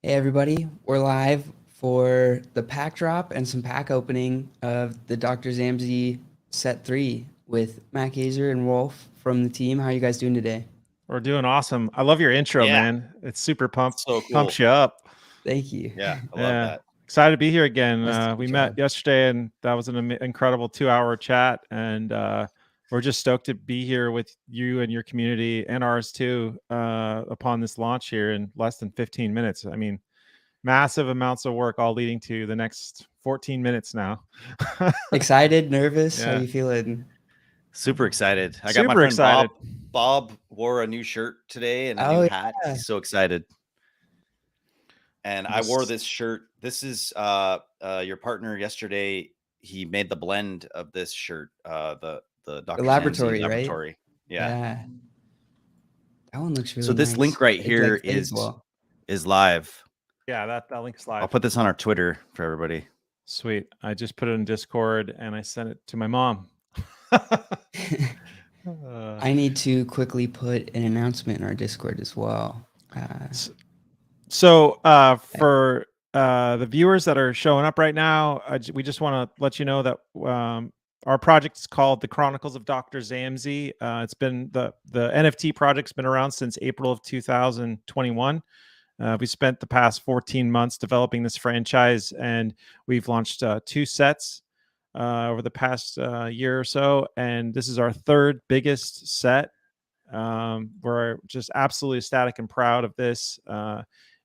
Hey everybody, we're live for the pack drop and some pack opening of the Dr. Zamzi set 3 with Mac Hazer and Wolf from the team. How are you guys doing today? We're doing awesome. I love your intro, Yeah, man. It's super so cool. pumps you up. Thank you. Yeah, I love Yeah, that. excited to be here again. Nice to We meet met y'all. yesterday, and that was an incredible 2-hour chat. And we're just stoked to be here with you and your community and ours too. Upon this launch here in less than 15 minutes. I mean, massive amounts of work, all leading to the next 14 minutes now. Excited, nervous? How Yeah, you feeling? Super excited. I got my super friend Bob. excited. Bob wore a new shirt today and a new Oh hat. yeah. He's so excited. And I wore this shirt. This is your partner yesterday. He made the blend of this shirt, the The Dr. Zamzi laboratory, right? laboratory. Yeah. Yeah. That one looks So really this nice. link right It here like fades well. is live. Yeah, that link's live. I'll put this on our Twitter for everybody. Sweet. I just put it in Discord and I sent it to my mom. I need to quickly put an announcement in our Discord as well. So for the viewers that are showing up right now, we just want to let you know that our project is called the Chronicles of Dr. Zamzi. It's been the NFT project's been around since April of 2021. We spent the past 14 months developing this franchise, and we've launched 2 sets over the past year or so. And this is our 3rd biggest set. We're just absolutely ecstatic and proud of this. And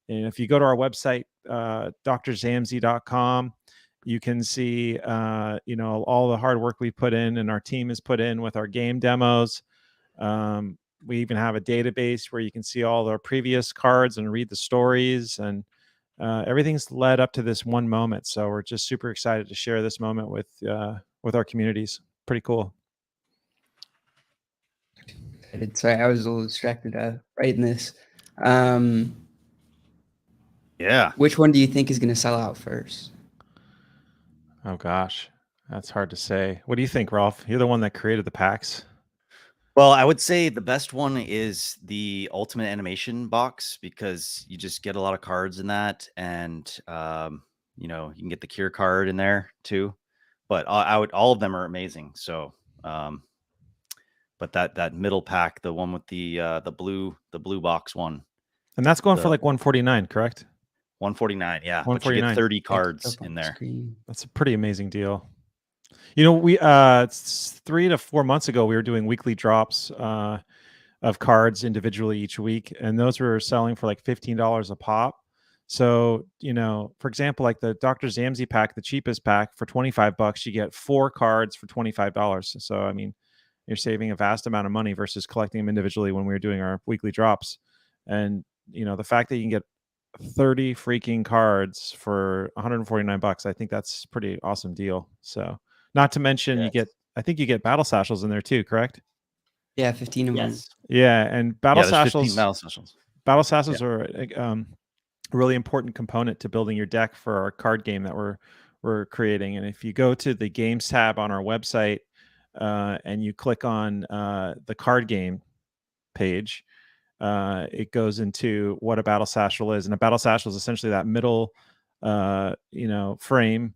if you go to our website, drzamzy.com, you can see, all the hard work we put in and our team has put in with our game demos. We even have a database where you can see all our previous cards and read the stories, and everything's led up to this one moment. So we're just super excited to share this moment with our communities. Pretty cool. Sorry, I was a little distracted writing this. Yeah. Which one do you think is going to sell out first? Oh gosh, that's hard to say. What do you think, Rolf? You're the one that created the packs. Well, I would say the best one is the Ultimate Animation box because you just get a lot of cards in that, and you can get the Cure card in there too. But all of them are amazing. So, but that middle pack, the one with the blue box one, and that's going for like 149, correct? 149, yeah. 149. But you get 30 cards in there. That's a pretty amazing deal. We 3 to 4 months ago, we were doing weekly drops of cards individually each week, and those were selling for like $15 a pop. So, for example, like the Dr. Zamzi pack, the cheapest pack, for $25, you get 4 cards for $25. So, I mean, you're saving a vast amount of money versus collecting them individually when we were doing our weekly drops. And, the fact that you can get 30 freaking cards for $149, I think that's a pretty awesome deal. So, not to mention I think you get battle satchels in there too, correct? Yeah, 15 of them. Yeah, and battle satchels. Battle satchels Yeah. are a really important component to building your deck for our card game that we're creating. And if you go to the games tab on our website and you click on the card game page, it goes into what a battle satchel is. And a battle satchel is essentially that middle frame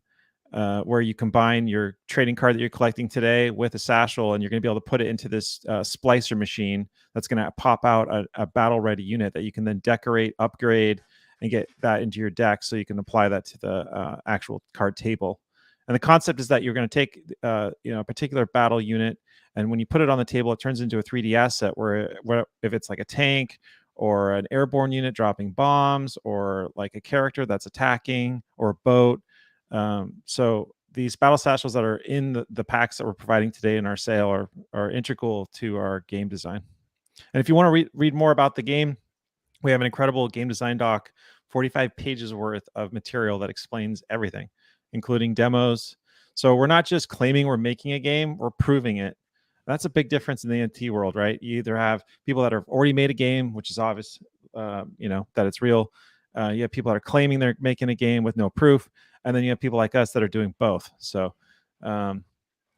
where you combine your trading card that you're collecting today with a satchel, and you're going to be able to put it into this splicer machine that's going to pop out a battle ready unit that you can then decorate, upgrade, and get that into your deck so you can apply that to the actual card table. And the concept is that you're going to take a particular battle unit, and when you put it on the table, it turns into a 3D asset where if it's like a tank or an airborne unit dropping bombs, or like a character that's attacking, or a boat. So these battle satchels that are in the packs that we're providing today in our sale are integral to our game design. And if you want to read more about the game, we have an incredible game design doc, 45 pages worth of material that explains everything, including demos. So we're not just claiming we're making a game, we're proving it. That's a big difference in the NFT world, right? You either have people that have already made a game, which is obvious, that it's real. You have people that are claiming they're making a game with no proof. And then you have people like us that are doing both. So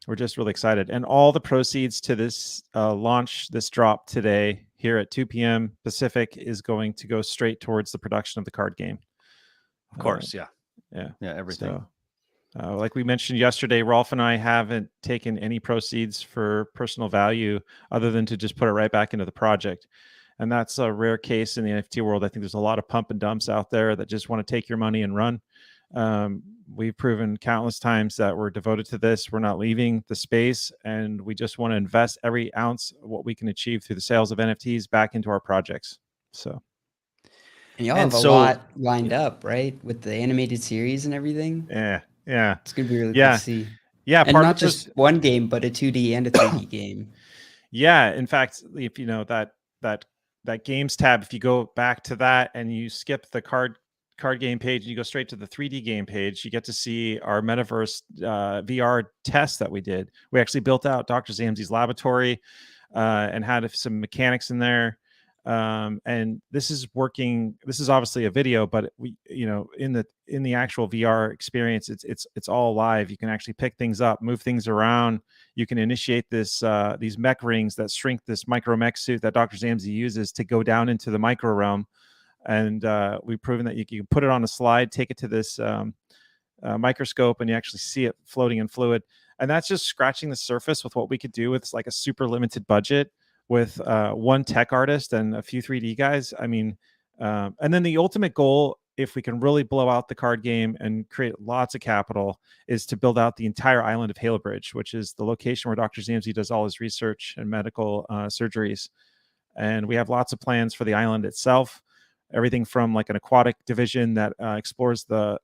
we're just really excited. And all the proceeds to this launch, this drop today here at 2 p.m. Pacific, is going to go straight towards the production of the card game. Of course, yeah, Yeah, everything. So, like we mentioned yesterday, Rolf and I haven't taken any proceeds for personal value other than to just put it right back into the project. And that's a rare case in the NFT world. I think there's a lot of pump and dumps out there that just want to take your money and run. We've proven countless times that we're devoted to this. We're not leaving the space, and we just want to invest every ounce of what we can achieve through the sales of NFTs back into our projects. So, And y'all And have a so, lot lined up, right? With the animated series and everything. yeah. It's gonna be really cool to Yeah. see. Yeah. And Part not of just this, one game, but a 2D and a 3D game. yeah. In fact, if you know that games tab, if you go back to that and you skip the card game page and you go straight to the 3D game page, you get to see our metaverse VR test that we did. We actually built out Dr. Zamzi's laboratory and had some mechanics in there. And this is working. This is obviously a video, but we, in the actual VR experience, it's all live. You can actually pick things up, move things around. You can initiate these mech rings that shrink this micro mech suit that Dr. Zamzi uses to go down into the micro realm. And we've proven that you can put it on a slide, take it to this microscope, and you actually see it floating in fluid. And that's just scratching the surface with what we could do with like a super limited budget with one tech artist and a few 3D guys. I mean, and then the ultimate goal, if we can really blow out the card game and create lots of capital, is to build out the entire island of Halo Bridge, which is the location where Dr. Zamzi does all his research and medical surgeries. And we have lots of plans for the island itself. Everything from like an aquatic division that explores the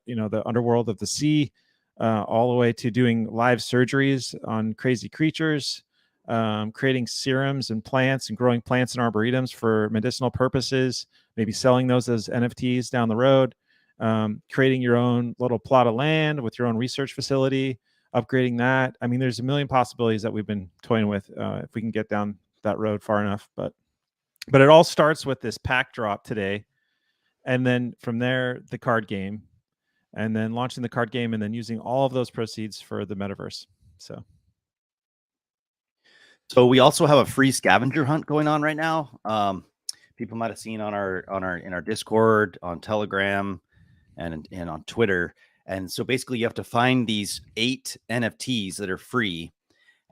underworld of the sea, all the way to doing live surgeries on crazy creatures, creating serums and plants and growing plants and arboretums for medicinal purposes, maybe selling those as NFTs down the road, creating your own little plot of land with your own research facility, upgrading that. I mean, there's a million possibilities that we've been toying with if we can get down that road far enough. But it all starts with this pack drop today. And then from there, the card game, and then launching the card game, and then using all of those proceeds for the metaverse. So we also have a free scavenger hunt going on right now. People might have seen in our Discord, on Telegram, and on Twitter. And so basically, you have to find these 8 NFTs that are free,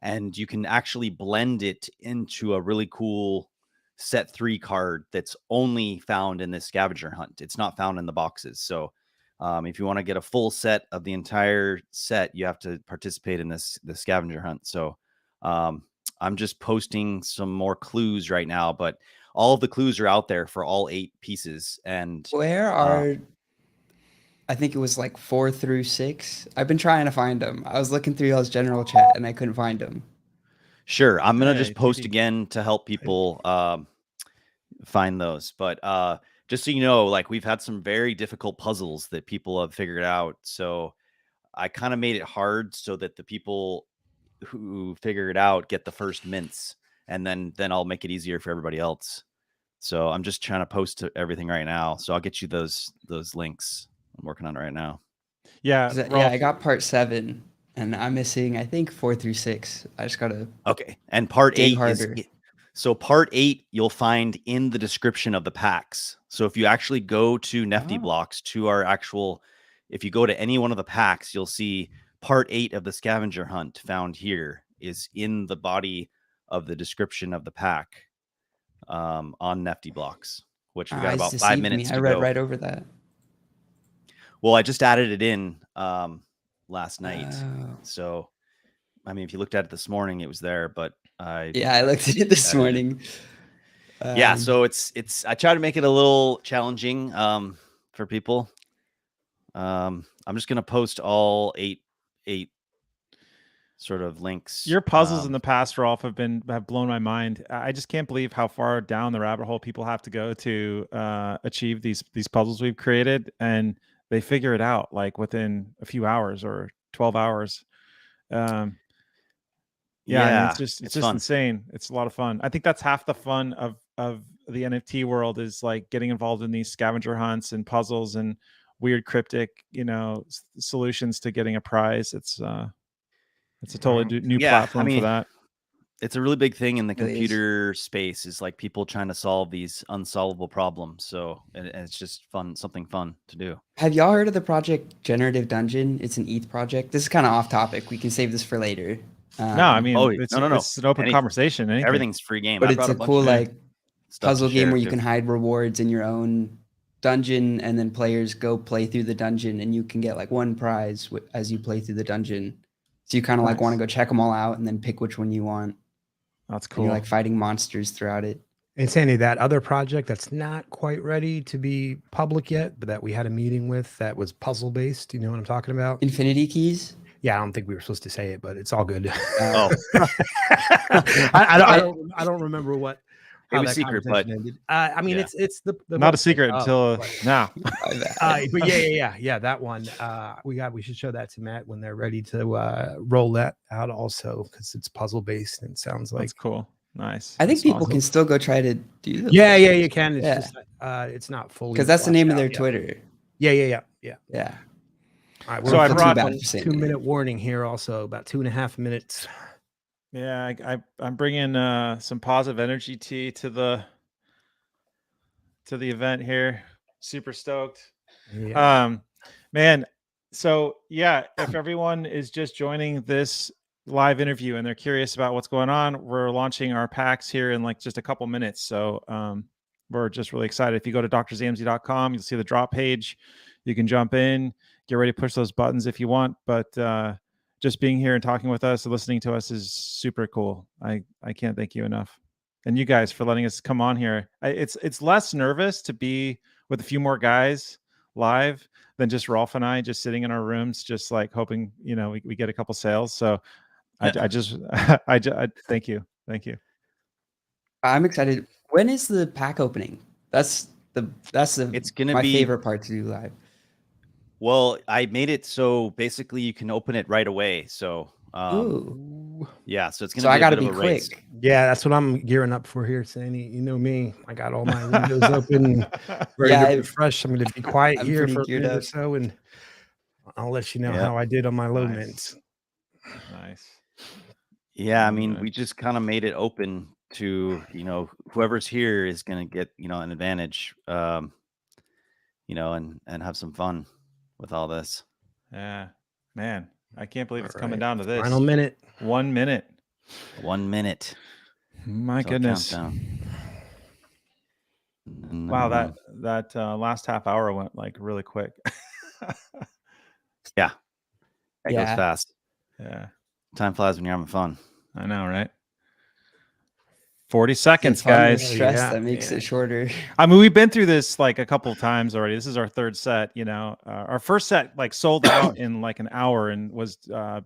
and you can actually blend it into a really cool set 3 card that's only found in this scavenger hunt. It's not found in the boxes. So if you want to get a full set of the entire set, you have to participate in the scavenger hunt. So I'm just posting some more clues right now, but all of the clues are out there for all 8 pieces. And Where are I think it was like 4 through 6. I've been trying to find them. I was looking through y'all's general chat and I couldn't find them. Sure, I'm gonna just Hey, post TD. again to help people find those. But just so you know, like, we've had some very difficult puzzles that people have figured out. So I kind of made it hard so that the people who figure it out get the first mints, and then I'll make it easier for everybody else. So I'm just trying to post to everything right now. So I'll get you those links. I'm working on it right now. Yeah, Yeah, Rolf, I got part 7 and I'm missing I think 4 through 6. I just gotta Okay. And part dig 8 is harder. so part 8 you'll find in the description of the packs. So if you actually go to Nefty Blocks, to our actual, if you go to any one of the packs, you'll see part 8 of the scavenger hunt found here is in the body of the description of the pack on Nefty Blocks, which we got Eyes about 5 deceived minutes me. I to read go. right over that. Well, I just added it in last night. Oh. So, I mean, if you looked at it this morning, it was there, but Yeah, I looked at it this added it. morning. Yeah, so it's I try to make it a little challenging for people. I'm just gonna post all eight sort of links. your puzzles in the past, Rolf, have blown my mind. I just can't believe how far down the rabbit hole people have to go to achieve these puzzles we've created, and they figure it out like within a few hours or 12 hours. Yeah, I mean, it's just fun. insane. It's a lot of fun. I think that's half the fun of the NFT world, is like getting involved in these scavenger hunts and puzzles and weird cryptic, solutions to getting a prize. It's a totally new Yeah, platform I mean, for that. it's a really big thing in the Really is. computer space, is like people trying to solve these unsolvable problems. So, and it's just fun, something fun to do. Have y'all heard of the project Generative Dungeon? It's an ETH project. This is kind of off topic. We can save this for later. No, I mean, Oh, it's no. it's an open Any- conversation. Anything. Everything's free game. but I it's brought a bunch cool of like stuff to puzzle game share, where you too. can hide rewards in your own dungeon, and then players go play through the dungeon, and you can get like one prize as you play through the dungeon. So you kind of like want to go check them all out and then pick which one you want. That's And cool. you're like fighting monsters throughout it. And Sandy, that other project that's not quite ready to be public yet, but that we had a meeting with that was puzzle based. You know what I'm talking about? Infinity Keys. Yeah, I don't think we were supposed to say it, but it's all good. Oh. I don't remember what. It how was that secret, conversation but ended. I mean, yeah. it's the Not a website's secret up, until but- now. but yeah, that one. We should show that to Matt when they're ready to roll that out also, because it's puzzle based and it sounds like That's cool. Nice. I think That's people awesome. can still go try to do them. yeah, you can. It's Yeah. just it's not fully Because that's the fleshed name of out their yet. Twitter. Yeah. Yeah. All right, So I we're brought- about Too bad for saying 2-minute warning here. Also, about 2.5 minutes. Yeah, I'm bringing some positive energy tea to the event here. Super stoked. Yeah. Man, so yeah, if everyone is just joining this live interview and they're curious about what's going on, we're launching our packs here in like just a couple minutes. So we're just really excited. If you go to drzamsy.com, you'll see the drop page. You can jump in, get ready to push those buttons if you want. But just being here and talking with us and listening to us is super cool. I can't thank you enough. And you guys for letting us come on here. It's less nervous to be with a few more guys live than just Rolf and I just sitting in our rooms, just like hoping, we get a couple sales. So I just thank you. I'm excited. When is the pack opening? That's It's gonna my be favorite part to do live. Well, I made it so basically you can open it right away. So Ooh. yeah, so it's gonna So be I a gotta bit be of a race. quick. Yeah, that's what I'm gearing up for here, Sandy. You know me. I got all my windows open, ready Yeah, to refresh. I'm going to be quiet I'm here pretty for a geared minute or up. so, and I'll let you know Yeah. how I did on my low Nice. mints. Nice. Yeah, I Mm, mean, nice. we just kind of made it open to, whoever's here is gonna get, an advantage, and have some fun with all this. Yeah, man, I can't believe it's coming All down to this. Final minute. 1 minute. 1 minute. My till goodness. countdown. And Wow, then, that last half hour went like really quick. it goes Yeah. fast. Yeah, Time flies when you're having fun. I know, right? 40 seconds, It's fun with guys. stress Yeah, that makes yeah. it shorter. I mean, we've been through this like a couple of times already. This is our third set. Our first set like sold out in like an hour and was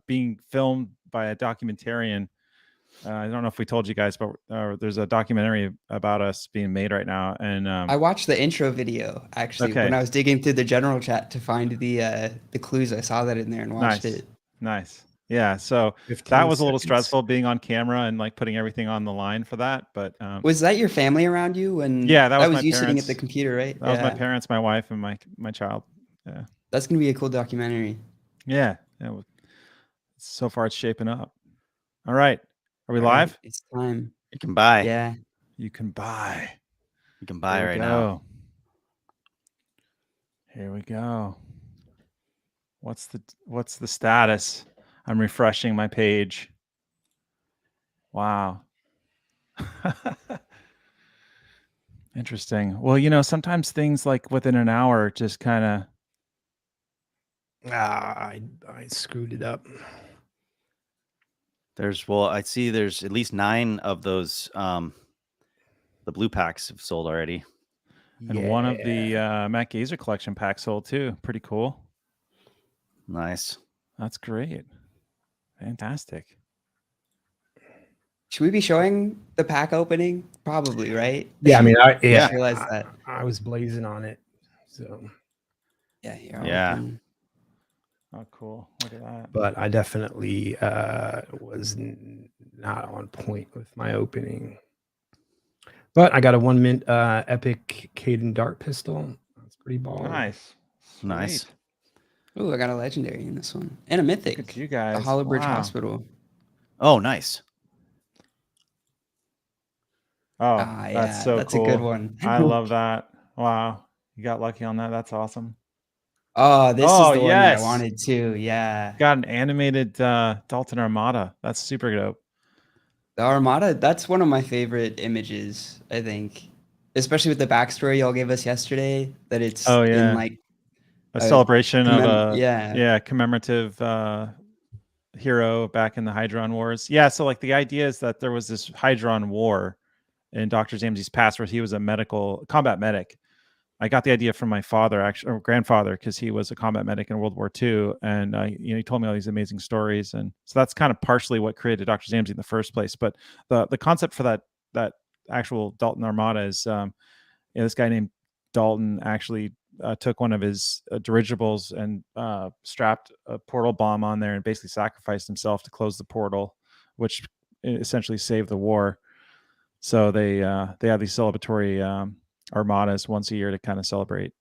being filmed by a documentarian. I don't know if we told you guys, but there's a documentary about us being made right now. And I watched the intro video actually Okay. when I was digging through the general chat to find the clues. I saw that in there and watched Nice. it. Nice. Yeah. So 15 that was a little seconds. stressful being on camera and like putting everything on the line for that. But Was that your family around you when? Yeah, that was my you sitting parents. at the computer, right? that was my parents, my wife, and my child. That's gonna be a cool documentary. Yeah. So far, it's shaping up. All right. Are we All right, live? it's time. You can buy. Yeah. You can buy. You can buy Here we right now. go. Here we go. What's the status? I'm refreshing my page. Wow. Interesting. Well, sometimes things like within an hour just kind of. I screwed it up. I see there's at least 9 of those, the blue packs have sold already. And one of the Matt Gazer collection packs sold too. Pretty cool. Nice. That's great. Fantastic. Should we be showing the pack opening? Probably, right? Yeah, I mean, I I realized that. I was blazing on it. So, Yeah. Here, I'll Yeah. open. Oh, cool. Look at that. but I definitely was not on point with my opening. But I got a 1 minute epic Caden dart pistol. That's pretty baller. Nice. Nice. Sweet. Ooh, I got a legendary in this one and a mythic. Look at you The guys. Hollow Bridge Wow. Hospital. Oh, nice. Oh, Ah, that's yeah, so that's a good cool. one. I love that. Wow. You got lucky on that. That's awesome. Oh, this is Oh, the one that I yes. wanted too. Yeah. Got an animated Dalton Armada. That's super dope. The Armada, that's one of my favorite images, I think. Especially with the backstory y'all gave us yesterday, that it's Oh, in yeah. like A a celebration of yeah. commemorative hero back in the Hydron Wars. Yeah, so like the idea is that there was this Hydron War in Dr. Zamzi's past where he was a medical combat medic. I got the idea from my father, actually, or grandfather, because he was a combat medic in World War II, and he told me all these amazing stories, and so that's kind of partially what created Dr. Zamzi in the first place. But the concept for that actual Dalton Armada is this guy named Dalton actually took one of his dirigibles and strapped a portal bomb on there and basically sacrificed himself to close the portal, which essentially saved the war. So they have these celebratory armadas once a year to kind of celebrate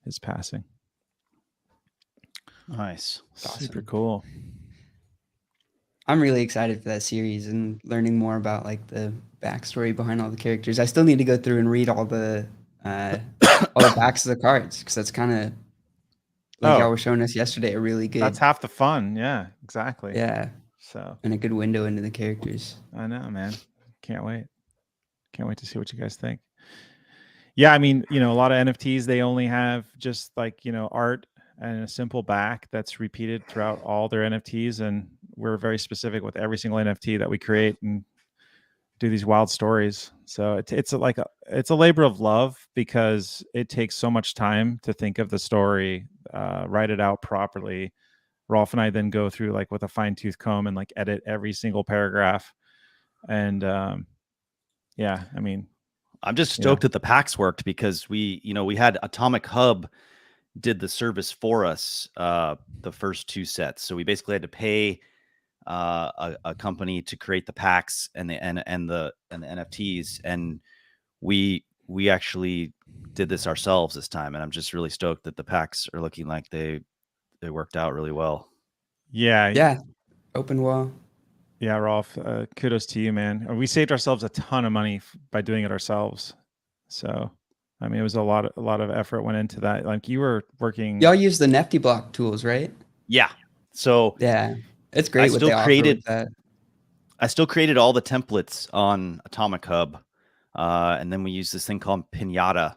his passing. Nice. Super Awesome. cool. I'm really excited for that series and learning more about like the backstory behind all the characters. I still need to go through and read all the backs of the cards because that's kind of like y'all Oh, were showing us yesterday. A really that's good, half the fun. Yeah, exactly. yeah, So and a good window into the characters. I know, man. Can't wait. Can't wait to see what you guys think. Yeah, I mean, a lot of NFTs, they only have just like, art and a simple back that's repeated throughout all their NFTs. And we're very specific with every single NFT that we create and do these wild stories. So it's a labor of love because it takes so much time to think of the story, write it out properly. Rolf and I then go through like with a fine tooth comb and like edit every single paragraph. And yeah, I mean, I'm just stoked that the packs worked because we had Atomic Hub did the service for us the first two sets. So we basically had to pay a company to create the packs and the NFTs, and we actually did this ourselves this time. And I'm just really stoked that the packs are looking like they worked out really well. yeah, Open wall. yeah, Rolf, kudos to you, man. We saved ourselves a ton of money by doing it ourselves. So, I mean, it was a lot of effort went into that. Like you were working. Y'all use the Nifty Block tools, right? Yeah. So yeah, it's great what they offer with that. I still created all the templates on Atomic Hub, and then we use this thing called Pinata,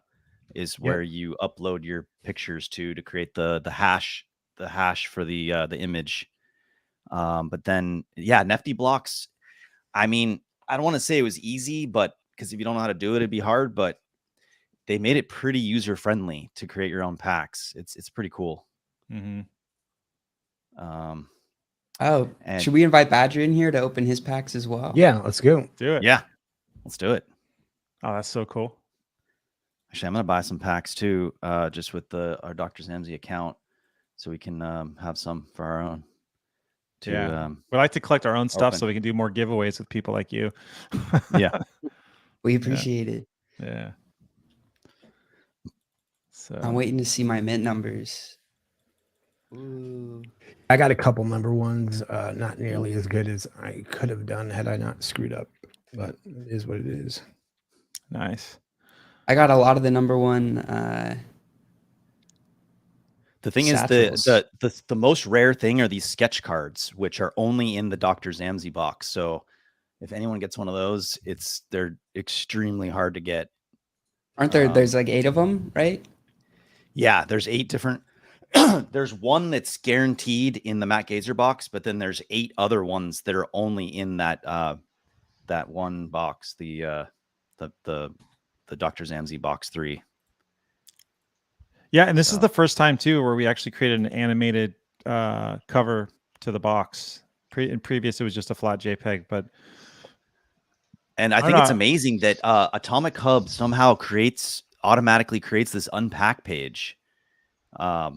is where you upload your pictures to create the hash for the image. But then, Nifty Blocks. I mean, I don't want to say it was easy, but because if you don't know how to do it, it'd be hard. But they made it pretty user friendly to create your own packs. It's pretty cool. Mm-hmm. Should we invite Badger in here to open his packs as well? Yeah, let's go. Do it. Yeah, let's do it. Oh, that's so cool. Actually, I'm gonna buy some packs too, just with our Dr. Zamzi account, so we can have some for our own. We like to collect our own stuff so we can do more giveaways with people like you. Yeah, we appreciate it. Yeah. So I'm waiting to see my mint numbers. Ooh. I got a couple number ones, not nearly as good as I could have done had I not screwed up, but it is what it is. Nice. I got a lot of the number one. The thing satchels. is the most rare thing are these sketch cards, which are only in the Dr. Zamzi box. So if anyone gets one of those, they're extremely hard to get. Aren't there? There's like 8 of them, right? Yeah, there's 8 different. There's one that's guaranteed in the Matt Gazer box, but then there's 8 other ones that are only in that one box, the Dr. Zamzi box 3. Yeah, and this is the first time too where we actually created an animated cover to the box. In previous, it was just a flat JPEG, but and I think it's amazing that Atomic Hub somehow automatically creates this unpack page,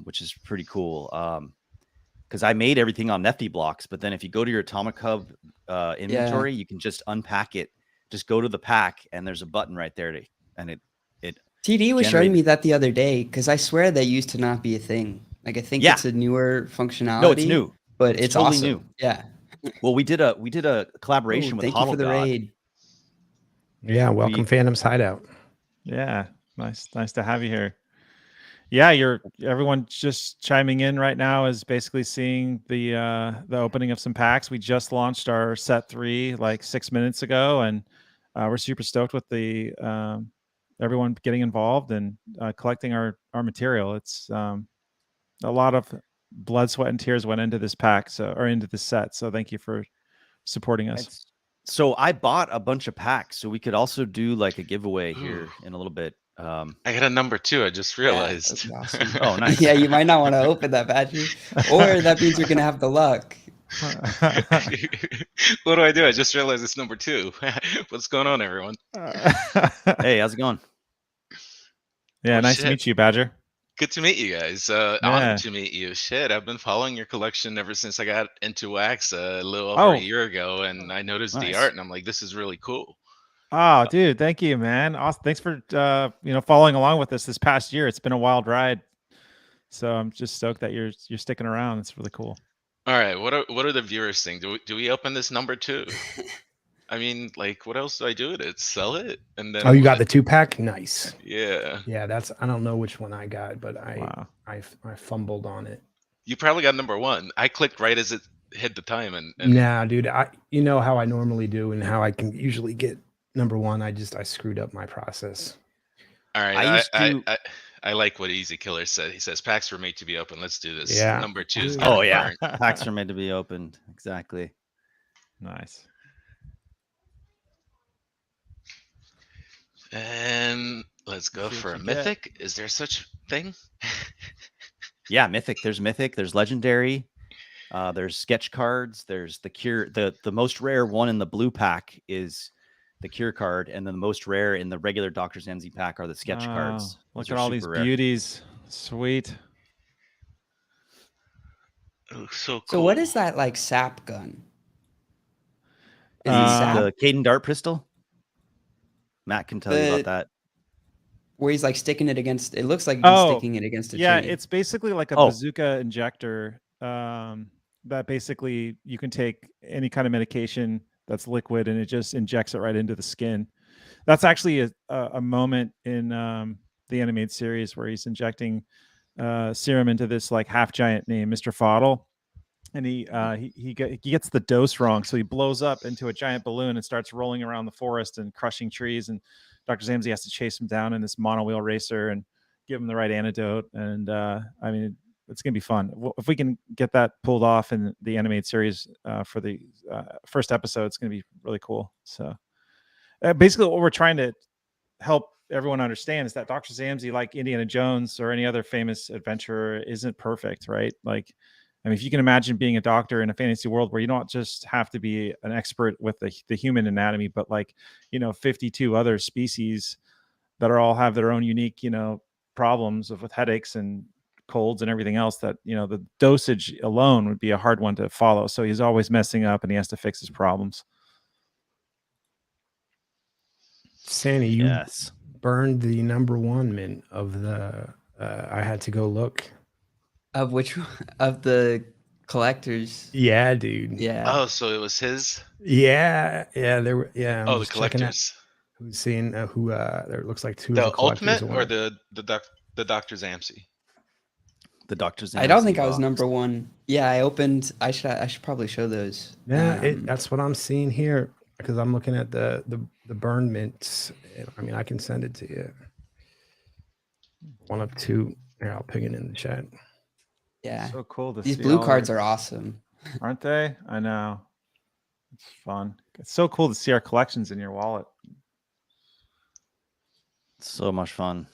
which is pretty cool. Because I made everything on Nifty Blocks, but then if you go to your Atomic Hub inventory, you can just unpack it. Just go to the pack, and there's a button right there it TD was showing me that the other day because I swear that used to not be a thing. Like I think it's a newer functionality. No, it's new, but it's totally awesome. new. Yeah. Well, we did a collaboration with Thank you for the HoloGod. raid. Yeah, welcome Phantom's Hideout. Yeah, nice to have you here. Yeah, everyone just chiming in right now is basically seeing the opening of some packs. We just launched our set 3 like 6 minutes ago, and we're super stoked with the everyone getting involved and collecting our material. It's a lot of blood, sweat, and tears went into this pack, or into this set. So thank you for supporting us. So I bought a bunch of packs, so we could also do like a giveaway here in a little bit. I got a number 2. I just realized. Yeah, awesome. Oh, nice. Yeah, you might not want to open that, Badger, or that means you're gonna have the luck. What do I do? I just realized it's number 2. What's going on, everyone? Hey, how's it going? Yeah, Oh, nice shit. to meet you, Badger. Good to meet you guys. Honored to meet you. Shit, I've been following your collection ever since I got into wax a little over a year ago, and I noticed the Nice. art, and I'm like, this is really cool. Oh, dude, thank you, man. Awesome. Thanks for following along with us this past year. It's been a wild ride. So I'm just stoked that you're sticking around. It's really cool. All right, what are the viewers think? Do we open this number 2? I mean, like, what else do I do with it? Sell it, and then Oh, you got the 2-pack? Nice. Yeah. Yeah, that's I don't know which one I got, but Wow. I fumbled on it. You probably got number 1. I clicked right as it hit the time, and Nah, dude, you know how I normally do and how I can usually get number 1. I screwed up my process. all right. I used to- I like what Easy Killer said. He says packs were made to be open. Let's do this. Yeah. Number 2 is Oh, getting Oh yeah, burned. packs are made to be opened. Exactly. Nice. And let's go See what for a you get. mythic. Is there such thing? Yeah, mythic. There's mythic. There's legendary. There's sketch cards. There's the cure. The most rare one in the blue pack is the cure card, and then the most rare in the regular Dr. Zamzi pack are the sketch cards. Look Those at are all these super rare. beauties. Sweet. Oh, so cool. So what is that like sap gun? Is it Uh, sap The Caden dart pistol. Matt can tell you about that. where he's like sticking it against? It looks like he's Oh, sticking it against a Yeah, tree. it's basically like a Oh. bazooka injector that basically you can take any kind of medication that's liquid and it just injects it right into the skin. That's actually a moment in the animated series where he's injecting serum into this like half giant named Mr. Fodl. And he gets the dose wrong, so he blows up into a giant balloon and starts rolling around the forest and crushing trees. And Dr. Zamzi has to chase him down in this monowheel racer and give him the right antidote. And I mean, it's gonna be fun if we can get that pulled off in the animated series for the first episode. It's gonna be really cool. So basically, what we're trying to help everyone understand is that Dr. Zamzi, like Indiana Jones or any other famous adventurer, isn't perfect, right? Like, I mean, if you can imagine being a doctor in a fantasy world where you don't just have to be an expert with the human anatomy, but like, 52 other species that are all have their own unique, problems with headaches and colds and everything else, that, the dosage alone would be a hard one to follow. So he's always messing up and he has to fix his problems. Sandy, you Yes. burned the number 1 mint of the I had to go look. Of which of the collectors? Yeah, dude. Yeah. Oh, so it was his. Yeah, there were. Yeah, I'm Oh, the just checking out collectors. who's seeing who. There looks like 2 of The the collectors. ultimate or were- the Dr. Zamsi? The Dr. Zamzi I don't think I was box. number 1. Yeah, I should probably show those. Yeah, that's what I'm seeing here because I'm looking at the burn mints. I mean, I can send it to you. 1 of 2. Here, I'll ping it in the chat. Yeah. So cool to These see blue all cards your- are awesome. aren't they? I know. It's fun. It's so cool to see our collections in your wallet. So much fun.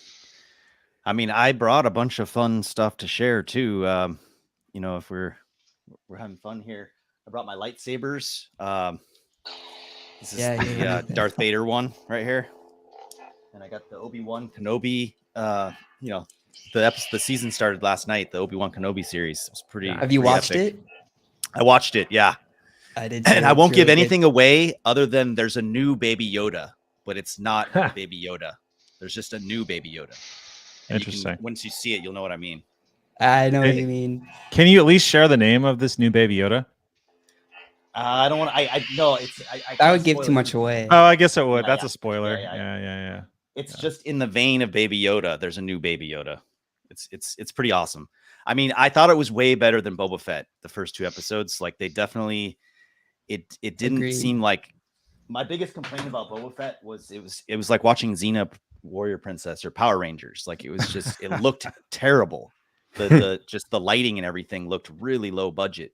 I mean, I brought a bunch of fun stuff to share too. If we're having fun here, I brought my lightsabers. This is the Darth Vader one right here, and I got the Obi-Wan Kenobi. The season started last night. The Obi-Wan Kenobi series. It was pretty. Have you pretty watched epic. it? I watched it. Yeah, I did. and too. I won't It's give really good. anything away other than there's a new Baby Yoda, but it's not Baby Yoda. There's just a new Baby Yoda. And Interesting. Once you see it, you'll know what I mean. I know what Hey. you mean. Can you at least share the name of this new Baby Yoda? I don't want to. I no. It's I That can't would give spoil too it. much away. Oh, I guess it would. Yeah, That's yeah. a spoiler. Yeah. Yeah. It's just in the vein of Baby Yoda. There's a new Baby Yoda. It's pretty awesome. I mean, I thought it was way better than Boba Fett. The first 2 episodes, like they definitely, it didn't Agreed. seem like. My biggest complaint about Boba Fett was it was like watching Xena Warrior Princess or Power Rangers. Like it was just it looked terrible. The just the lighting and everything looked really low budget.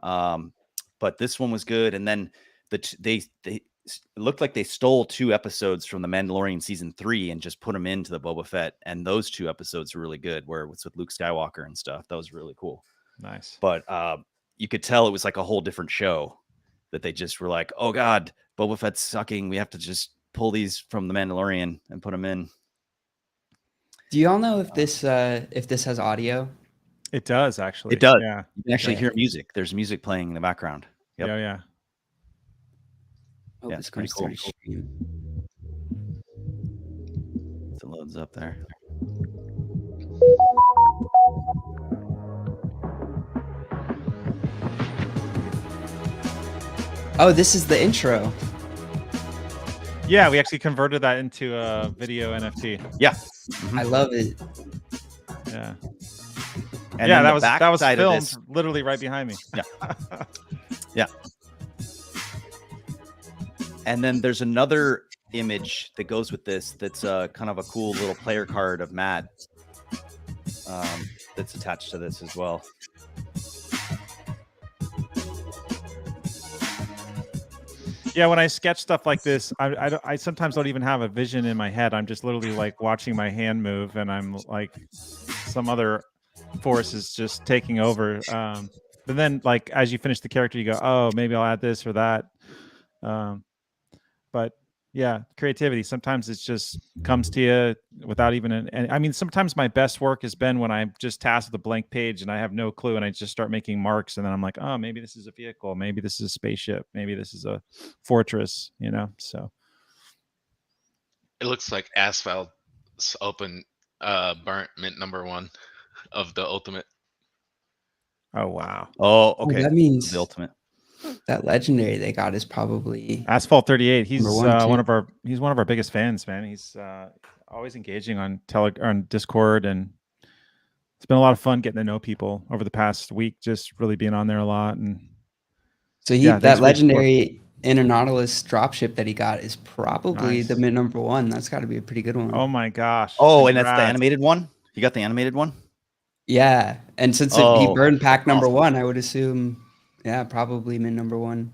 But this one was good. And then they it looked like they stole 2 episodes from the Mandalorian season 3 and just put them into the Boba Fett. And those 2 episodes were really good, where it's with Luke Skywalker and stuff. That was really cool. Nice. But you could tell it was like a whole different show, that they just were like, oh God, Boba Fett's sucking. We have to just pull these from the Mandalorian and put them in. Do you all know if this has audio? It does actually. It does. Yeah. You can actually Okay. hear music. There's music playing in the background. Yep. Yeah. Oh, Yeah, it's it's pretty going to cool. start a stream. It loads up there. Oh, this is the intro. Yeah, we actually converted that into a video NFT. Yeah. I love it. Yeah. And Yeah, then that the was backside of filmed this- literally right behind me. Yeah. And then there's another image that goes with this that's kind of a cool little player card of Matt that's attached to this as well. Yeah, when I sketch stuff like this, I sometimes don't even have a vision in my head. I'm just literally like watching my hand move, and I'm like, some other force is just taking over. But then, like, as you finish the character, you go, oh, maybe I'll add this or that. But yeah, creativity. Sometimes it just comes to you without even and I mean, sometimes my best work has been when I'm just tasked with a blank page and I have no clue, and I just start making marks, and then I'm like, oh, maybe this is a vehicle, maybe this is a spaceship, maybe this is a fortress, so It looks like Asphalt's open burnt mint #1 of the ultimate. oh wow. Oh, okay. That means The ultimate. that legendary they got is probably Asphalt 38. He's Number one, too. one of our biggest fans, man. He's always engaging on Discord, and it's been a lot of fun getting to know people over the past week. Just really being on there a lot, and so Yeah, thanks that for your support. legendary Inner Nautilus dropship that he got is probably Nice. the mint #1. That's got to be a pretty good one. oh my gosh. Oh, and that's the Congrats. animated one? You got the animated one? Yeah, and since he Oh, burned pack awesome. #1, I would assume, yeah, probably mint #1.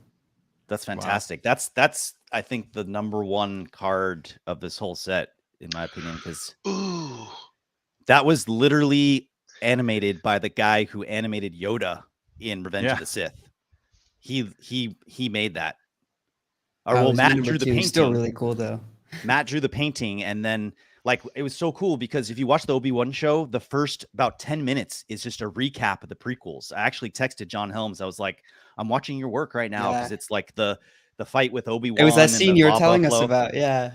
That's fantastic. That's I think the #1 card of this whole set, in my opinion, because Ooh. that was literally animated by the guy who animated Yoda in Revenge Yeah. of the Sith. He made that. Oh, Or it's Matt mint drew the #2. painting. Still really cool though. Matt drew the painting, and then like it was so cool because if you watch the Obi-Wan show, the first about 10 minutes is just a recap of the prequels. I actually texted John Helms. I was like, I'm watching your work right now because Yeah. it's like the fight with Obi-Wan. It was that and scene the you were lava telling us flow. about. Yeah.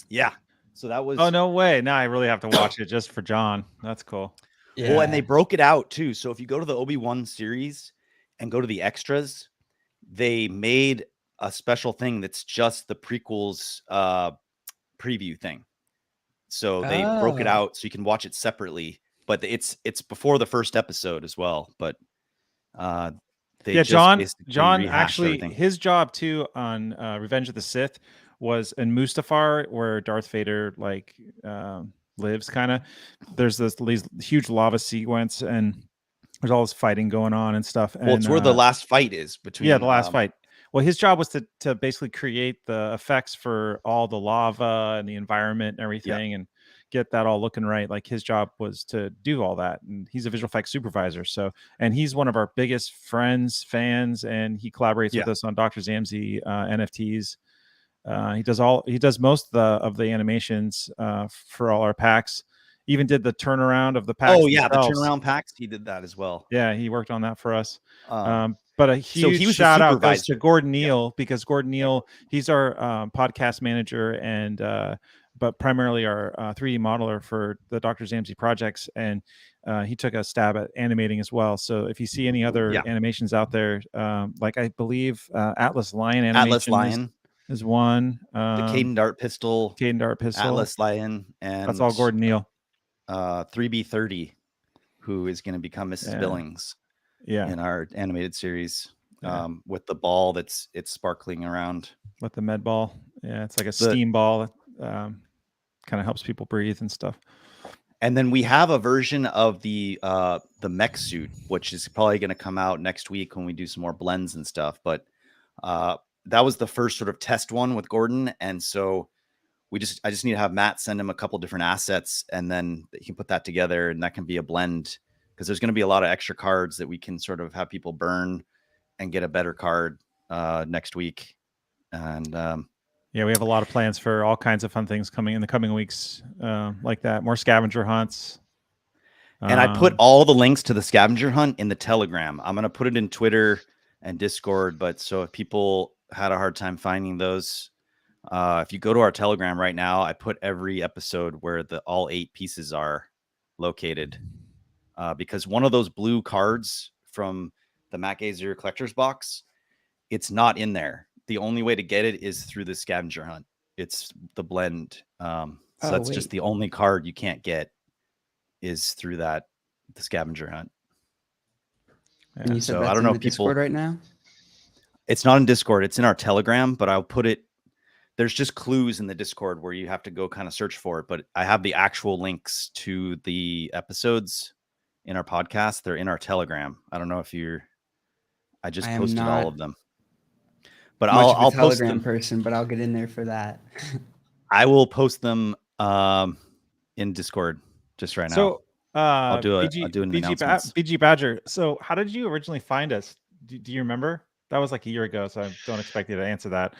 Yeah. So that was Oh no way! Now I really have to watch it just for John. That's cool. Yeah. Well, and they broke it out too. So if you go to the Obi-Wan series and go to the extras, they made a special thing that's just the prequels preview thing. So they broke it Oh. out so you can watch it separately, but it's before the first episode as well. But they Yeah, just basically John rehashed actually, everything. his job too on Revenge of the Sith was in Mustafar, where Darth Vader lives. Kind of, there's these huge lava sequence, and there's all this fighting going on and stuff. Well, it's where the last fight is between. the last fight. Well, his job was to basically create the effects for all the lava and the environment and everything, and get that all looking right. Like his job was to do all that, and he's a visual effects supervisor. So, and he's one of our biggest fans, and he collaborates with us on Dr. Zamzi NFTs. He does most of the animations for all our packs. Even did the turnaround of the packs. Oh yeah, themselves. the turnaround packs. He did that as well. Yeah, he worked on that for us. But a so huge he was the shout out goes to supervisor. Gordon Neal, because Gordon Neal, he's our podcast manager and but primarily our 3D modeler for the Dr. Zamzi projects, and he took a stab at animating as well. So if you see any other animations out there, like I believe Atlas Lion animation is one. The Caden Dart Pistol, Atlas Lion, and that's all Gordon Neal. 3B30, who is going to become Mrs. Billings in our animated series, with the ball it's sparkling around. With the med ball. Yeah, it's like a steam ball that kind of helps people breathe and stuff. And then we have a version of the mech suit, which is probably going to come out next week when we do some more blends and stuff. But that was the first sort of test one with Gordon. And so I just need to have Matt send him a couple different assets, and then he can put that together, and that can be a blend, because there's going to be a lot of extra cards that we can sort of have people burn and get a better card next week. And we have a lot of plans for all kinds of fun things coming in the coming weeks, like that. More scavenger hunts. And I put all the links to the scavenger hunt in the Telegram. I'm going to put it in Twitter and Discord, but so if people had a hard time finding those, if you go to our Telegram right now, I put every episode where all 8 pieces are located, because one of those blue cards from the Matt Gazer collector's box, it's not in there. The only way to get it is through the scavenger hunt. It's the blend. So that's just the only card you can't get is through the scavenger hunt. And you said that's I don't know in the Discord right now? It's not in Discord. It's in our Telegram, but I'll put it. There's just clues in the Discord where you have to go kind of search for it. But I have the actual links to the episodes in our podcast. They're in our Telegram. I don't know if I just posted all of them. But I'll post them. Person, but I'll get in there for that. I will post them in Discord just right now. So I'll do it. I'll do an announcement. BG Badger. So how did you originally find us? Do you remember? That was like a year ago, so I don't expect you to answer that.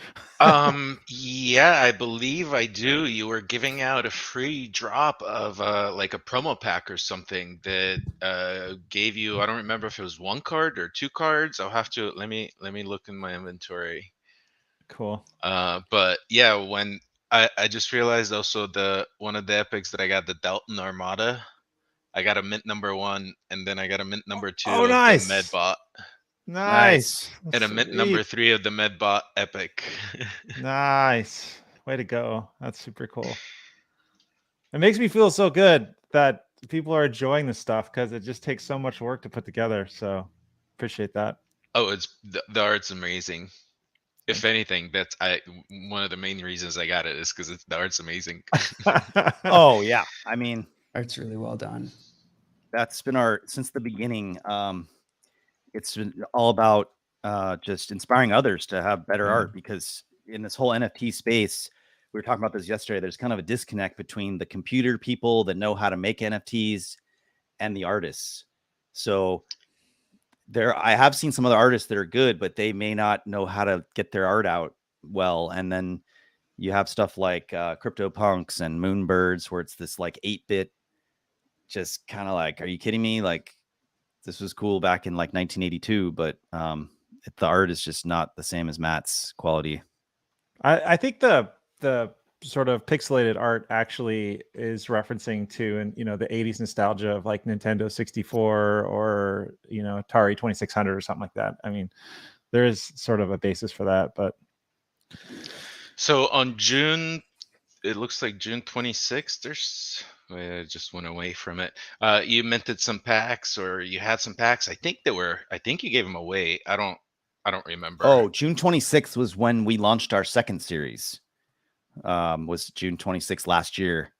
Yeah, I believe I do. You were giving out a free drop of like a promo pack or something that gave you, I don't remember if it was 1 card or 2 cards. I'll have to let me look in my inventory. Cool. But yeah, when I just realized also one of the epics that I got, the Dalton Armada, I got a mint number 1, and then I got a mint number 2 of the Medbot. Nice. And a mint number 3 of the Medbot epic. Nice. Way to go. That's super cool. It makes me feel so good that people are enjoying this stuff, because it just takes so much work to put together. So appreciate that. Oh, it's the art's amazing. If anything, that's one of the main reasons I got it is because the art's amazing. Oh yeah, I mean, art's really well done. That's been since the beginning. It's been all about just inspiring others to have better art, because in this whole NFT space, we were talking about this yesterday, there's kind of a disconnect between the computer people that know how to make NFTs and the artists. So I have seen some other artists that are good, but they may not know how to get their art out well. And then you have stuff like CryptoPunks and Moonbirds, where it's this like 8-bit, just kind of like, are you kidding me? Like, this was cool back in like 1982, but the art is just not the same as Matt's quality. I think the sort of pixelated art actually is referencing to, and the 80s nostalgia of like Nintendo 64 or Atari 2600 or something like that. I mean, there is sort of a basis for that. But so on it looks like June 26th, I just went away from it. You minted some packs, or you had some packs. I think you gave them away. I don't remember. Oh, June 26th was when we launched our second series. Was June 26th last year.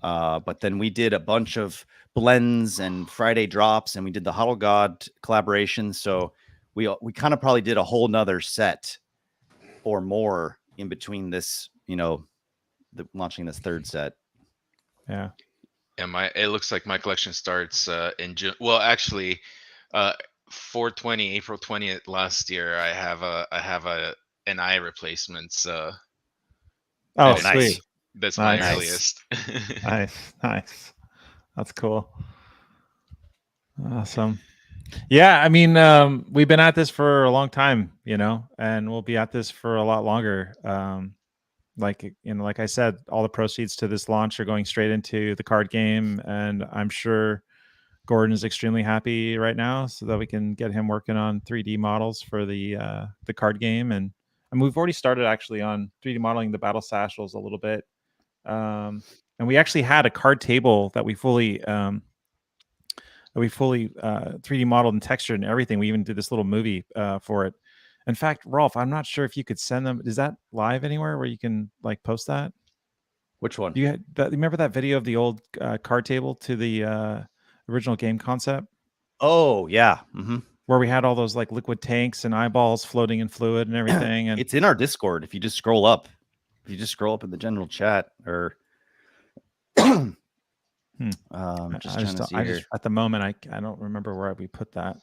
But then we did a bunch of blends and Friday drops, and we did the Huddle God collaboration. So we kind of probably did a whole nother set or more in between this, launching this third set. Yeah. And it looks like my collection starts in June. Well, actually, 4/20, April 20th last year, I have an eye replacement. So oh, sweet. That's my earliest. Nice. That's cool. Awesome. Yeah, I mean, we've been at this for a long time, and we'll be at this for a lot longer. like like I said, all the proceeds to this launch are going straight into the card game, and I'm sure Gordon is extremely happy right now, so that we can get him working on 3D models for the card game. And we've already started actually on 3D modeling the battle satchels a little bit. And we actually had a card table that we fully 3D modeled and textured and everything. We even did this little movie for it. In fact, Rolf, I'm not sure if you could send them. Is that live anywhere where you can like post that? Which one? You had remember that video of the old card table to the original game concept? Oh yeah. Mm-hmm. Where we had all those like liquid tanks and eyeballs floating in fluid and everything. And it's in our Discord. If you just scroll up in the general chat, or just trying to see here. At the moment, I don't remember where we put that.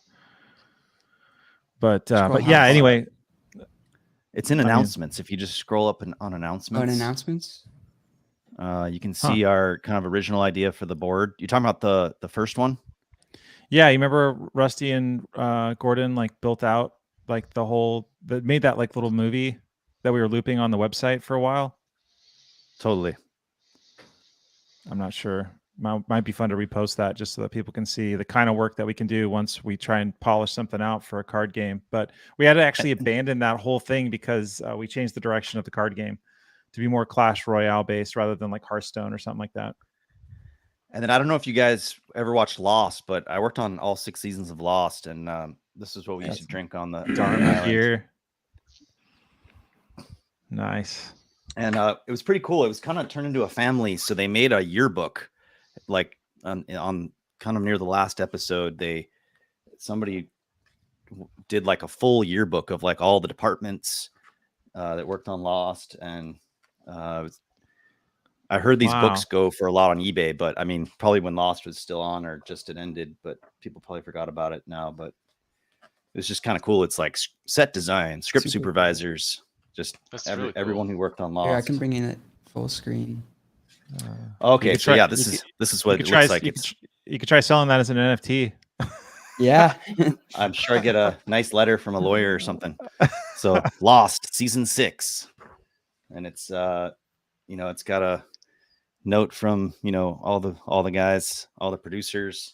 But Scroll yeah, house. anyway, it's in announcements. If you just scroll up on Oh, announcements, in announcements? you can see our kind of original idea for the board. You talking about the first one? yeah, you remember Rusty and Gordon like built out like made that like little movie that we were looping on the website for a while. Totally. I'm not sure. Might be fun to repost that just so that people can see the kind of work that we can do once we try and polish something out for a card game. But we had to actually abandon that whole thing because we changed the direction of the card game to be more Clash Royale based rather than like Hearthstone or something like that. And then I don't know if you guys ever watched Lost, but I worked on all 6 seasons of Lost, and this is what we used to drink on the Dharma gear. Nice. And it was pretty cool. It was kind of turned into a family. So they made a yearbook, like on kind of near the last episode. Somebody did like a full yearbook of like all the departments that worked on Lost, and I heard these books go for a lot on eBay, but I mean, probably when Lost was still on or just it ended, but people probably forgot about it now. But it's just kind of cool. It's like set design, script supervisors, just really cool. everyone who worked on Lost. Here, I can bring in it full screen. Okay, so yeah, this is what it looks like. You could try selling that as an NFT. Yeah. I'm sure I get a nice letter from a lawyer or something. So Lost season 6, and it's it's got a note from all the guys, all the producers.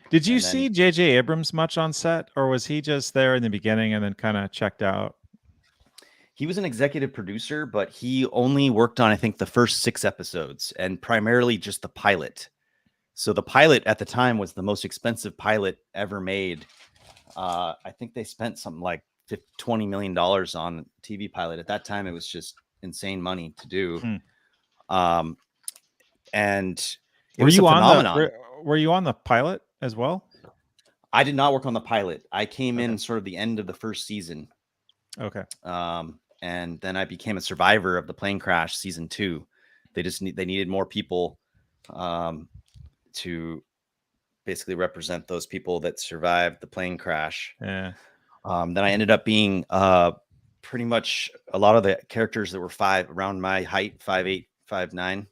Did you see J.J. Abrams much on set, or was he just there in the beginning and then kind of checked out? He was an executive producer, but he only worked on, I think, the first 6 episodes, and primarily just the pilot. So the pilot at the time was the most expensive pilot ever made. I think they spent something like $20 million on TV pilot. At that time, it was just insane money to do. And it was a phenomenon. Were you on the pilot as well? I did not work on the pilot. I came in sort of the end of the first season. Okay. And then I became a survivor of the plane crash season 2. They needed more people to basically represent those people that survived the plane crash. Yeah. Then I ended up being pretty much a lot of the characters that were around my height, 5'8", 5'9".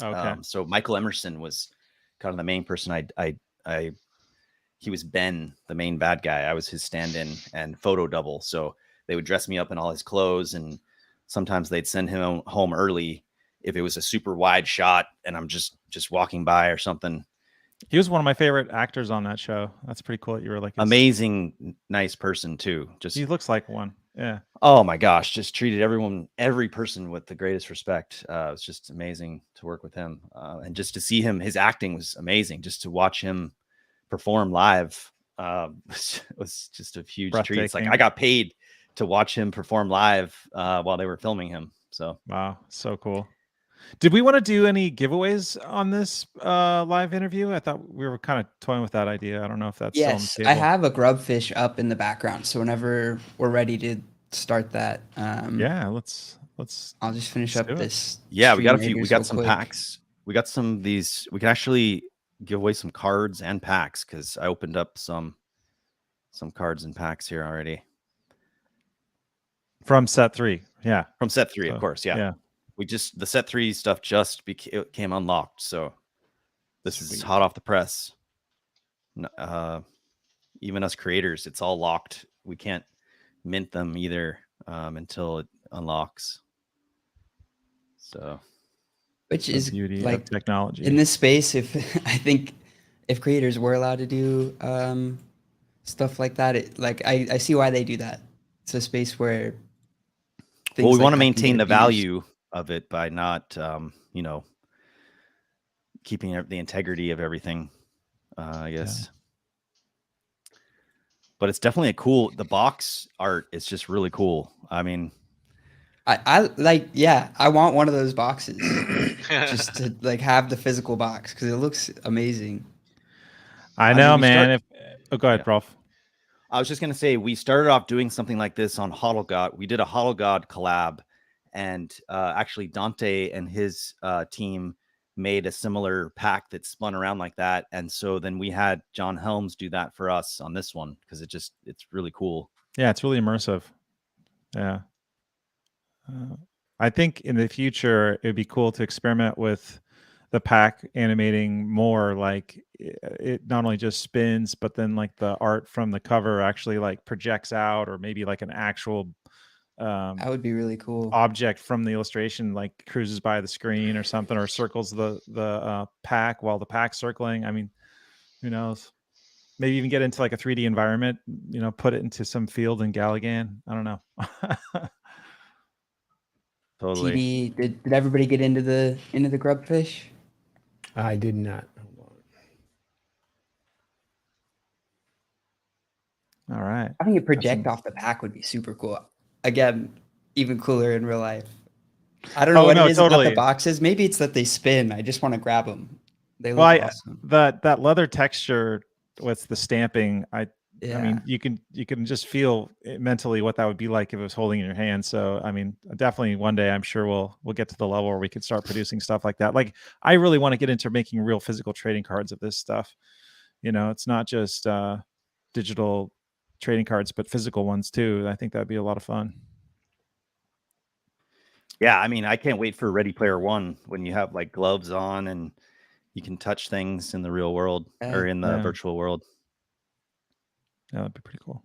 Okay. So Michael Emerson was kind of the main person. He was Ben, the main bad guy. I was his stand-in and photo double. So they would dress me up in all his clothes, and sometimes they'd send him home early if it was a super wide shot and I'm just walking by or something. He was one of my favorite actors on that show. That's pretty cool that you were like amazing, nice person too. Just he looks like one. Yeah. Oh my gosh, just treated every person with the greatest respect. It was just amazing to work with him, and just to see him. His acting was amazing. Just to watch him perform live was just a huge treat. It's like I got paid to watch him perform live while they were filming him. So wow, so cool. Did we want to do any giveaways on this live interview? I thought we were kind of toying with that idea. I don't know if that's yes. still on the table. I have a grubfish up in the background, so whenever we're ready to start that, yeah, let's. I'll just finish up this. Yeah, we got a few. We got some packs. We got some of these. We can actually give away some cards and packs because I opened up some cards and packs here already. From set 3, yeah. From set 3, of course, yeah. The set 3 stuff just became unlocked, so this is hot off the press. Even us creators, it's all locked. We can't mint them either until it unlocks. So which The is beauty like of technology. in this space. If I think if creators were allowed to do stuff like that, I see why they do that. It's a space where well, things we like want to that can get maintain the abused. value of it by not, keeping the integrity of everything. I guess. But it's definitely the box art is just really cool. I mean, I like, yeah, I want one of those boxes just to like have the physical box because it looks amazing. I mean, know, we man. Go ahead, Yeah. Prof. I was just going to say, we started off doing something like this on HoddleGod. We did a HoddleGod collab, and actually Dante and his team made a similar pack that spun around like that. And so then we had John Helms do that for us on this one because it's really cool. Yeah, it's really immersive. Yeah. I think in the future, it'd be cool to experiment with the pack animating more, like it not only just spins, but then like the art from the cover actually like projects out, or maybe like an actual That would be really cool. object from the illustration like cruises by the screen or something, or circles the pack while the pack's circling. I mean, who knows? Maybe even get into like a 3D environment, put it into some field in Galligan. I don't know. Totally. TD, did everybody get into the grubfish? I did not. Hold on. All right. Having it project off the pack would be super cool. Again, even cooler in real life. I don't know what it is about the boxes. Maybe it's that they spin. I just want to grab them. They look awesome. That leather texture with the stamping, I mean, you can just feel mentally what that would be like if it was holding in your hand. So, I mean, definitely one day I'm sure we'll get to the level where we can start producing stuff like that. Like, I really want to get into making real physical trading cards of this stuff. It's not just digital trading cards, but physical ones too. I think that'd be a lot of fun. Yeah, I mean, I can't wait for Ready Player One when you have like gloves on and you can touch things in the real world or in the virtual world. Yeah, that'd be pretty cool.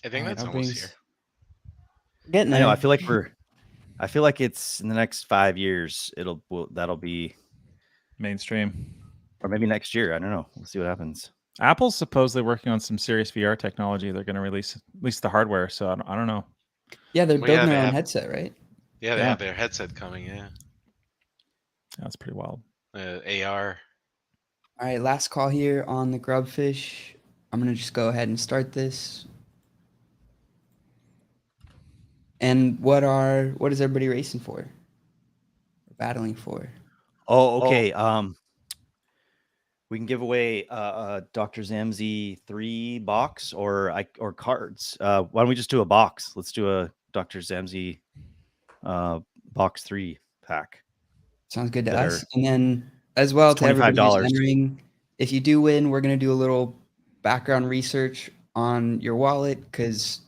I think that's almost here. Getting there. I know. I feel like it's in the next 5 years. That'll be mainstream, or maybe next year. I don't know. We'll see what happens. Apple's supposedly working on some serious VR technology. They're going to release at least the hardware. So I don't know. Yeah, they're building their own headset, right? Yeah, they have their headset coming. Yeah, that's pretty wild. AR. All right, last call here on the grubfish. I'm gonna just go ahead and start this. And what is everybody racing for? Or battling for? Oh, okay. We can give away Dr. Zamzi 3 box or cards. Why don't we just do a box? Let's do a Dr. Zamzi box 3 pack. Sounds good to us. And then as well to everybody who's entering, if you do win, we're gonna do a little background research on your wallet because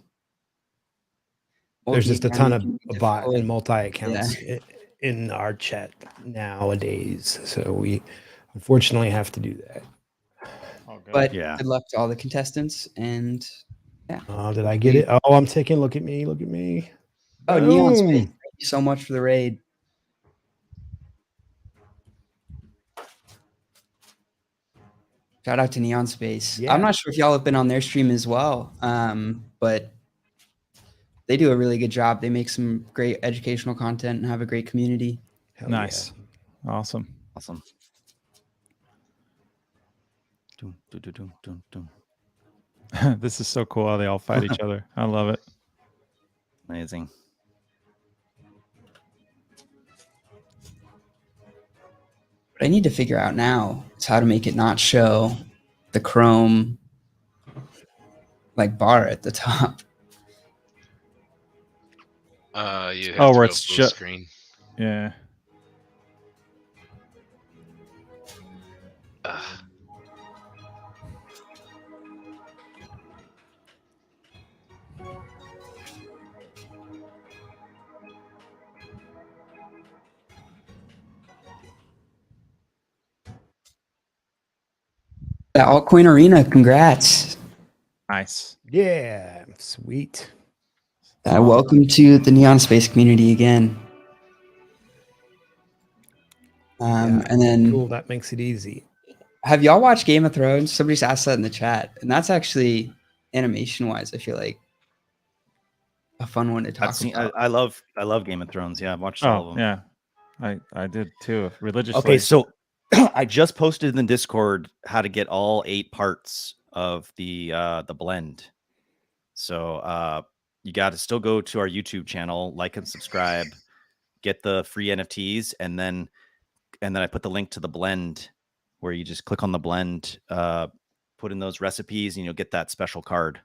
there's just a ton of bot and multi accounts in our chat nowadays, so we unfortunately have to do that. But good luck to all the contestants. And did I get it? Oh, I'm taking. Look at me. Look at me. Oh, Neon Space, thank you so much for the raid. Shout out to Neon Space. Yeah. I'm not sure if y'all have been on their stream as well, but they do a really good job. They make some great educational content and have a great community. Hell nice. Yeah. Awesome. This is so cool how they all fight each other. I love it. Amazing. What I need to figure out now is how to make it not show the chrome like bar at the top. You have where it's full screen. Yeah. The altcoin arena, congrats. Nice. Yeah, sweet. Welcome to the Neon Space community again. And then cool. That makes it easy. have y'all watched Game of Thrones? Somebody's asked that in the chat, and that's actually animation wise, I feel like a fun one to talk I've seen. about. I love Game of Thrones. Yeah, I've watched all of Oh, them. yeah. I did too, religiously. Okay, so I just posted in the Discord how to get all 8 parts of the blend. So you got to still go to our YouTube channel, like and subscribe, get the free NFTs, and then I put the link to the blend where you just click on the blend, put in those recipes, and you'll get that special card.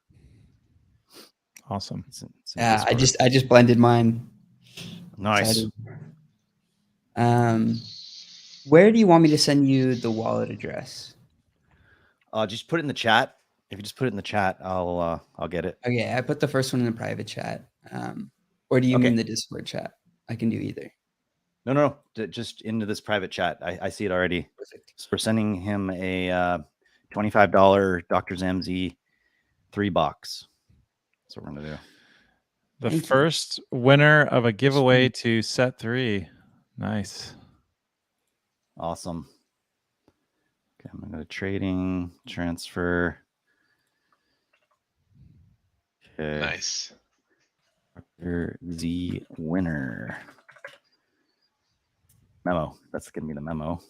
Awesome. It's in Yeah, I Discord. just blended mine. Nice. Excited. Where do you want me to send you the wallet address? Just put it in the chat. If you just put it in the chat, I'll get it. Okay, I put the first one in the private chat. Or do you Okay. mean the Discord chat? I can do either. No, just into this private chat. I see it already. Perfect. So we're sending him a $25 Dr. Zamzi 3-box. That's what we're gonna do. The Thank you. first winner of a giveaway to set 3. Nice. Awesome. Okay, I'm gonna go to trading, transfer. Okay. Nice. Dr. Z winner. Memo. That's gonna be the memo.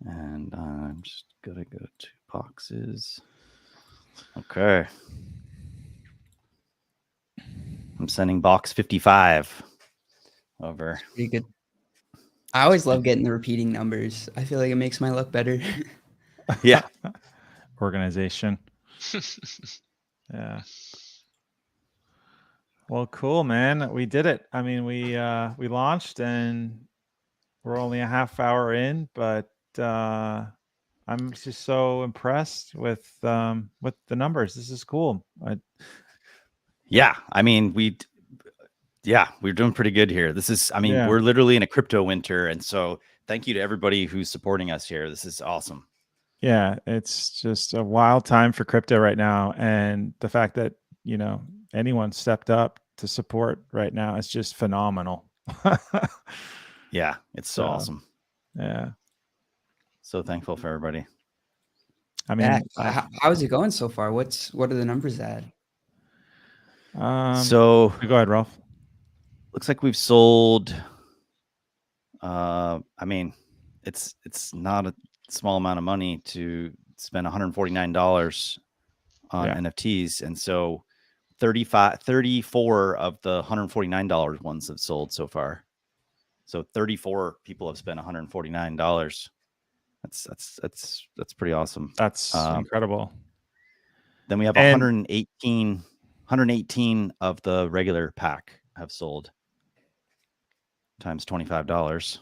And I'm just gonna go to boxes. Okay. I'm sending box 55 over. Pretty good. I always love getting the repeating numbers. I feel like it makes my luck better. Yeah. Organization. Yeah. Well, cool, man. We did it. I mean, we launched and we're only a half hour in, but I'm just so impressed with the numbers. This is cool. Yeah. I mean, we're doing pretty good here. This is, I mean, Yeah. we're literally in a crypto winter. And so thank you to everybody who's supporting us here. This is awesome. Yeah, it's just a wild time for crypto right now. And the fact that, you know, anyone stepped up to support right now is just phenomenal. Yeah, it's so awesome. Yeah. So thankful for everybody. I mean, how is it going so far? What are the numbers at? So go ahead, Ralph. Looks like we've sold. I mean, it's not a small amount of money to spend $149 on NFTs, and so 34 of the $149 ones have sold so far. So 34 people have spent $149. That's pretty awesome. That's incredible. Then we have 118 of the regular pack have sold times $25.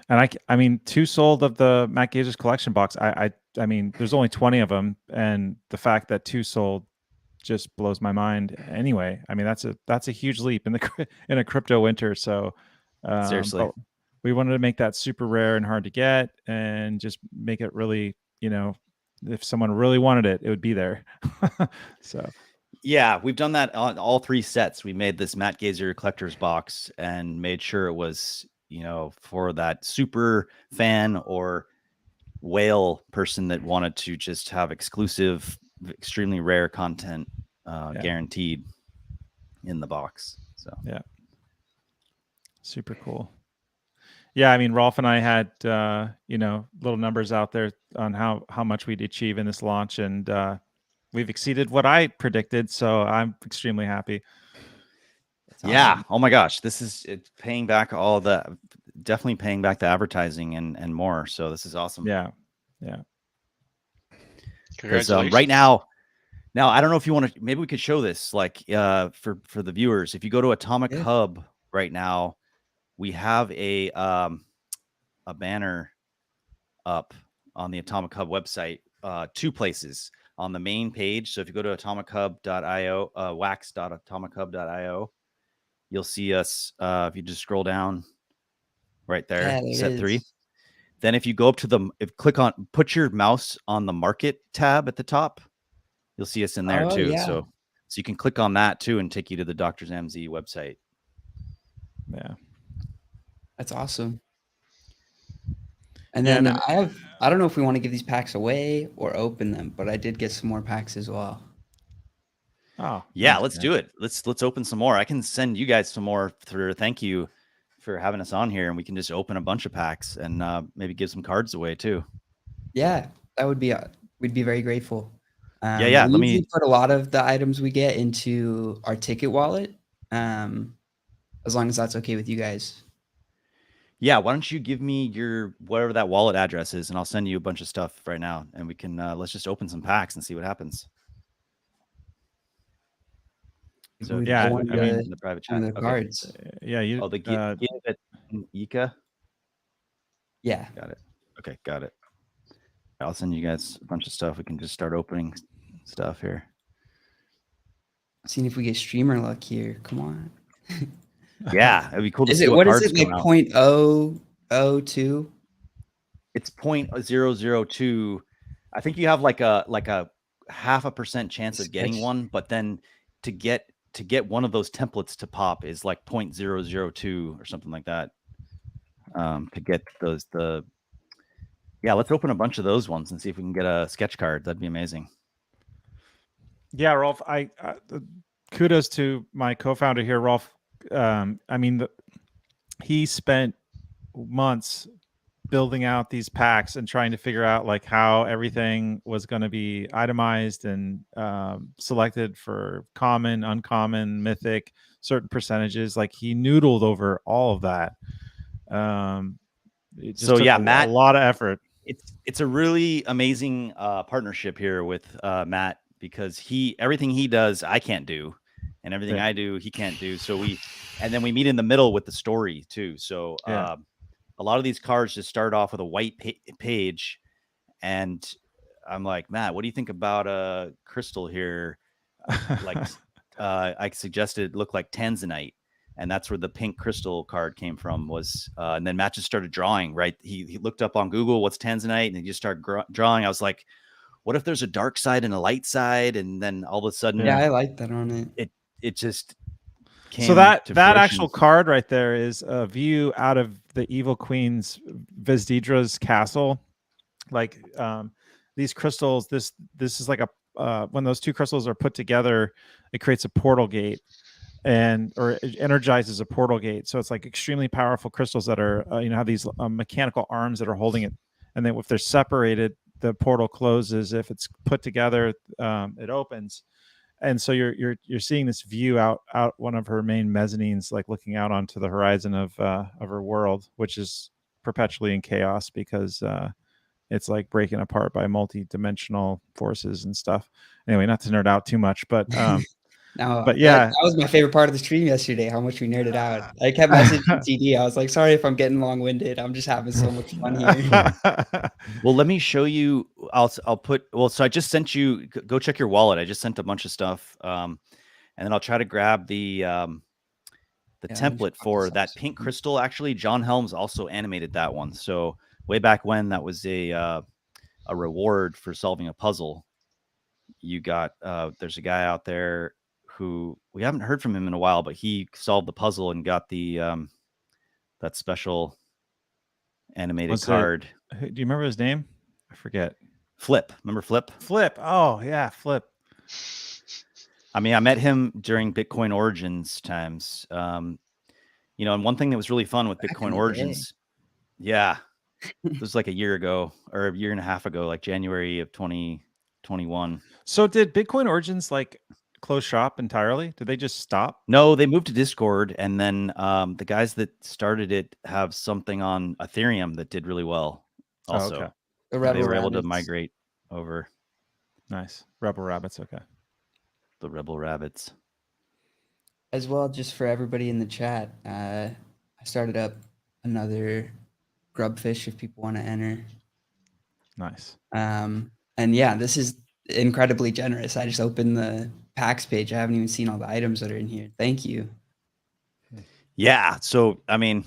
And I mean, 2 sold of the Matt Gager's collection box. I mean, there's only 20 of them, and the fact that 2 sold just blows my mind. Anyway, I mean, that's a huge leap in a crypto winter. So Seriously, we wanted to make that super rare and hard to get, and just make it really, you know, if someone really wanted it, it would be there. So yeah, we've done that on all 3 sets. We made this Matt Gazer collector's box and made sure it was, you know, for that super fan or whale person that wanted to just have exclusive, extremely rare content guaranteed in the box. So yeah, super cool. Yeah, I mean, Rolf and I had you know, little numbers out there on how much we'd achieve in this launch, and we've exceeded what I predicted, so I'm extremely happy. Yeah. Oh my gosh, it's paying back definitely paying back the advertising and more. So this is awesome. Yeah. Congratulations. Right now I don't know if you want to. Maybe we could show this, like, for the viewers. If you go to Atomic Hub right now, we have a banner up on the Atomic Hub website. 2 places on the main page. So if you go to atomichub.io, wax.atomichub.io, you'll see us. If you just scroll down right there, set 3. Then if you go up to put your mouse on the market tab at the top, you'll see us in there too. Yeah. So you can click on that too and take you to the Dr. Zamzi website. Yeah. That's awesome. And Yeah, then and then I don't know if we want to give these packs away or open them, but I did get some more packs as well. oh Yeah, thanks, let's man. do it. Let's open some more. I can send you guys some more through. Thank you for having us on here, and we can just open a bunch of packs and maybe give some cards away too. Yeah, that would be we'd be very grateful. Yeah. We Let usually me. put a lot of the items we get into our ticket wallet, as long as that's okay with you guys. Yeah, why don't you give me your whatever that wallet address is, and I'll send you a bunch of stuff right now, and we can let's just open some packs and see what happens. So We'd Yeah, pull one I of mean, in the private one chat. of the Okay. cards. yeah, you. Oh, the give it Ika. Yeah. Got it. Okay, got it. I'll send you guys a bunch of stuff. We can just start opening stuff here. Seeing if we get streamer luck here. Come on. Yeah, it'd be cool to Is see it what what is cards it like come out. 0.002? It's 0.002. I think you have like a 0.5% chance of getting Sketch. one, but then to get one of those templates to pop is like 0.002 or something like that. To get those let's open a bunch of those ones and see if we can get a sketch card. That'd be amazing. Yeah, Rolf. Kudos to my co-founder here, Rolf. I mean, he spent months building out these packs and trying to figure out like how everything was going to be itemized and selected for common, uncommon, mythic, certain percentages. Like he noodled over all of that. It just took Matt, a lot of effort. It's a really amazing partnership here with Matt, because everything he does I can't do, and everything I do he can't do. So we meet in the middle with the story too. So a lot of these cards just start off with a white page, and I'm like, Matt, what do you think about a crystal here? Like I suggested it looked like tanzanite, and that's where the pink crystal card came from. Was and then Matt just started drawing. Right, he looked up on Google what's tanzanite, and he just started drawing. I was like, what if there's a dark side and a light side? And then all of a sudden, Yeah, I like that on it. It just came. So that fruition. actual card right there is a view out of the Evil Queen's Vizdidra's castle. Like these crystals, this is like a when those two crystals are put together, it creates a portal gate, or it energizes a portal gate. So it's like extremely powerful crystals that are have these mechanical arms that are holding it, and then if they're separated, the portal closes. If it's put together, it opens. And so you're seeing this view out one of her main mezzanines, like looking out onto the horizon of her world, which is perpetually in chaos because it's like breaking apart by multi-dimensional forces and stuff. Anyway, not to nerd out too much, but but yeah, that was my favorite part of the stream yesterday. How much we nerded out. I kept messaging TD. I was like, sorry if I'm getting long-winded. I'm just having so much fun here. Well, let me show you. I'll put. Well, so I just sent you. Go check your wallet. I just sent a bunch of stuff, and then I'll try to grab the template for that pink crystal. Actually, John Helms also animated that one. So way back when, that was a reward for solving a puzzle. You got there's a guy out there who we haven't heard from him in a while, but he solved the puzzle and got the that special animated card. Do you remember his name? I forget. Flip. Remember Flip? Flip. Oh yeah, Flip. I mean, I met him during Bitcoin Origins times. And one thing that was really fun with Bitcoin Origins, it was like a year ago or a year and a half ago, like January of 2021. So did Bitcoin Origins like close shop entirely? Did they just stop? No, they moved to Discord, and then the guys that started it have something on Ethereum that did really well. Also, okay. They were able to migrate over. Nice. Rebel Rabbits. Okay. The Rebel Rabbits. As well, just for everybody in the chat, I started up another Grubfish if people want to enter. Nice. And yeah, this is incredibly generous. I just opened the packs page. I haven't even seen all the items that are in here. Thank you. Yeah. So, I mean,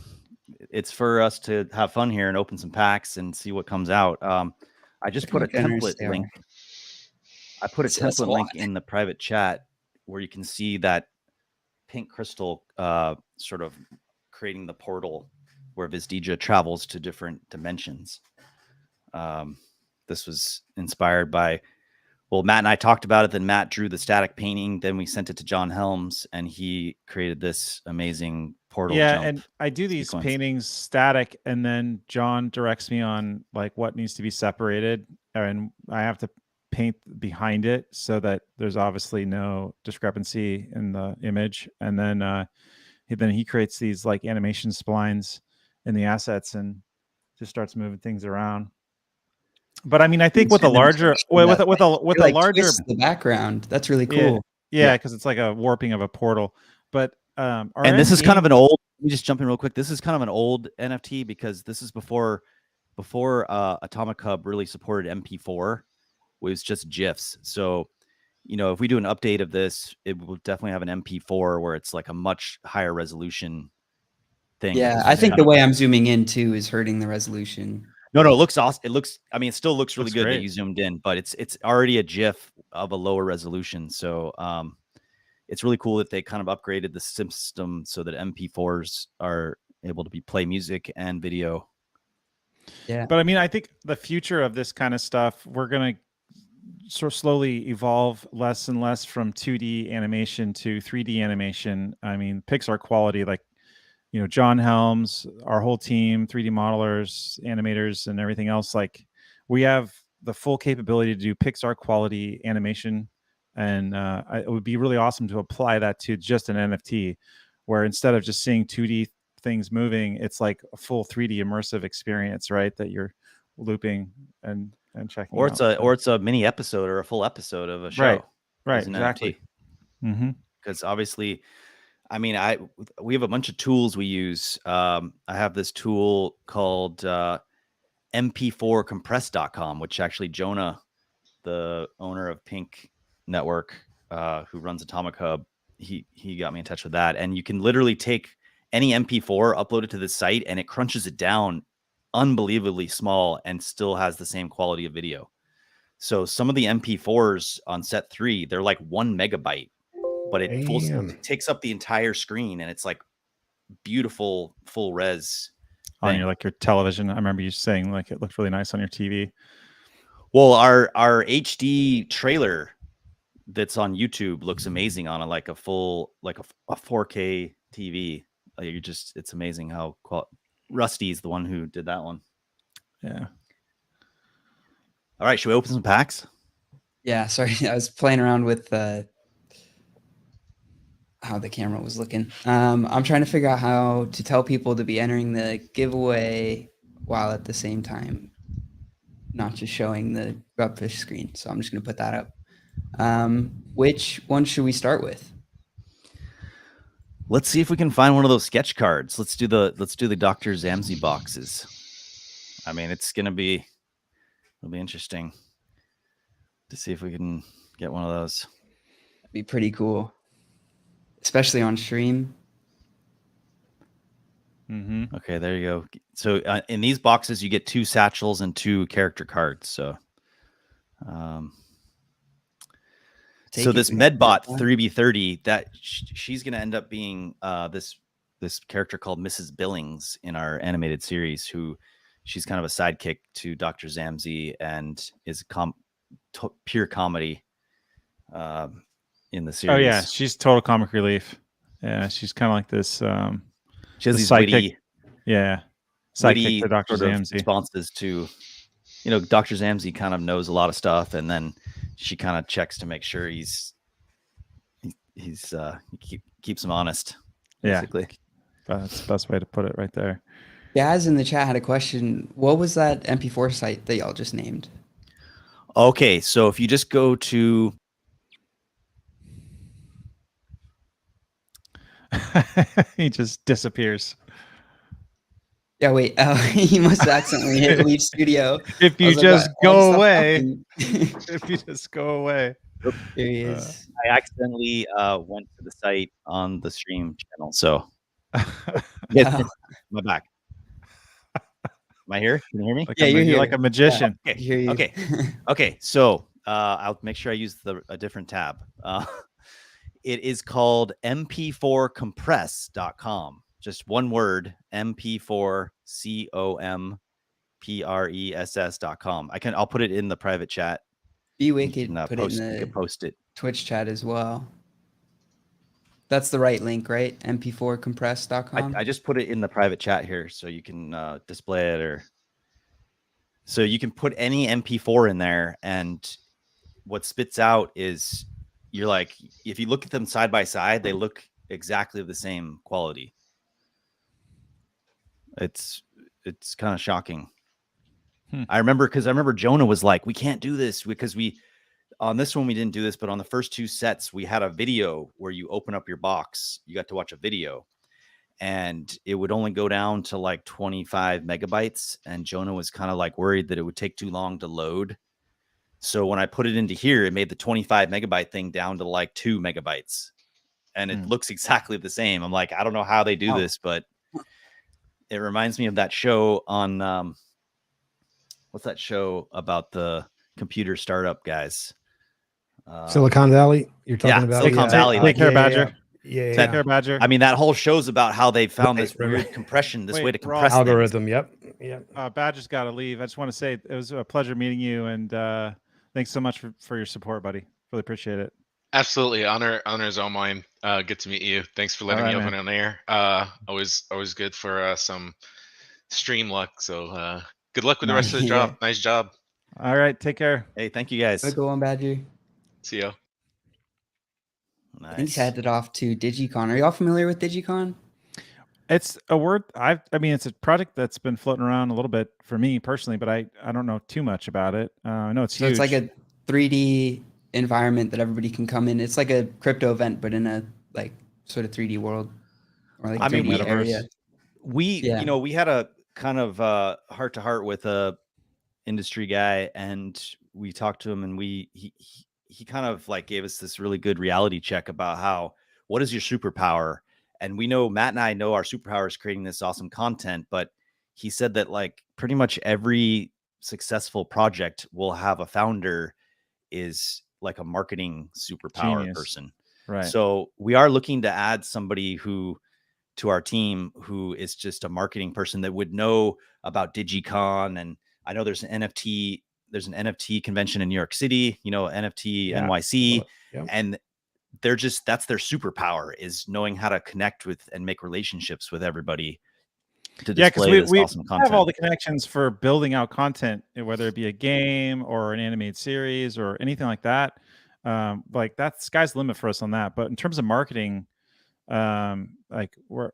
it's for us to have fun here and open some packs and see what comes out. I just put a template link. I put a template link in the private chat where you can see that pink crystal sort of creating the portal where Vestigia travels to different dimensions. This was inspired by, well, Matt and I talked about it. Then Matt drew the static painting. Then we sent it to John Helms, and he created this amazing portal jump. And I do these sequence. paintings static, and then John directs me on like what needs to be separated, and I have to paint behind it so that there's obviously no discrepancy in the image. And then he creates these like animation splines in the assets and just starts moving things around. But I mean, I think with a larger, with a larger the background, that's really cool. Yeah, because it's like a warping of a portal. But and this is kind of an old. Let me just jump in real quick. This is kind of an old NFT because this is before Atomic Hub really supported MP4. It was just GIFs. So, you know, if we do an update of this, it will definitely have an MP4 where it's like a much higher resolution thing. Yeah, I think the way I'm zooming in too is hurting the resolution. No, it looks awesome. It looks, I mean, it still looks really good great. that you zoomed in, but it's already a GIF of a lower resolution. So it's really cool that they kind of upgraded the system so that MP4s are able to play music and video. Yeah. But I mean, I think the future of this kind of stuff, we're going to sort of slowly evolve less and less from 2D animation to 3D animation. I mean, Pixar quality, like, you know, John Helms, our whole team, 3D modelers, animators, and everything else. Like, we have the full capability to do Pixar quality animation, and it would be really awesome to apply that to just an NFT, where instead of just seeing 2D things moving, it's like a full 3D immersive experience, right? That you're looping and checking. Or it's a mini episode or a full episode of a show. Right, exactly. Because obviously, I mean, we have a bunch of tools we use. I have this tool called mp4compress.com, which actually Jonah, the owner of Pink Network, who runs Atomic Hub, he got me in touch with that. And you can literally take any MP4, upload it to the site, and it crunches it down unbelievably small and still has the same quality of video. So some of the MP4s on set 3, they're like 1 megabyte. But it takes up the entire screen, and it's like beautiful full res on your television. I remember you saying like it looked really nice on your TV. Well, our HD trailer that's on YouTube looks amazing on a full a 4K TV. It's amazing how Rusty's the one who did that one. Yeah. All right, should we open some packs? Yeah, sorry, I was playing around with how the camera was looking. I'm trying to figure out how to tell people to be entering the giveaway while at the same time not just showing the Grubfish screen. So I'm just going to put that up. Which one should we start with? Let's see if we can find one of those sketch cards. Let's do the Dr. Zamzi boxes. I mean, it'll be interesting to see if we can get one of those. That'd be pretty cool. Especially on stream. Okay, there you go. So in these boxes, you get 2 satchels and 2 character cards. So, so this Medbot 3B30, that she's going to end up being this character called Mrs. Billings in our animated series. Who she's kind of a sidekick to Dr. Zamzi and is pure comedy. In the series. Oh yeah, she's total comic relief. Yeah, she's kind of like this. She has these sidekick to Dr. Zamzi responses to, Dr. Zamzi kind of knows a lot of stuff, and then she kind of checks to make sure he keeps him honest. Basically. Yeah, that's the best way to put it right there. Gaz in the chat had a question. What was that MP4 site that y'all just named? Okay, so if you just go to he just disappears. Yeah, wait. He must accidentally hit leave studio. If you just go away. If you just go away. There he is. I accidentally went to the site on the stream channel. So my back. Am I here? Can you hear me? You're like a magician. Yeah. Okay. So I'll make sure I use a different tab. It is called mp4compress.com. just one word, mp4compress.com. I'll put it in the private chat. Be You can Wicked put it in you can the post it. Twitch chat as well. That's the right link, right? mp4compress.com. I just put it in the private chat here, so you can display it, or so you can put any MP4 in there, and what spits out is, you're like, if you look at them side by side, they look exactly the same quality. It's kind of shocking. I remember Jonah was like, we can't do this because on this one we didn't do this, but on the first 2 sets we had a video where you open up your box, you got to watch a video, and it would only go down to like 25 megabytes, and Jonah was kind of like worried that it would take too long to load. So when I put it into here, it made the 25 megabyte thing down to like 2 megabytes, and it looks exactly the same. I'm like, I don't know how they do this, but it reminds me of that show on what's that show about the computer startup guys? Silicon Valley. You're talking about Silicon Valley. Take care, Badger. Yeah. Take care, Badger. I mean, that whole show's about how they found Right, this weird compression, this Wait, way to Ross. compress things. Algorithm. Yep. Badger's got to leave. I just want to say it was a pleasure meeting you, and thanks so much for your support, buddy. Really appreciate it. Absolutely, honor is all mine. Good to meet you. Thanks for letting me open on air. Always good for some stream luck. So good luck with the rest of the job. Nice job. All right, take care. Hey, thank you guys. Go on, Badger. See ya. I think he's headed off to Digicon. Are y'all familiar with Digicon? It's a word I mean, it's a project that's been floating around a little bit for me personally, but I don't know too much about it. I know it's huge. It's like a 3D environment that everybody can come in. It's like a crypto event, but in a like sort of 3D world, or like 3D area. We had a kind of heart to heart with a industry guy, and we talked to him, and he kind of like gave us this really good reality check about what is your superpower. And we know, Matt and I know our superpower is creating this awesome content, but he said that like pretty much every successful project will have a founder is like a marketing superpower person. Right. So we are looking to add somebody to our team who is just a marketing person that would know about Digicon. And I know there's an NFT convention in New York City, NFT NYC. Yep. And that's their superpower, is knowing how to connect with and make relationships with everybody to display this awesome content. Have all the connections for building out content, whether it be a game or an animated series or anything like that. Like that's sky's the limit for us on that. But in terms of marketing, like we're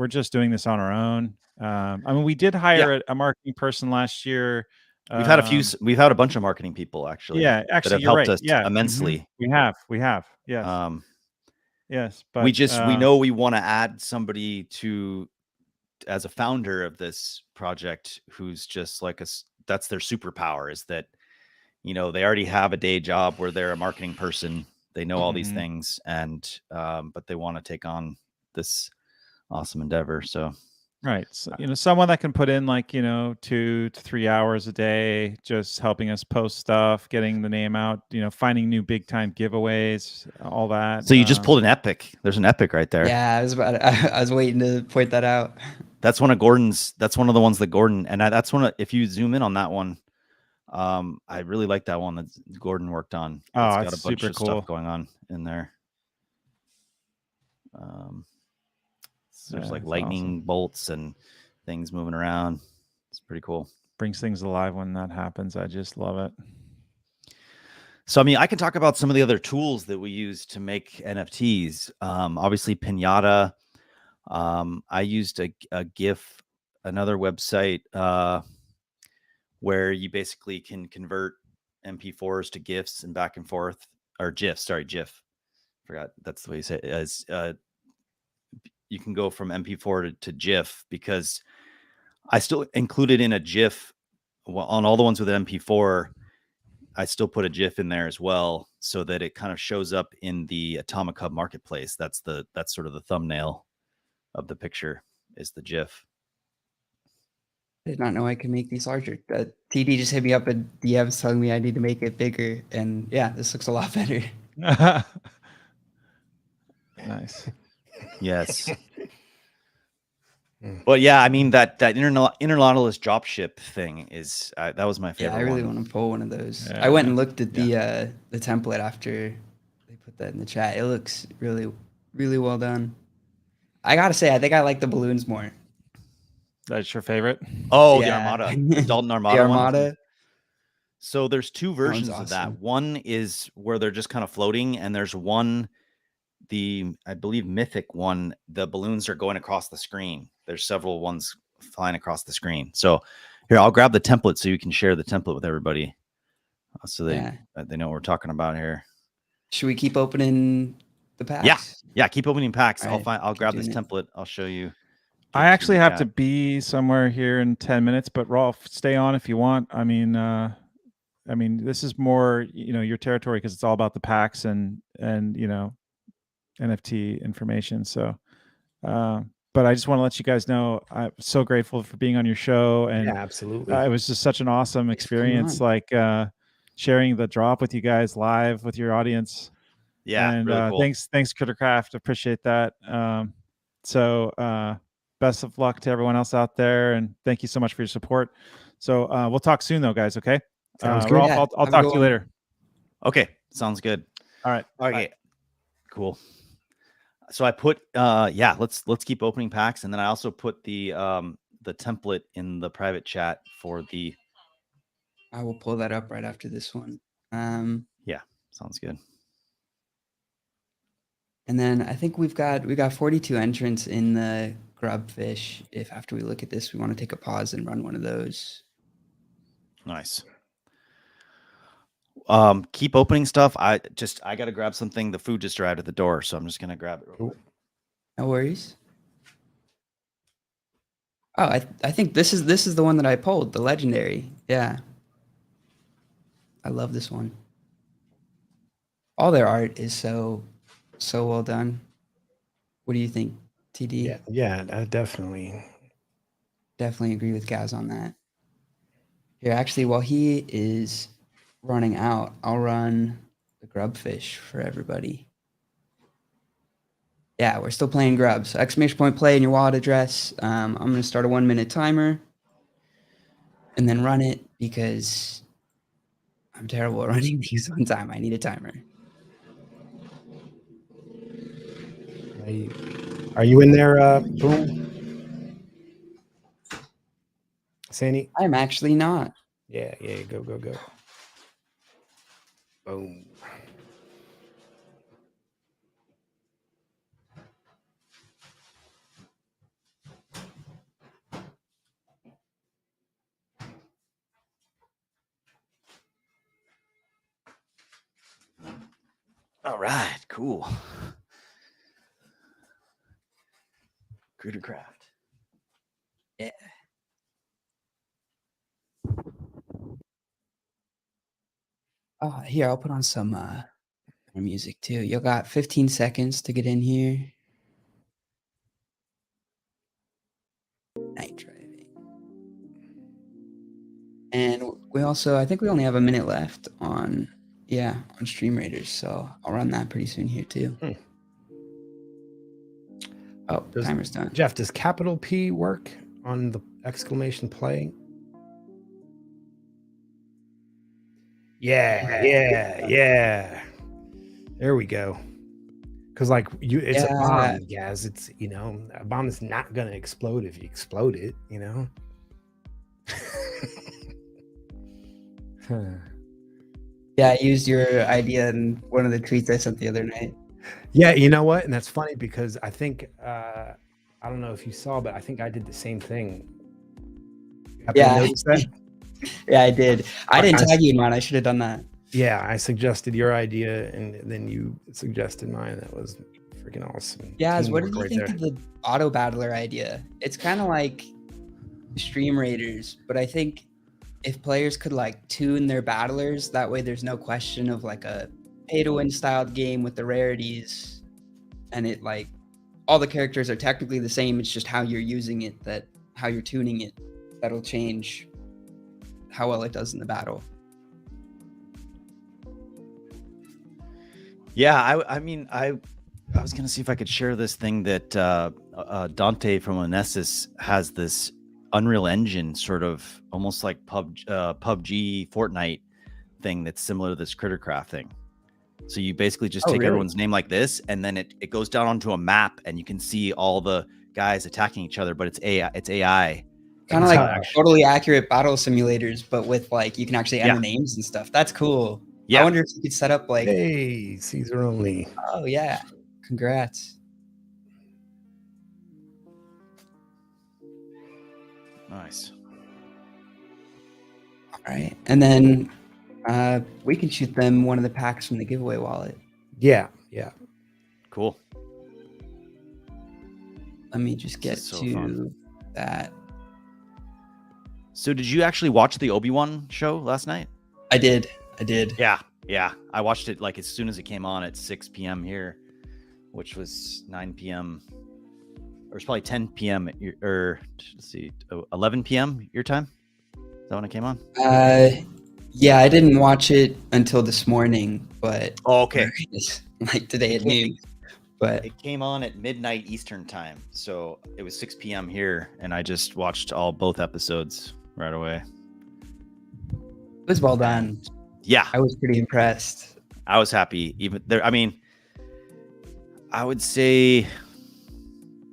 just doing this on our own. I mean, we did hire a marketing person last year. We've had a bunch of marketing people actually. Yeah, actually, that have helped us immensely. Mm-hmm. We have. Yes. Yes, but we know we want to add somebody as a founder of this project who's just like that's their superpower, is that they already have a day job where they're a marketing person. They know all these things, and but they want to take on this awesome endeavor. So right. So, someone that can put in like, 2 to 3 hours a day, just helping us post stuff, getting the name out, finding new big time giveaways, all that. So you just pulled an epic. There's an epic right there. Yeah, I was waiting to point that out. That's one of the ones that Gordon, and if you zoom in on that one, I really like that one that Gordon worked on. Oh, it's got a bunch of stuff going on in there. There's like lightning bolts and things moving around. It's pretty cool. Brings things alive when that happens. I just love it. So, I mean, I can talk about some of the other tools that we use to make NFTs. Obviously, Pinata. I used a GIF, another website where you basically can convert MP4s to GIFs and back and forth, or GIF. Sorry, GIF. Forgot that's the way you say it. As you can go from MP4 to GIF, because I still included in a GIF on all the ones with MP4. I still put a GIF in there as well, so that it kind of shows up in the Atomic Hub marketplace. That's sort of the thumbnail of the picture, is the GIF. I did not know I could make these larger. TD just hit me up in DMs telling me I need to make it bigger, and yeah, this looks a lot better. Nice. Yes. But yeah, I mean that Interlautilus dropship thing is that was my favorite. Yeah, I really one. want to pull one of those. Yeah. I went and looked at the template after they put that in the chat. It looks really, really well done. I gotta say, I think I like the balloons more. That's your favorite? Oh, Yeah. the Armada, the Dalton Armada, The Armada. one. So there's two one's versions of that. awesome. One is where they're just kind of floating, and there's one, I believe Mythic one, the balloons are going across the screen. There's several ones flying across the screen. So here, I'll grab the template so you can share the template with everybody, so they know what we're talking about here. Should we keep opening the packs? Yeah, keep opening packs. All right, I'll grab this doing it. template. I'll show you. I actually have to be somewhere here in 10 minutes, but Rolf, stay on if you want. I mean, this is more, your territory, because it's all about the packs and NFT information. So, but I just want to let you guys know I'm so grateful for being on your show, and Yeah, absolutely. it was just such an awesome Thanks for coming experience, on. like sharing the drop with you guys live with your audience. Yeah, And really cool. thanks Crittercraft, appreciate that. So best of luck to everyone else out there, and thank you so much for your support. So we'll talk soon though, guys. Okay. Sounds good. Rolf, Yeah, I'll have a talk good to you one. later. Okay, sounds good. All right. Okay, cool. So I put let's keep opening packs, and then I also put the template in the private chat for the. I will pull that up right after this one. Yeah, sounds good. And then I think we got 42 entrants in the grubfish. If after we look at this, we want to take a pause and run one of those. Nice. Keep opening stuff. I got to grab something. The food just arrived at the door, so I'm just gonna grab it real quick. No worries. Oh, I think this is the one that I pulled, the legendary. Yeah. I love this one. All their art is so well done. What do you think, TD? Yeah, definitely. Definitely agree with Gaz on that. Here, actually, while he is running out, I'll run the grubfish for everybody. Yeah, we're still playing grub. So exclamation point play in your wallet address. I'm going to start a 1-minute timer and then run it because I'm terrible at running these on time. I need a timer. Are you in there, Boom? Sandy? I'm actually not. Yeah, go. Boom. All right, cool. Crittercraft. Yeah. Oh, here, I'll put on some music too. You got 15 seconds to get in here. Night driving. And we also, I think we only have a minute left on Stream Raiders. So I'll run that pretty soon here too. Oh, timer's done. Jeff, does capital P work on the exclamation play? Yeah. There we go. Because it's a bomb, guys. It's a bomb is not gonna explode if you explode it. Yeah, I used your idea in one of the tweets I sent the other night. Yeah, you know what? And that's funny because I think I don't know if you saw, but I think I did the same thing. Yeah. Notice that? Yeah, I did. I didn't tag you in mine. I should have done that. Yeah, I suggested your idea, and then you suggested mine. That was freaking awesome. Yeah, what Teamwork did you think of the auto battler idea? It's kind of like Stream Raiders, but I think if players could tune their battlers, that way there's no question of a pay-to-win styled game with the rarities, and it all the characters are technically the same. It's just how you're using it, how you're tuning it, that'll change how well it does in the battle. Yeah, I mean, I was gonna see if I could share this thing that Dante from Onessus has this Unreal Engine sort of almost like PUBG Fortnite thing that's similar to this Crittercraft thing. So you basically just take everyone's name like this, and then it goes down onto a map, and you can see all the guys attacking each other, but it's AI. It's AI. Kind of like totally accurate battle simulators, but with like you can actually enter names and stuff. That's cool. Yeah. I wonder if you could set up like, hey, Caesar only. Oh yeah, congrats. Nice. All right, and then we can shoot them one of the packs from the giveaway wallet. Yeah. Cool. Let me just get to that. So did you actually watch the Obi-Wan show last night? I did. Yeah. I watched it like as soon as it came on at 6 p.m. here, which was 9 p.m. or it's probably 10 p.m. or let's see, 11 p.m. your time. Is that when it came on? Yeah, I didn't watch it until this morning, but okay, like today at noon. But it came on at midnight Eastern time, so it was 6 p.m. here, and I just watched both episodes right away. It was well done. Yeah, I was pretty impressed. I was happy. Even there, I mean, I would say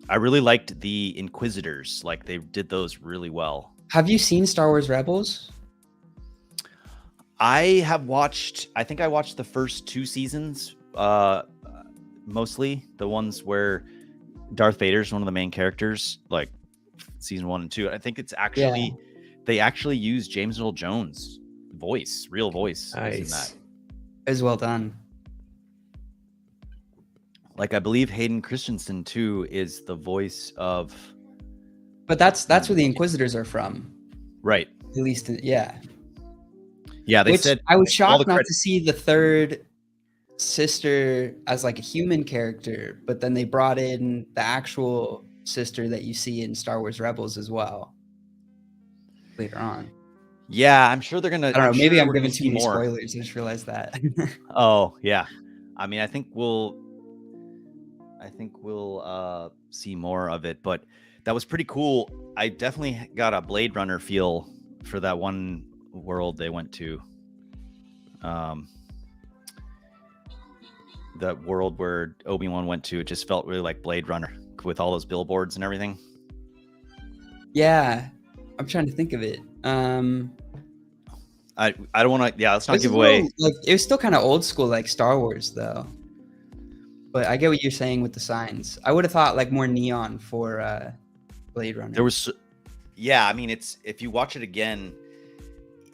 I really liked the Inquisitors. Like they did those really well. Have you seen Star Wars Rebels? I think I watched the first 2 seasons, mostly the ones where Darth Vader's one of the main characters, like season 1 and 2. I think it's actually they actually use James Earl Jones' voice, real voice. Nice. In that. It was well done. Like I believe Hayden Christensen too is the voice of. But that's where the Inquisitors are from, right? At least, yeah. Yeah, they said I was shocked not to see the third sister as like a human character, but then they brought in the actual sister that you see in Star Wars Rebels as well later on. Yeah, I'm sure they're gonna. I don't know. Maybe I'm giving too too many spoilers. I just realized that. Oh yeah, I mean, I think we'll see more of it, but that was pretty cool. I definitely got a Blade Runner feel for that one world they went to. That world where Obi-Wan went to, it just felt really like Blade Runner with all those billboards and everything. Yeah, I'm trying to think of it. I don't want to. Yeah, let's not give away. Like it was still kind of old school, like Star Wars, though. But I get what you're saying with the signs. I would have thought like more neon for Blade Runner. There was, yeah. I mean, it's if you watch it again,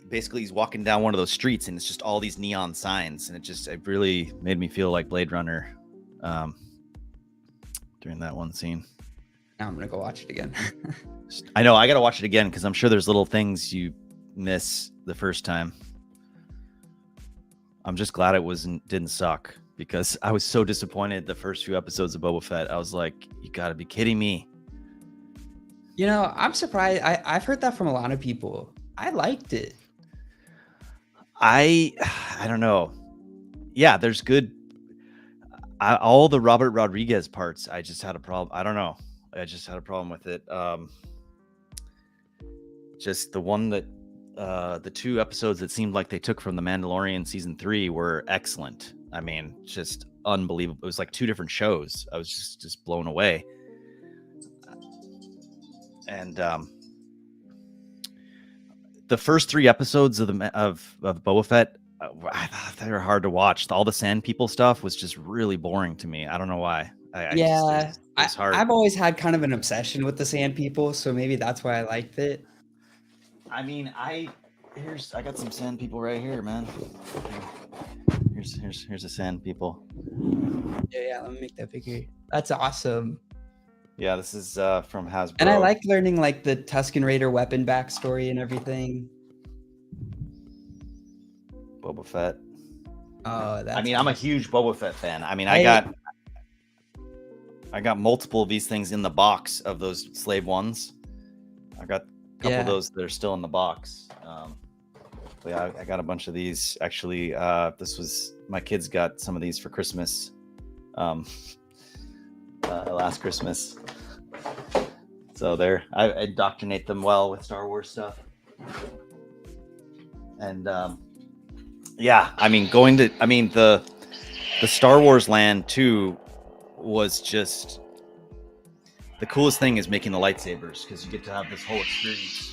basically he's walking down one of those streets and it's just all these neon signs, and it really made me feel like Blade Runner during that one scene. Now I'm gonna go watch it again. I know I gotta watch it again because I'm sure there's little things you miss the first time. I'm just glad it didn't suck, because I was so disappointed the first few episodes of Boba Fett. I was like, you gotta be kidding me. You know, I'm surprised. I've heard that from a lot of people. I liked it. I don't know. Yeah, there's good. All the Robert Rodriguez parts, I just had a problem. I don't know. I just had a problem with it. Just the one that the 2 episodes that seemed like they took from The Mandalorian season 3 were excellent. I mean, just unbelievable. It was like 2 different shows. I was just blown away. And the first 3 episodes of Boba Fett, I thought they were hard to watch. All the Sand People stuff was just really boring to me. I don't know why. It was hard. I've always had kind of an obsession with the Sand People, so maybe that's why I liked it. I mean, I got some Sand People right here, man. Here's a Sand People. Yeah, let me make that bigger. That's awesome. Yeah, this is from Hasbro. And I like learning like the Tusken Raider weapon backstory and everything. Boba Fett. Oh, that's. I mean, I'm a huge Boba Fett fan. I mean, I got multiple of these things in the box of those slave ones. I got a couple of those that are still in the box. But yeah, I got a bunch of these. Actually, this was my kids got some of these for Christmas. Last Christmas. So I indoctrinate them well with Star Wars stuff. And yeah, I mean, the Star Wars land too was just the coolest thing is making the lightsabers, because you get to have this whole experience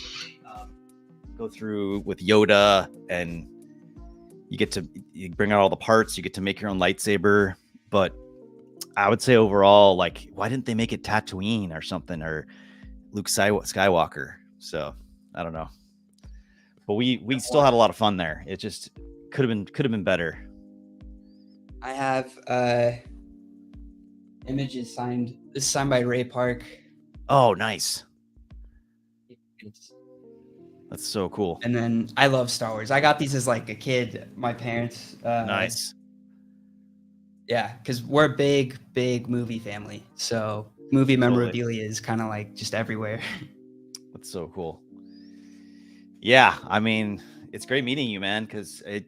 go through with Yoda, and you bring out all the parts, you get to make your own lightsaber. But I would say overall, like, why didn't they make it Tatooine or something, or Luke Skywalker? So I don't know, but we still had a lot of fun there. It just could have been better. I have images signed. This is signed by Ray Park. Oh, nice. That's so cool. And then I love Star Wars. I got these as like a kid. My parents. Nice. Yeah, because we're a big movie family. So movie memorabilia is kind of like just everywhere. That's so cool. Yeah, I mean, it's great meeting you, man. Because I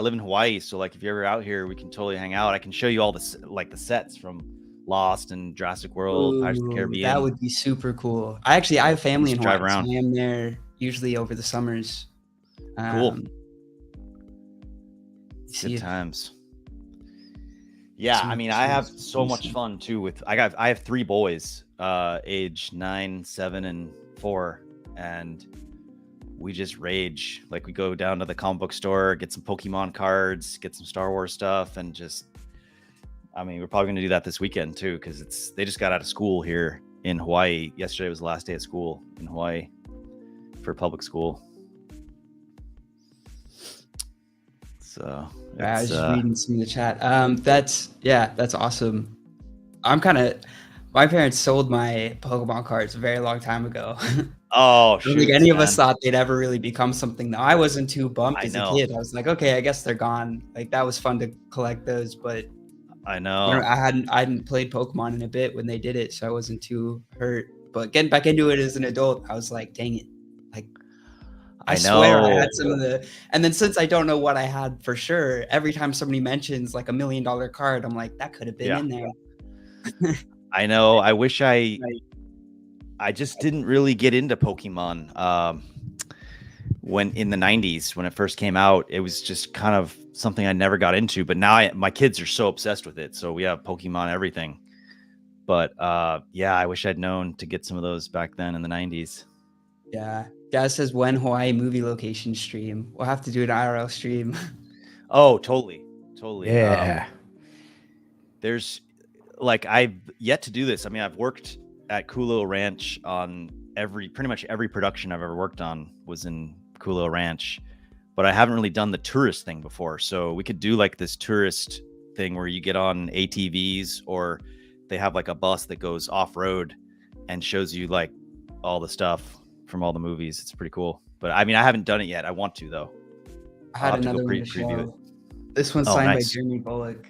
live in Hawaii, so like if you're ever out here, we can totally hang out. I can show you all the sets from Lost and Jurassic World, Pirates of the Caribbean. That would be super cool. I have family in Hawaii, so I am there usually over the summers. Cool. Good times. Yeah, I mean, I have so much fun too with I have 3 boys, age 9, 7, and 4, and we just rage. Like, we go down to the comic book store, get some Pokemon cards, get some Star Wars stuff, and just, I mean, we're probably gonna do that this weekend too, because they just got out of school here in Hawaii. Yesterday was the last day of school in Hawaii for public school. So I was just reading some of the chat. That's awesome. My parents sold my Pokemon cards a very long time ago. Oh, I don't think any of us thought they'd ever really become something. Though I wasn't too bummed as a kid. I was like, okay, I guess they're gone. Like, that was fun to collect those, but I know. I hadn't played Pokemon in a bit when they did it, so I wasn't too hurt. But getting back into it as an adult, I was like, dang it. Like, I swear I had some of and then since I don't know what I had for sure, every time somebody mentions like $1 million card, I'm like, that could have been in there. I know. I wish I just didn't really get into Pokemon when in the 90s, when it first came out. It was just kind of something I never got into, but now my kids are so obsessed with it. So we have Pokemon everything. But yeah, I wish I'd known to get some of those back then in the 90s. Yeah. Dad says, when Hawaii movie location stream. We'll have to do an IRL stream. Oh, totally. Yeah. There's like, I've yet to do this. I mean, I've worked at Kulo Ranch on pretty much every production I've ever worked on was in Kulo Ranch, but I haven't really done the tourist thing before. So we could do like this tourist thing where you get on ATVs, or they have like a bus that goes off-road and shows you like all the stuff from all the movies. It's pretty cool. But I mean, I haven't done it yet. I want to, though. I had another one to show. This one's signed by Jeremy Bullock.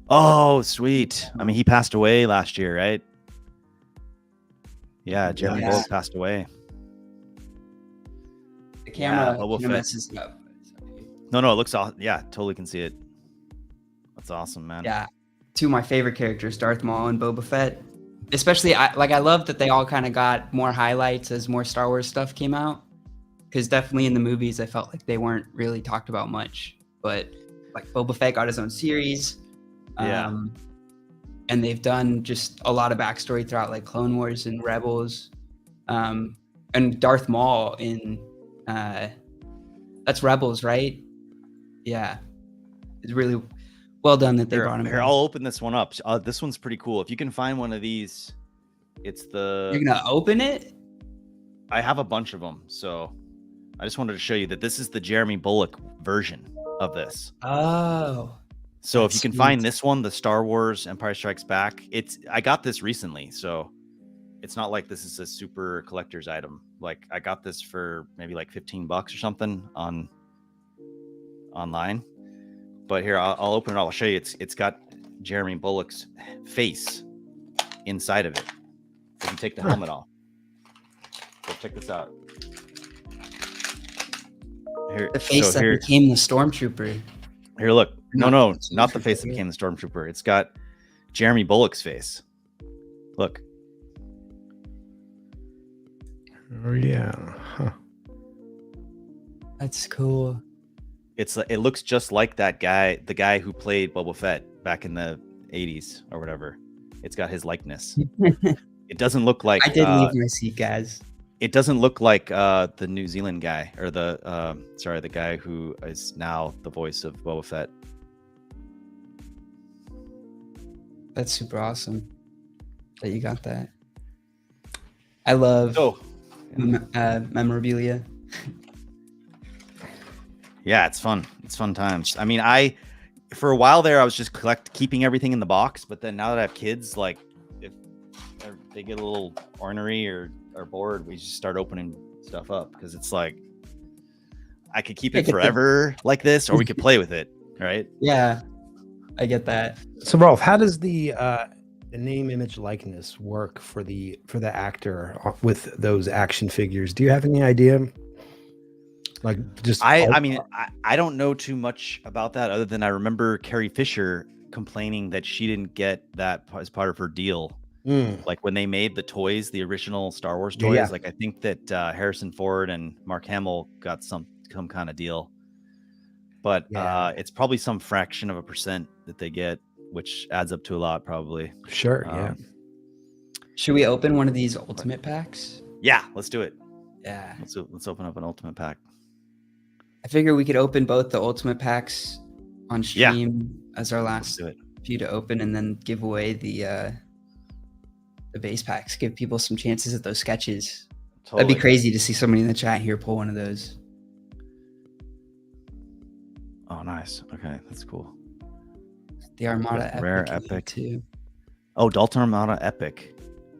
Oh, sweet. I mean, he passed away last year, right? Yeah, Jeremy Bullock passed away. The camera messes up. No, it looks awesome. Yeah, totally can see it. That's awesome, man. Yeah. 2 of my favorite characters, Darth Maul and Boba Fett. Especially, I love that they all kind of got more highlights as more Star Wars stuff came out. Because definitely in the movies, I felt like they weren't really talked about much. But like Boba Fett got his own series. And they've done just a lot of backstory throughout like Clone Wars and Rebels. And Darth Maul in that's Rebels, right? Yeah. It's really well done that they brought him here. I'll open this one up. This one's pretty cool. If you can find one of these, it's the... You're gonna open it? I have a bunch of them, so I just wanted to show you that this is the Jeremy Bullock version of this. Oh. So if you can find this one, the Star Wars Empire Strikes Back, I got this recently, so it's not like this is a super collector's item. Like, I got this for maybe like $15 or something online. But here, I'll open it. I'll show you. It's got Jeremy Bullock's face inside of it. If you take the helmet off. So check this out. Here, the face that became the Stormtrooper. Here, look. No, not the face that became the Stormtrooper. It's got Jeremy Bullock's face. Look. Oh yeah. Huh. That's cool. It looks just like that guy, the guy who played Boba Fett back in the 80s or whatever. It's got his likeness. It doesn't look like I did leave my seat, guys. it doesn't look like the New Zealand guy or the guy who is now the voice of Boba Fett. That's super awesome that you got that. I love memorabilia. Yeah, it's fun. It's fun times. I mean, for a while there, I was just keeping everything in the box. But then now that I have kids, like if they get a little ornery or are bored, we just start opening stuff up because it's like I could keep it forever like this, or we could play with it, right? Yeah, I get that. So Rolf, how does the name, image, likeness work for the actor with those action figures? Do you have any idea? Like, just I mean, I don't know too much about that other than I remember Carrie Fisher complaining that she didn't get that as part of her deal. Like when they made the toys, the original Star Wars toys, Yeah. like I think that Harrison Ford and Mark Hamill got some kind of deal, but it's probably some fraction of a percent that they get, which adds up to a lot probably. Sure. Yeah. Should we open one of these ultimate packs? Yeah, let's do it. Yeah. Let's open up an ultimate pack. I figure we could open both the ultimate packs on stream as our last few to open, and then give away the base packs. Give people some chances at those sketches. Totally. That'd be crazy to see somebody in the chat here pull one of those. Oh, nice. Okay, that's cool. The Armada Epic Rare Epic too. Oh, Dalton Armada Epic.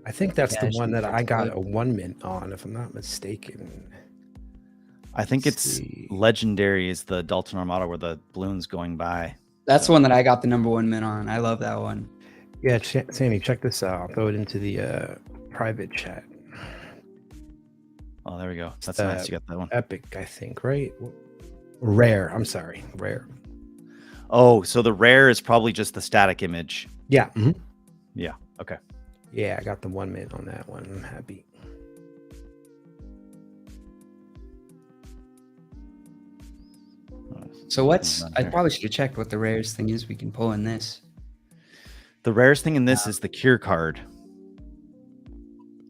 I think that's the one that I got a 1 mint on, if I'm not mistaken. I think it's legendary is the Dalton Armada where the balloon's going by. That's the one that I got the #1 mint on. I love that one. Yeah, Sammy, check this out. I'll throw it into the private chat. Oh, there we go. That's nice. You got that one. Epic, I think, right? Rare. I'm sorry. Rare. Oh, so the rare is probably just the static image. Yeah. Mm-hmm. Yeah. Okay. Yeah, I got the 1 mint on that one. I'm happy. So I probably should have checked what the rarest thing is we can pull in this. The rarest thing in this is the cure card.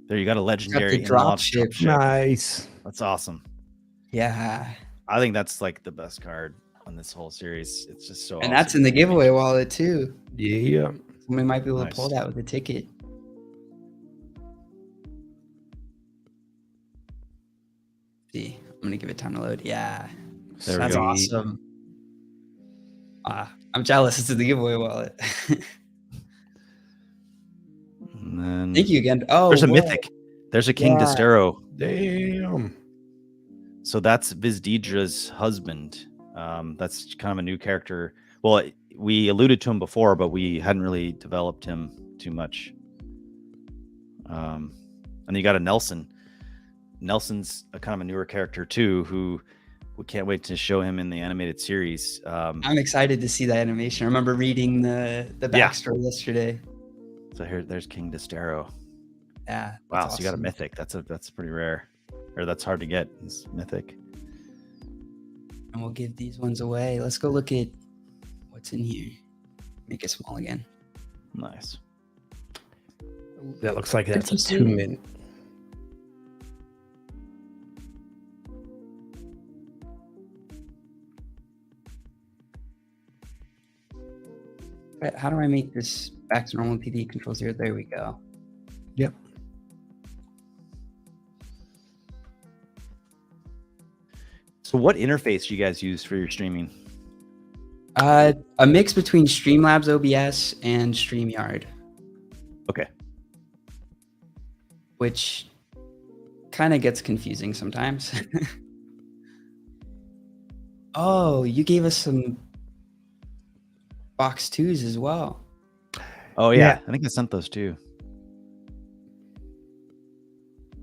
There, you got a legendary drop ship. Nice. That's awesome. Yeah. I think that's like the best card on this whole series. It's just so And that's in the giveaway wallet too. Yeah. We might be able to pull that with a ticket. See, I'm gonna give it time to load. Yeah. That's awesome. I'm jealous. It's in the giveaway wallet. And then thank you again. Oh, there's a mythic. There's a King Destero. Damn. So that's Vizdidra's husband. That's kind of a new character. Well, we alluded to him before, but we hadn't really developed him too much. And you got a Nelson. Nelson's a kind of a newer character too, who we can't wait to show him in the animated series. I'm excited to see that animation. I remember reading the backstory yesterday. So there's King Destero. Yeah. Wow. So you got a mythic. That's pretty rare, or that's hard to get. It's mythic. And we'll give these ones away. Let's go look at what's in here. Make it small again. Nice. That looks like that's a 2 mint. How do I make this back to normal PD control 0? There we go. Yep. So what interface do you guys use for your streaming? A mix between Streamlabs OBS and StreamYard. Okay. Which kind of gets confusing sometimes. Oh, you gave us some box 2s as well. Oh yeah. I think I sent those too.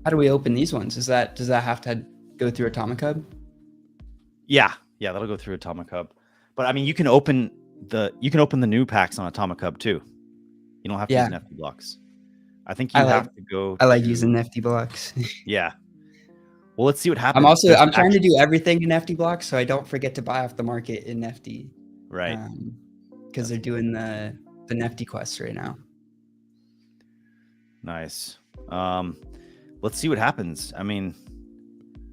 How do we open these ones? Does that have to go through Atomic Hub? Yeah, that'll go through Atomic Hub. But I mean, you can open the new packs on Atomic Hub too. You don't have to use Nifty blocks. I think you have to go. I like using Nifty blocks. Yeah, Well, let's see what happens. I'm trying to do everything in FD blocks, so I don't forget to buy off the market in FD. Right. Because they're doing the Nefty quests right now. Nice. Let's see what happens. I mean,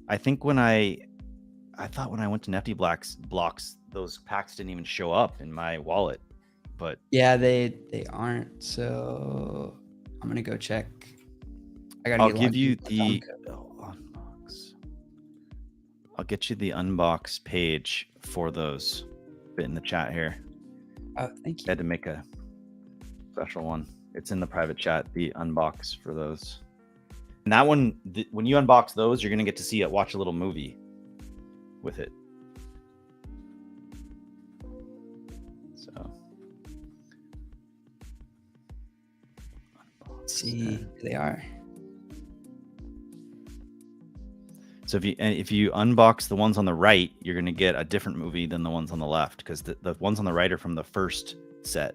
I think when I thought when I went to Nefty blocks, those packs didn't even show up in my wallet. But yeah, they aren't. So I'm gonna go check. I'll give you the unbox. I'll get you the unbox page for those. Bit in the chat here. Oh, thank you. I had to make a special one. It's in the private chat. The unbox for those. And that one, when you unbox those, you're gonna get to see it. Watch a little movie with it. So. Let's see, here they are. So if you unbox the ones on the right, you're going to get a different movie than the ones on the left, because the ones on the right are from the first set,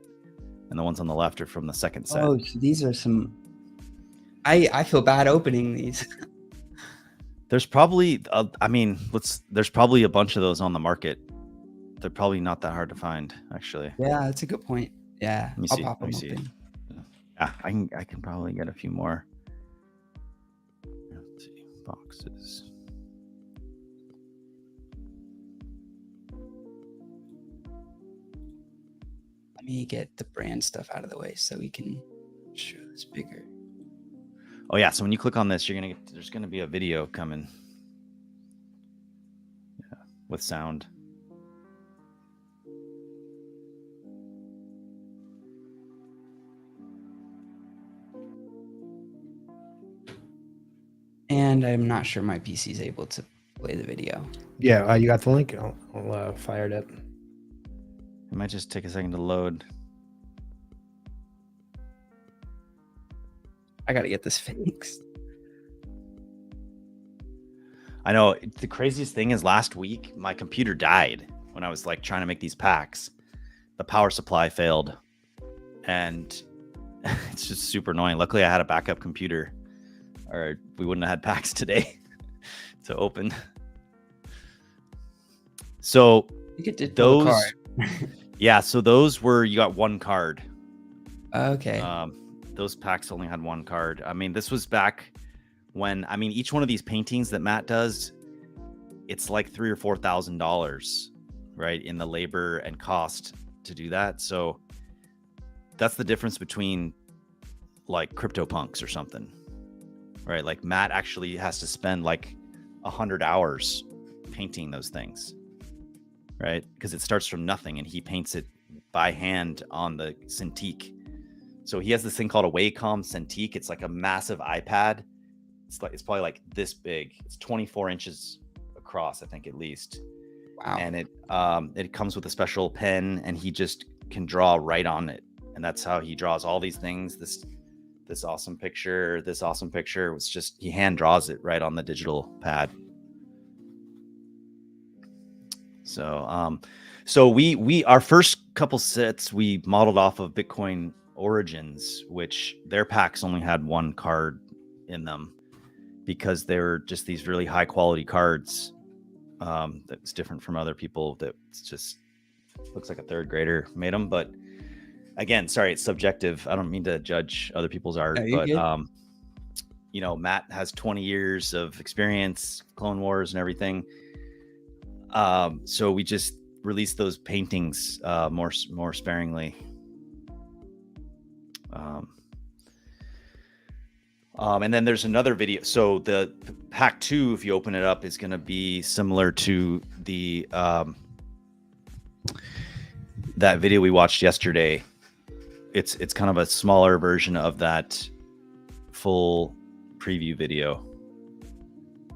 and the ones on the left are from the second set. Oh, so these are some. I feel bad opening these. There's probably, there's probably a bunch of those on the market. They're probably not that hard to find, actually. Yeah, that's a good point. Yeah, I'll pop them open. Yeah, I can probably get a few more. Let's see, boxes. Let me get the brand stuff out of the way so we can show this bigger. Oh yeah, so when you click on this, there's gonna be a video coming. Yeah, with sound. And I'm not sure my PC is able to play the video. Yeah, you got the link. I'll fire it up. It might just take a second to load. I gotta get this fixed. I know. The craziest thing is last week, my computer died when I was like trying to make these packs. The power supply failed. And it's just super annoying. Luckily, I had a backup computer, or we wouldn't have had packs today to open. So You did those, card. yeah, so those were, you got one card. Okay. Those packs only had one card. I mean, this was back when, each one of these paintings that Matt does, it's like $3,000 or $4,000, right, in the labor and cost to do that. So that's the difference between like CryptoPunks or something, right? Like Matt actually has to spend like 100 hours painting those things, right? Because it starts from nothing and he paints it by hand on the Cintiq. So he has this thing called a Wacom Cintiq. It's like a massive iPad. It's probably like this big. It's 24 inches across, I think, at least. Wow. And it comes with a special pen, and he just can draw right on it. And that's how he draws all these things. This awesome picture, this awesome picture. It was just, he hand draws it right on the digital pad. So we our first couple sets we modeled off of Bitcoin Origins, which their packs only had one card in them because they were just these really high quality cards. That's different from other people that just looks like a third grader made them. But again, sorry, it's subjective. I don't mean to judge other people's art, but Matt has 20 years of experience, Clone Wars and everything. So we just released those paintings more sparingly. And then there's another video. So the pack 2, if you open it up, is going to be similar to the that video we watched yesterday. It's kind of a smaller version of that full preview video.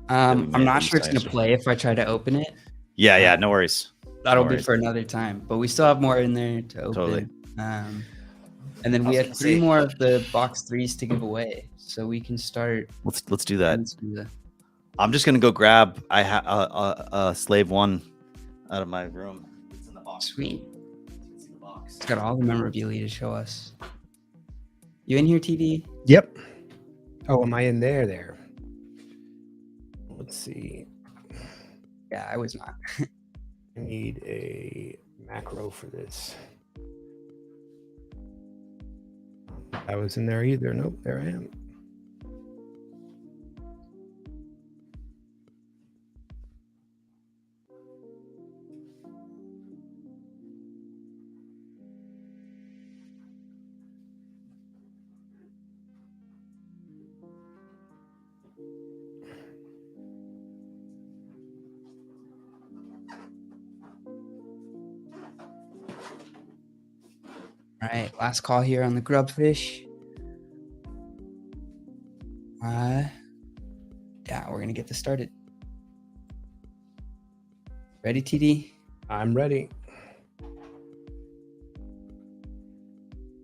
I'm not sure it's going to play if I try to open it. Yeah, no worries. That'll be for another time. But we still have more in there to open. Totally. And then we have 3 more of the box 3s to give away, so we can start. Let's do that. I'm just gonna go grab a slave 1 out of my room. It's in the box. Sweet. It's in the box. It's got all the memorabilia to show us. You in here, TV? Yep. Oh, am I in there? There. Let's see. Yeah, I was not. I need a macro for this. I was in there either. Nope, there I am. All right, last call here on the grubfish. Yeah, we're gonna get this started. Ready, TD? I'm ready.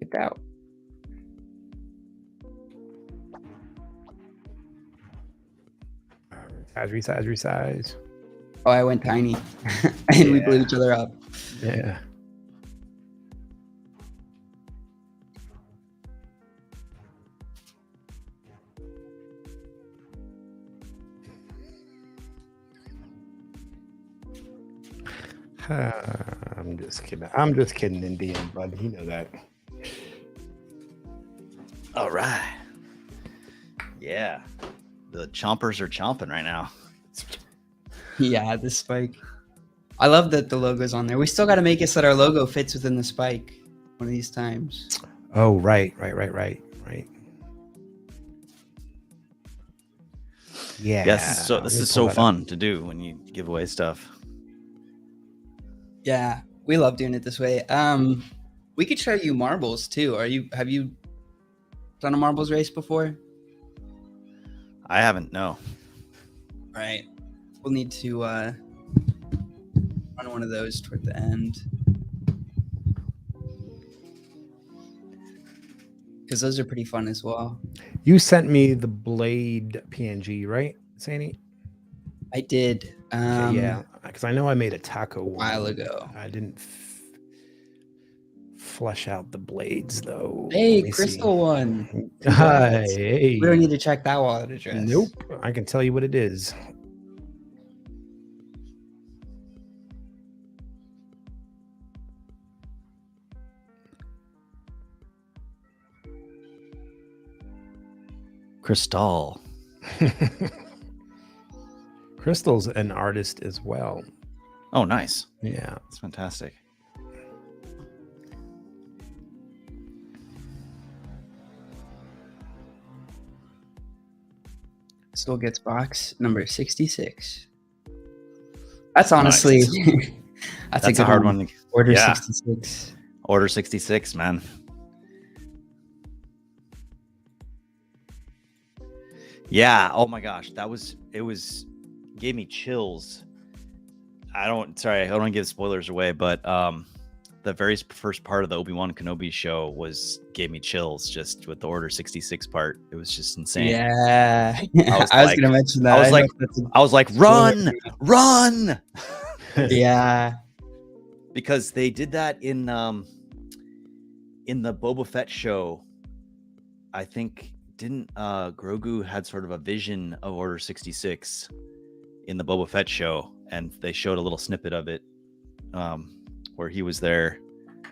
Get out. Resize. Oh, I went tiny, and we blew Yeah. each other up. Yeah. I'm just kidding. I'm just kidding, Indian, bud. You know that. All right. Yeah. The chompers are chomping right now. Yeah, the spike. I love that the logo's on there. We still got to make it so that our logo fits within the spike one of these times. Oh, right. Yeah. Yes. So let this me is pull so that up. fun to do when you give away stuff. Yeah, we love doing it this way. We could show you marbles too. Have you done a marbles race before? I haven't. No. Right. We'll need to run one of those toward the end. Because those are pretty fun as well. You sent me the blade PNG, right, Sandy? I did. Okay, yeah, because I know I made a taco A while ago. I didn't flesh out the blades though. Hey, Let me crystal see. one. Hi. Congrats. Hey. We don't need to check that wallet address. Nope. I can tell you what it is. Crystal. Crystal's an artist as well. Oh, nice. Yeah. That's fantastic. Still gets box number 66. That's honestly Nice. that's a good hard one. Order Yeah. 66. Order 66, man. Yeah. Oh my gosh. Gave me chills. I don't want to give spoilers away, but the very first part of the Obi-Wan Kenobi show gave me chills just with the Order 66 part. It was just insane. Yeah. I was I was like- gonna mention that. I was know like- that's a- I was like, run! yeah. Because they did that in the Boba Fett show. I think didn't Grogu had sort of a vision of Order 66 in the Boba Fett show, and they showed a little snippet of it where he was there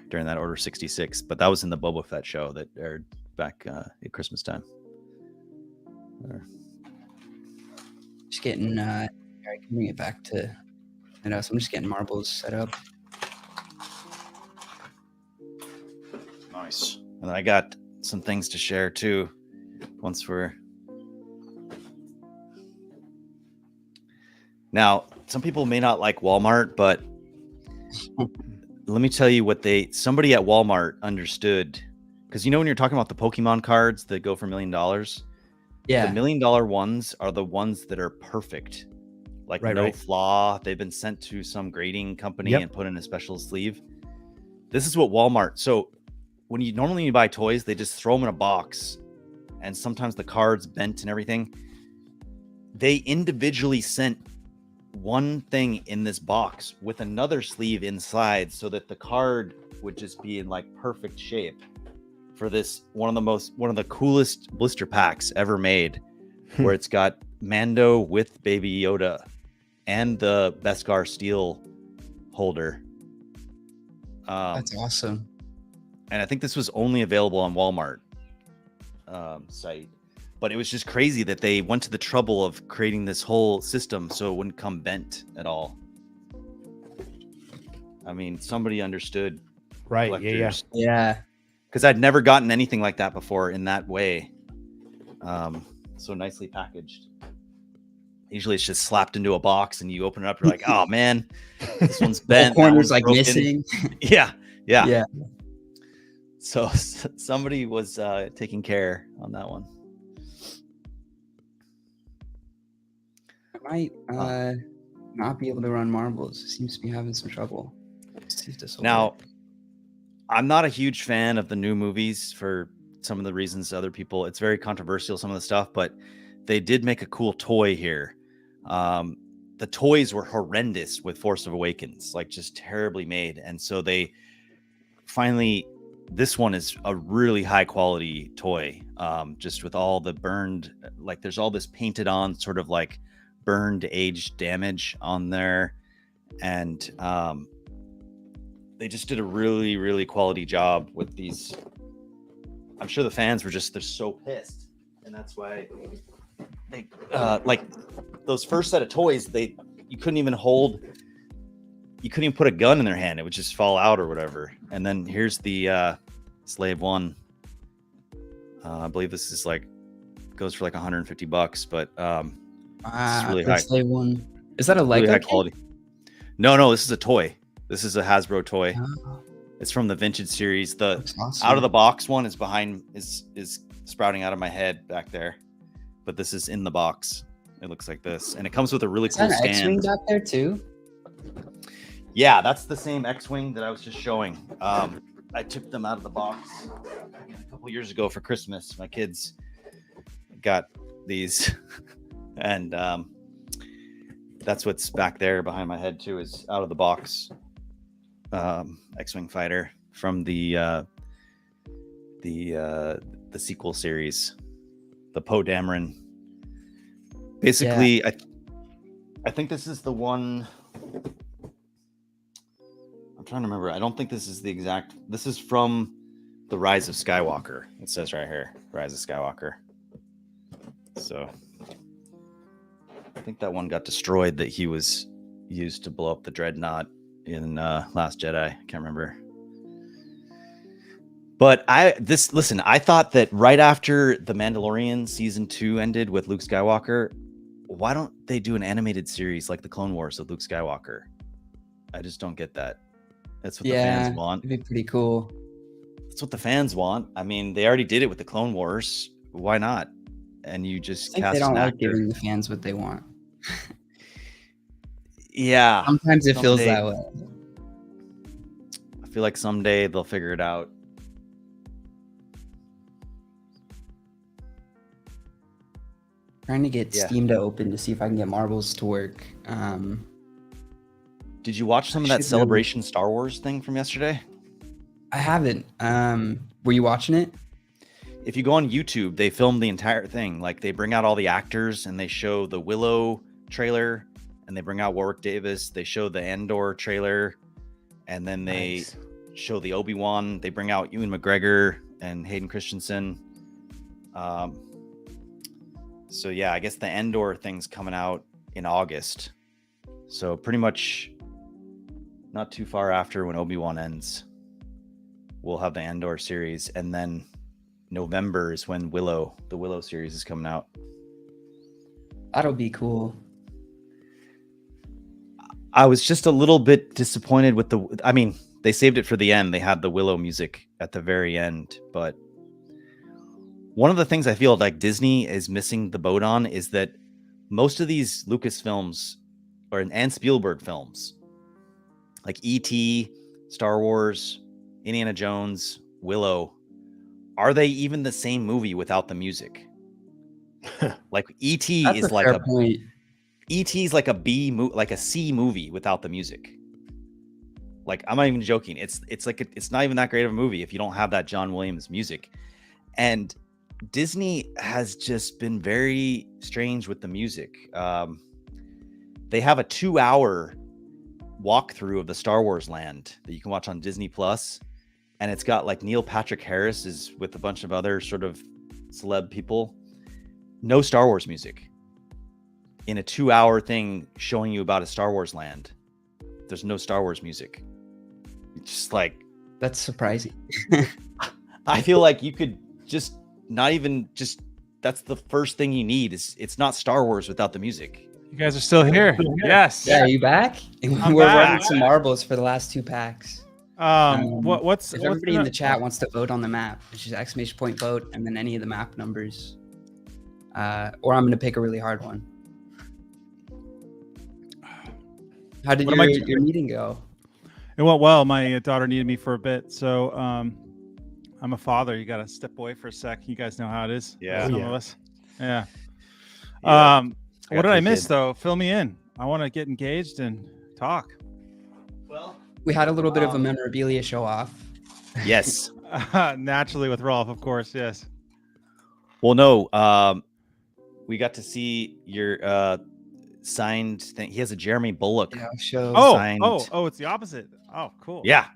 during that Order 66. But that was in the Boba Fett show that aired back at Christmas time. Just getting I can bring it back to so I'm just getting marbles set up. Nice. And then I got some things to share too. Once we're now, some people may not like Walmart, but let me tell you what somebody at Walmart understood. Because when you're talking about the Pokemon cards that go for $1 million, Yeah. the $1 million ones are the ones that are perfect, like Right. flaw. They've been sent to some grading company Yep. and put in a special sleeve. This is what Walmart. So when you normally buy toys, they just throw them in a box, and sometimes the card's bent and everything. They individually sent one thing in this box with another sleeve inside so that the card would just be in like perfect shape for this one of the coolest blister packs ever made, where it's got Mando with Baby Yoda and the Beskar steel holder. That's awesome. And I think this was only available on Walmart site. But it was just crazy that they went to the trouble of creating this whole system so it wouldn't come bent at all. I mean, somebody understood. Right. Collectors. Yeah. Because I'd never gotten anything like that before in that way. So nicely packaged. Usually it's just slapped into a box and you open it up. You're like, oh man, this one's bent. The that corner's one's like broken. missing. Yeah. Yeah. So somebody was taking care on that one. I might not be able to run marbles. It seems to be having some trouble. Let's see if this will Now, work. I'm not a huge fan of the new movies for some of the reasons other people. It's very controversial, some of the stuff, but they did make a cool toy here. The toys were horrendous with Force of Awakens, like just terribly made. And so they finally, this one is a really high quality toy, just with all the burned, like there's all this painted on sort of like burned aged damage on there. And they just did a really, really quality job with these. I'm sure the fans were they're so pissed. And that's why they, like those first set of toys, you couldn't even put a gun in their hand. It would just fall out or whatever. And then here's the Slave One. I believe this is goes for like $150, but it's really high. Slave One. Is that a really Lego high kit? quality. No, this is a toy. This is a Hasbro toy. Oh, It's from the Vintage series. The that's awesome. out of the box one is is sprouting out of my head back there, but this is in the box. It looks like this, and it comes with a really Is cool that an X-wing stand. back there too? Yeah, that's the same X-wing that I was just showing. I took them out of the box a couple years ago for Christmas. My kids got these, and that's what's back there behind my head too. Is out of the box X-wing fighter from the sequel series, the Poe Dameron. Basically, I think this is the one. I'm trying to remember. I don't think this is the exact. This is from the Rise of Skywalker. It says right here, Rise of Skywalker. So I think that one got destroyed. That he was used to blow up the dreadnought in Last Jedi. I can't remember. But I thought that right after The Mandalorian season 2 ended with Luke Skywalker, why don't they do an animated series like the Clone Wars of Luke Skywalker? I just don't get that. That's what the fans want. It'd be pretty cool. That's what the fans want. I mean, they already did it with the Clone Wars. Why not? And you just I think cast they don't an like actor. giving the fans what they want. Yeah. Sometimes it feels Someday. that way. I feel like someday they'll figure it out. Trying to get Yeah. Steam to open to see if I can get marbles to work. Did you watch some of I that should know. Celebration Star Wars thing from yesterday? I haven't. Were you watching it? If you go on YouTube, they filmed the entire thing. Like they bring out all the actors and they show the Willow trailer and they bring out Warwick Davis. They show the Andor trailer and then they Nice. show the Obi-Wan. They bring out Ewan McGregor and Hayden Christensen. So yeah, I guess the Andor thing's coming out in August. So pretty much not too far after when Obi-Wan ends, we'll have the Andor series, and then November is when the Willow series is coming out. That'll be cool. I was just a little bit disappointed with they saved it for the end. They had the Willow music at the very end, but one of the things I feel like Disney is missing the boat on is that most of these Lucasfilms and Spielberg films, like E.T., Star Wars, Indiana Jones, Willow, are they even the same movie without the music? Like E.T. That's is a like fair point. E.T. is like a C movie without the music. Like I'm not even joking. It's not even that great of a movie if you don't have that John Williams music. And Disney has just been very strange with the music. They have a 2-hour walkthrough of the Star Wars land that you can watch on Disney Plus, and it's got like Neil Patrick Harris is with a bunch of other sort of celeb people. No Star Wars music in a 2-hour thing showing you about a Star Wars land. There's no Star Wars music. It's just like, That's surprising. I feel like you could just not even just, that's the first thing you need is it's not Star Wars without the music. You guys are still here. Yes. Yeah, are you back? I'm We're back. running some marbles for the last 2 packs. What's If everybody in the the chat wants to vote on the map, it's just exclamation point vote and then any of the map numbers. Or I'm going to pick a really hard one. How did What am I- your meeting go? It went well. My daughter needed me for a bit, so I'm a father. You got to step away for a sec. You guys know how it is. Yeah. Some Yeah. of us. Yeah. Yeah. What did I 3 miss kids. though? Fill me in. I want to get engaged and talk. Well, We had a little bit of a memorabilia show off. yes. Naturally with Rolf, of course. Yes. Well, no. We got to see your signed thing. He has a Jeremy Bullock. Yeah, show. signed- It's the opposite. Oh, cool. Yeah.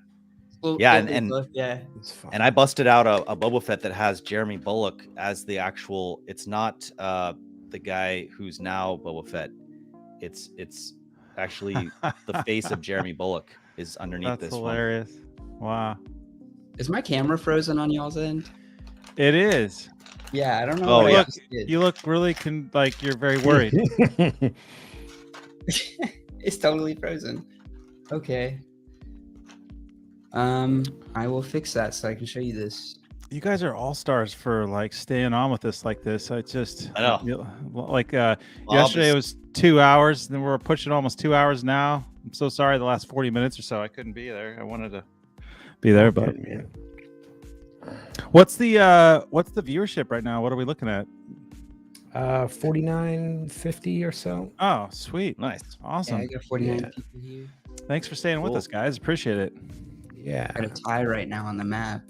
Yeah, and yeah. It's fun. And I busted out a Boba Fett that has Jeremy Bullock as the actual. It's not the guy who's now Boba Fett. It's actually the face of Jeremy Bullock is underneath That's this hilarious. Wow. Is my camera frozen on y'all's end? It is. Yeah, I don't know. Oh, what I yeah. just did. You look really like you're very worried. It's totally frozen. Okay. I will fix that so I can show you this. You guys are all stars for like staying on with us like this. I know. Like yesterday it was 2 hours, and then we're pushing almost 2 hours now. I'm so sorry the last 40 minutes or so I couldn't be there. I wanted to be there, but man. what's the viewership right now? What are we looking at? 4950 or so. Oh, sweet. Nice. Awesome. Yeah, I got 49 Yeah. people here. Thanks for staying with Cool. us, guys. Appreciate it. Yeah. I got a tie right now on the map.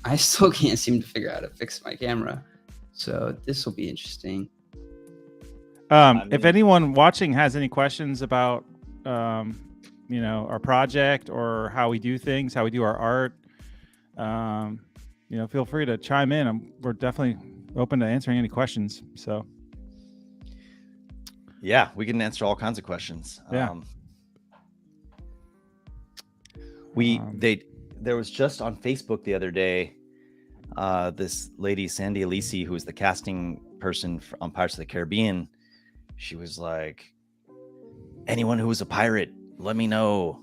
I still can't seem to figure out how to fix my camera. So this will be interesting. If mean- anyone watching has any questions about our project or how we do things, how we do our art, feel free to chime in. We're definitely open to answering any questions. So Yeah, we can answer all kinds of questions. Yeah. There was just on Facebook the other day, this lady Sandy Alisi, who was the casting person on Pirates of the Caribbean. She was like, anyone who was a pirate, let me know.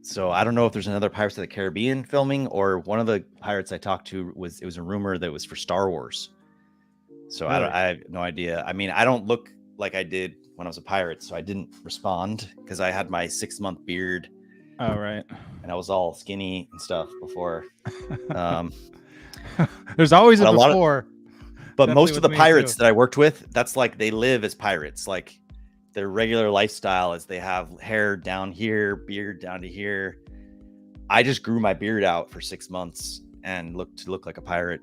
So I don't know if there's another Pirates of the Caribbean filming, or one of the pirates I talked to it was a rumor that it was for Star Wars. So Really? I have no idea. I mean, I don't look like I did when I was a pirate, so I didn't respond because I had my 6-month beard oh right. and I was all skinny and stuff before. There's always a But a lot of- before. But Definitely most of with the me, pirates too. that I worked with, that's like they live as pirates. Like their regular lifestyle is they have hair down here, beard down to here. I just grew my beard out for 6 months and look like a pirate.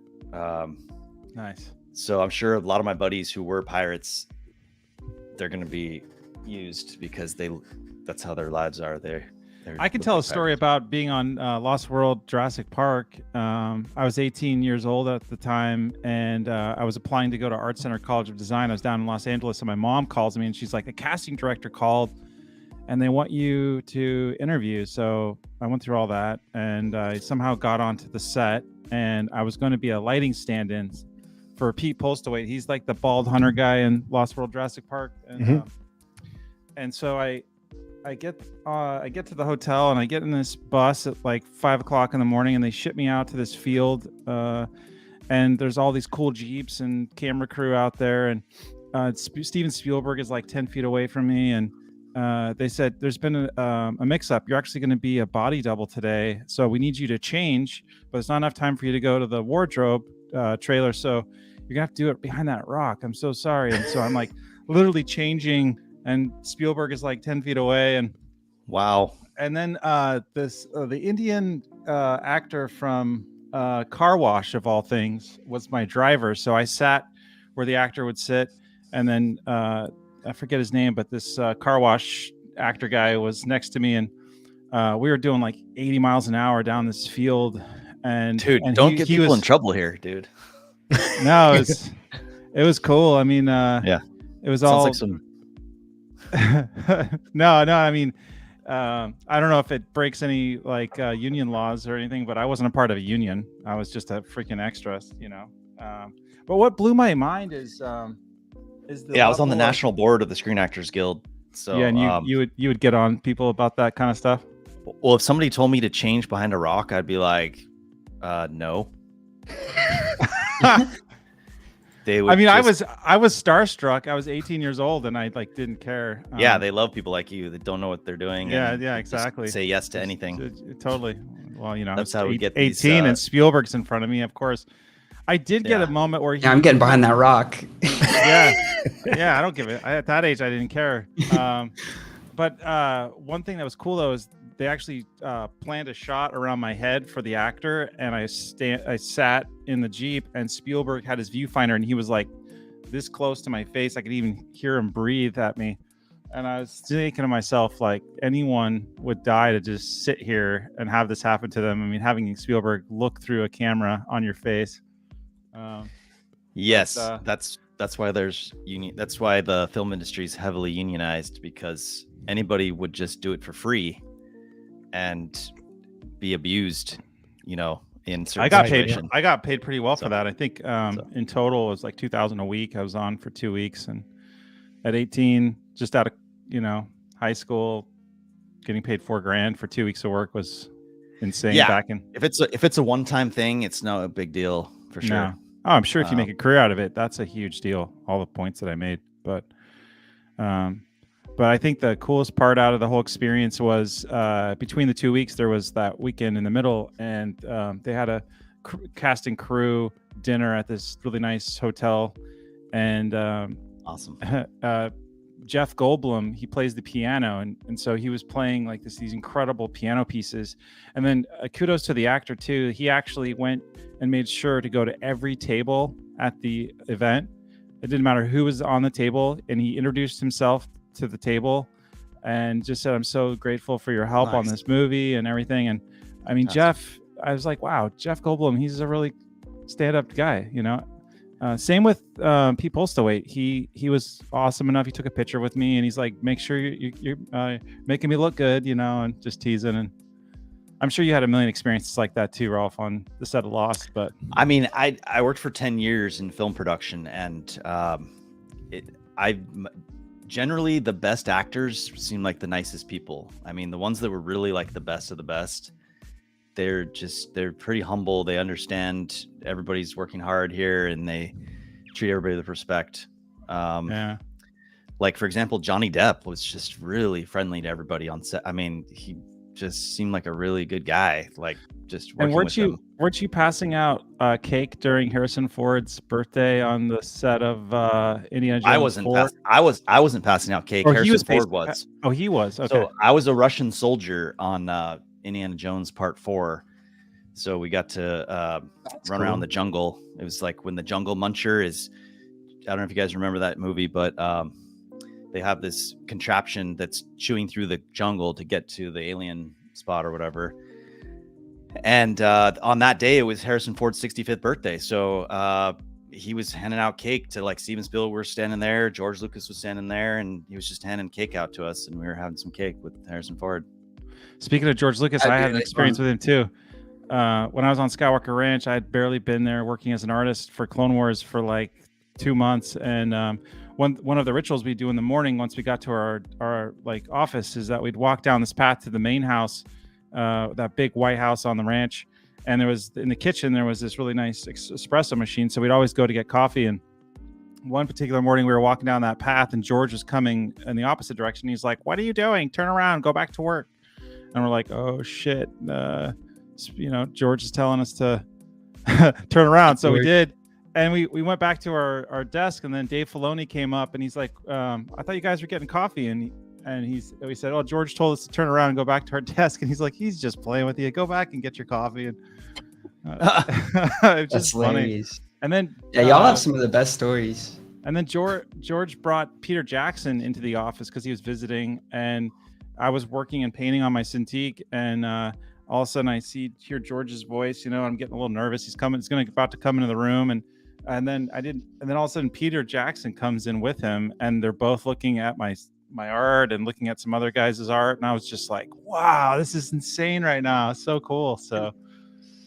Nice. So I'm sure a lot of my buddies who were pirates, they're going to be used because that's how their lives are. They're I can look tell a like story pirates. about being on Lost World Jurassic Park. I was 18 years old at the time, and I was applying to go to Art Center College of Design. I was down in Los Angeles, and my mom calls me, and she's like, a casting director called, and they want you to interview. So I went through all that, and I somehow got onto the set, and I was going to be a lighting stand-in for Pete Postlewaite. He's like the bald hunter guy in Lost World Jurassic Park. And, and so I get to the hotel, and I get in this bus at like 5 o'clock in the morning, and they ship me out to this field. And there's all these cool Jeeps and camera crew out there. And Steven Spielberg is like 10 feet away from me. And they said, there's been a mix up. You're actually going to be a body double today. So we need you to change, but it's not enough time for you to go to the wardrobe trailer. So you're gonna have to do it behind that rock. I'm so sorry. And so I'm like literally changing, and Spielberg is like 10 feet away. Wow. And then the Indian actor from car wash of all things was my driver. So I sat where the actor would sit, and then I forget his name, but this car wash actor guy was next to me, and we were doing like 80 miles an hour down this field. And Dude, and don't get he people was, in trouble here, dude. No, it was cool. I mean, Yeah. it was Sounds all like some. no. I mean, I don't know if it breaks any like union laws or anything, but I wasn't a part of a union. I was just a freaking extra, you know. But what blew my mind is the Yeah, I was on the level of- national board of the Screen Actors Guild. So yeah, and you would get on people about that kind of stuff. well, if somebody told me to change behind a rock, I'd be like, no. They would I mean, just- I was starstruck. I was 18 years old, and I like didn't care. yeah, they love people like you that don't know what they're doing. Yeah, and yeah, just exactly. say yes to anything. Totally. Well, you know, That's it's how we get 18, these, and Spielberg's in front of me. Of course, I did get Yeah. a moment where he, Yeah, I'm getting behind that rock. yeah, yeah. I don't give it. At that age, I didn't care. But one thing that was cool though is they actually planned a shot around my head for the actor, and I sat in the Jeep, and Spielberg had his viewfinder, and he was like this close to my face. I could even hear him breathe at me. And I was thinking to myself, like, anyone would die to just sit here and have this happen to them. I mean, having Spielberg look through a camera on your face. Yes, But, that's why there's union. That's why the film industry is heavily unionized, because anybody would just do it for free and be abused, you know, in certain I got paid. situations. I got paid pretty well So- for that. I think in total it was like $2,000 a week. I was on for 2 weeks, and at 18, just out of high school, getting paid $4,000 for 2 weeks of work was insane. Yeah. Back in If it's a one-time thing, it's not a big deal for sure. No. Oh, I'm sure if you make a career out of it, that's a huge deal. All the points that I made, but I think the coolest part out of the whole experience was between the 2 weeks, there was that weekend in the middle, and they had a cast and crew dinner at this really nice hotel, and Awesome. Jeff Goldblum, he plays the piano, and so he was playing like these incredible piano pieces. And then kudos to the actor too. He actually went and made sure to go to every table at the event. It didn't matter who was on the table, and he introduced himself to the table and just said, "I'm so grateful for your help on Nice. this movie and everything." And I mean, Awesome. Jeff, I was like, wow, Jeff Goldblum, he's a really stand-up guy, you know. Same with Pete Postlewaite. He was awesome enough. He took a picture with me, and he's like, "Make sure you're making me look good," you know, and just teasing. And I'm sure you had a million experiences like that too, Rolf, on the set of Lost. But I mean, I worked for 10 years in film production, and generally the best actors seem like the nicest people. I mean, the ones that were really like the best of the best, they're pretty humble. They understand everybody's working hard here, and they treat everybody with respect. yeah, Like, for example, Johnny Depp was just really friendly to everybody on set. I mean, he just seemed like a really good guy. Like, just working and with him. weren't you passing out cake during Harrison Ford's birthday on the set of Indiana Jones? I wasn't passing out cake. Or he Harrison was Ford was. Oh, he was. Okay. So I was a Russian soldier on Indiana Jones Part 4. So we got to run around the jungle. It was like when the Jungle Muncher is, I don't know if you guys remember that movie, but they have this contraption that's chewing through the jungle to get to the alien spot or whatever. And on that day, it was Harrison Ford's 65th birthday. So he was handing out cake to like Steven Spielberg was standing there. George Lucas was standing there, and he was just handing cake out to us. And we were having some cake with Harrison Ford. Speaking of George Lucas, That'd I be had an really experience fun. with him too. When I was on Skywalker Ranch, I had barely been there working as an artist for Clone Wars for like 2 months. And one of the rituals we do in the morning, once we got to our like office, is that we'd walk down this path to the main house, that big white house on the ranch. And there was in the kitchen, there was this really nice espresso machine. So we'd always go to get coffee. And one particular morning, we were walking down that path, and George was coming in the opposite direction. He's like, "What are you doing? Turn around, go back to work." And we're like, "Oh shit." George is telling us to turn around. So we did. And we went back to our desk, and then Dave Filoni came up, and he's like, "I thought you guys were getting coffee." And we said, "Oh, George told us to turn around and go back to our desk." And he's like, "He's just playing with you. Go back and get your coffee." And It's That's just funny. hilarious. And then Yeah, y'all have some of the best stories. And then George brought Peter Jackson into the office because he was visiting, and I was working and painting on my Cintiq, and all of a sudden I hear George's voice. I'm getting a little nervous. He's about to come into the room, and then all of a sudden Peter Jackson comes in with him, and they're both looking at my art and looking at some other guys' art, and I was just like, wow, this is insane right now. It's so cool. So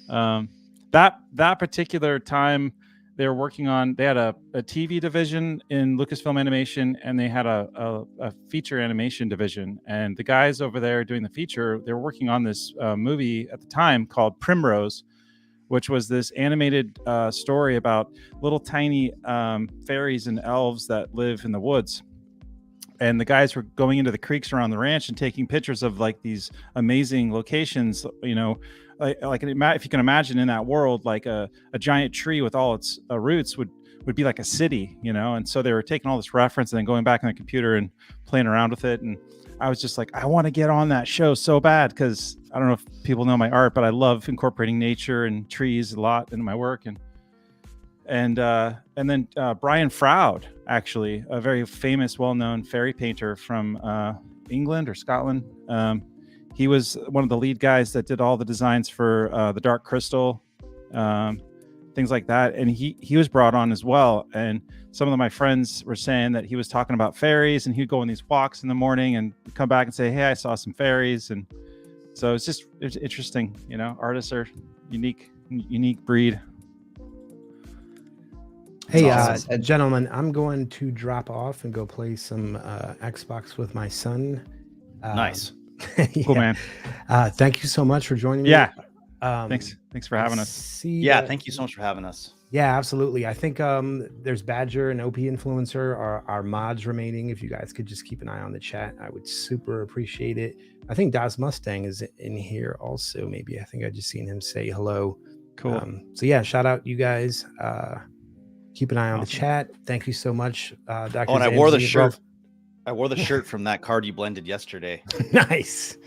that particular time, they were working on, they had a TV division in Lucasfilm Animation, and they had a feature animation division. And the guys over there doing the feature, they were working on this movie at the time called Primrose, which was this animated story about little tiny fairies and elves that live in the woods. And the guys were going into the creeks around the ranch and taking pictures of like these amazing locations, like if you can imagine in that world, like a giant tree with all its roots would be like a city, and so they were taking all this reference and then going back on the computer and playing around with it. And I was just like, I want to get on that show so bad, because I don't know if people know my art, but I love incorporating nature and trees a lot into my work. And then Brian Froud, actually a very famous, well-known fairy painter from England or Scotland. He was one of the lead guys that did all the designs for the Dark Crystal, things like that. And he was brought on as well. And some of my friends were saying that he was talking about fairies, and he'd go on these walks in the morning and come back and say, hey, I saw some fairies. And so it's interesting. Artists are unique breed. Hey, awesome. Gentlemen, I'm going to drop off and go play some Xbox with my son. Nice. Cool, man. Thank you so much for joining me. Yeah. Thanks for having us. Thank you so much for having us. Yeah, absolutely. I think there's Badger and OP Influencer are mods remaining. If you guys could just keep an eye on the chat, I would super appreciate it. I think Das Mustang is in here also. Maybe I think I just seen him say hello. Cool. So yeah, shout out you guys. Keep an eye on the chat. Thank you so much, Dr. Oh, and I wore the Zamzi. shirt. I wore the shirt from that card you blended yesterday. Nice.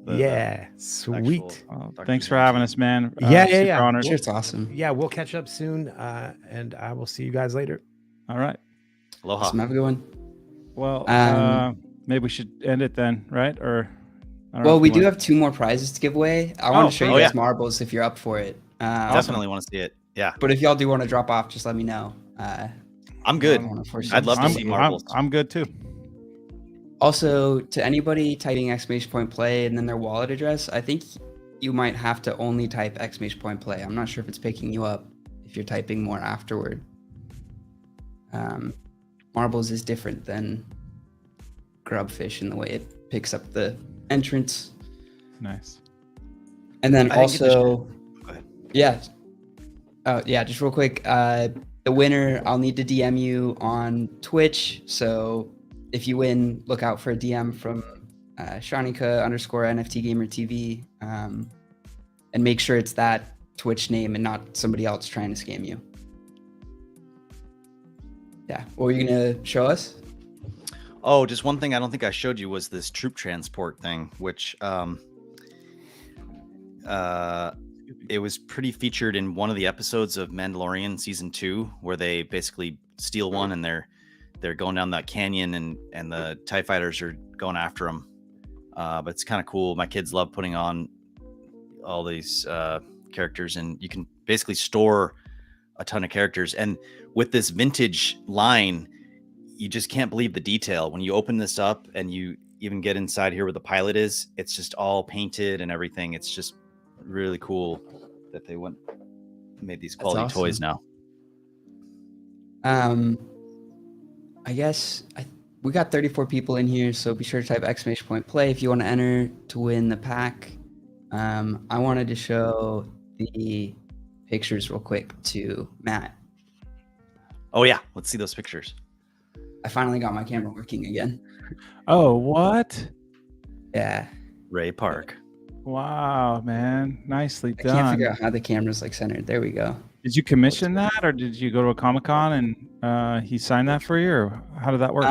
Yeah, sweet. Thanks for having us, man. Yeah. Honored. Sure, it's awesome. Yeah, we'll catch up soon, and I will see you guys later. All right. Aloha. Awesome. Have a good one. Well, maybe we should end it then, right? Or well, we do have 2 more prizes to give away. I want to show you guys marbles if you're up for it. Definitely want to see it. Yeah. But if y'all do want to drop off, just let me know. I'm good. I'd love to see marbles. I'm good too. Also, to anybody typing !play and then their wallet address, I think you might have to only type !play. I'm not sure if it's picking you up if you're typing more afterward. Marbles is different than Grubfish in the way it picks up the entrance. Nice. And then I didn't get the also, Go ahead. yeah. Oh, yeah, just real quick. The winner, I'll need to DM you on Twitch. So if you win, look out for a DM from Shanika_NFTGamerTV. And make sure it's that Twitch name and not somebody else trying to scam you. Yeah. What were you going to show us? Oh, just one thing I don't think I showed you was this troop transport thing, which it was pretty featured in one of the episodes of Mandalorian season 2, where they basically steal one and they're going down that canyon and the TIE fighters are going after them. But it's kind of cool. My kids love putting on all these characters, and you can basically store a ton of characters. And with this vintage line, you just can't believe the detail. When you open this up and you even get inside here where the pilot is, it's just all painted and everything. It's just really cool that they made these quality toys now. I guess we got 34 people in here, so be sure to type !play if you want to enter to win the pack. I wanted to show the pictures real quick to Matt. Oh yeah, let's see those pictures. I finally got my camera working again. Oh, what? Yeah. Ray Park. Wow, man. Nicely I done. can't figure out how the camera's like centered. There we go. Did you commission that, or did you go to a Comic-Con and he signed that for you, or how did that work?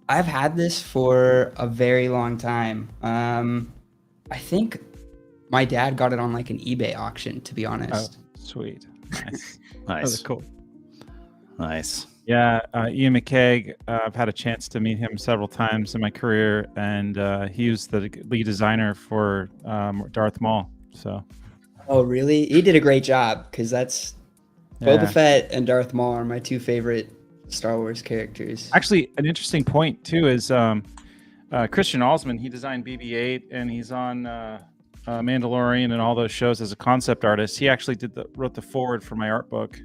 I've had this for a very long time. I think my dad got it on like an eBay auction, to be Oh, honest. sweet. Nice. Nice. That's cool. Nice. Yeah, Ian McKeag, I've had a chance to meet him several times in my career, and he was the lead designer for Darth Maul. So, Oh, really? He did a great job, because that's Boba yeah. Fett and Darth Maul are my two favorite Star Wars characters. Actually, an interesting point too is Christian Alsman. He designed BB-8, and he's on Mandalorian and all those shows as a concept artist. He actually wrote the foreword for my art book.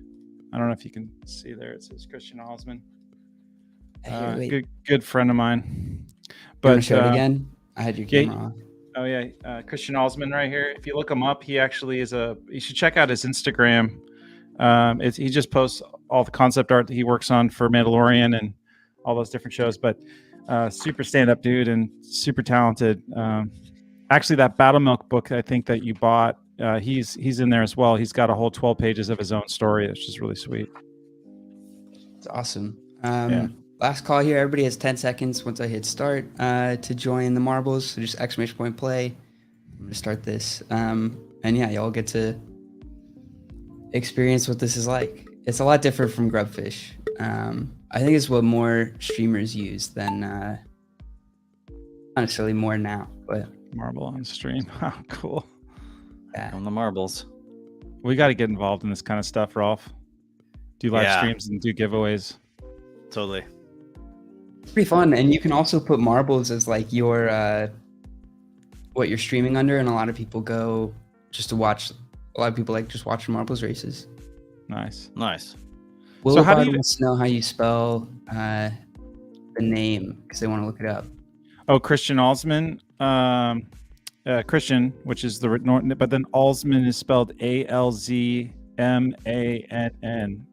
I don't know if you can see there. It says Christian Alsman. Here, wait. Good friend of mine. You But want to show it again? I had your yeah, camera off. oh yeah, Christian Alsman right here. If you look him up, he actually is you should check out his Instagram. He just posts all the concept art that he works on for Mandalorian and all those different shows. But super stand-up dude and super talented. Actually, that Battle Milk book I think that you bought, he's in there as well. He's got a whole 12 pages of his own story. It's just really sweet. It's awesome. Yeah. Last call here. Everybody has 10 seconds once I hit start to join the marbles. So just exclamation point play. I'm going to start this. And yeah, y'all get to experience what this is like. It's a lot different from Grubfish. I think it's what more streamers use than not necessarily more now, but Marble on stream. How cool. yeah. On the marbles. We got to get involved in this kind of stuff, Rolf. Do live Yeah. streams and do giveaways. Totally. It's pretty fun. And you can also put marbles as like your what you're streaming under, and a lot of people go just to watch. A lot of people like just watching marbles races. Nice. Nice. Will how do you- wants to know how you spell the name because they want to look it up. Oh, Christian Alsman. Christian, which is but then Alsman is spelled Alzmann.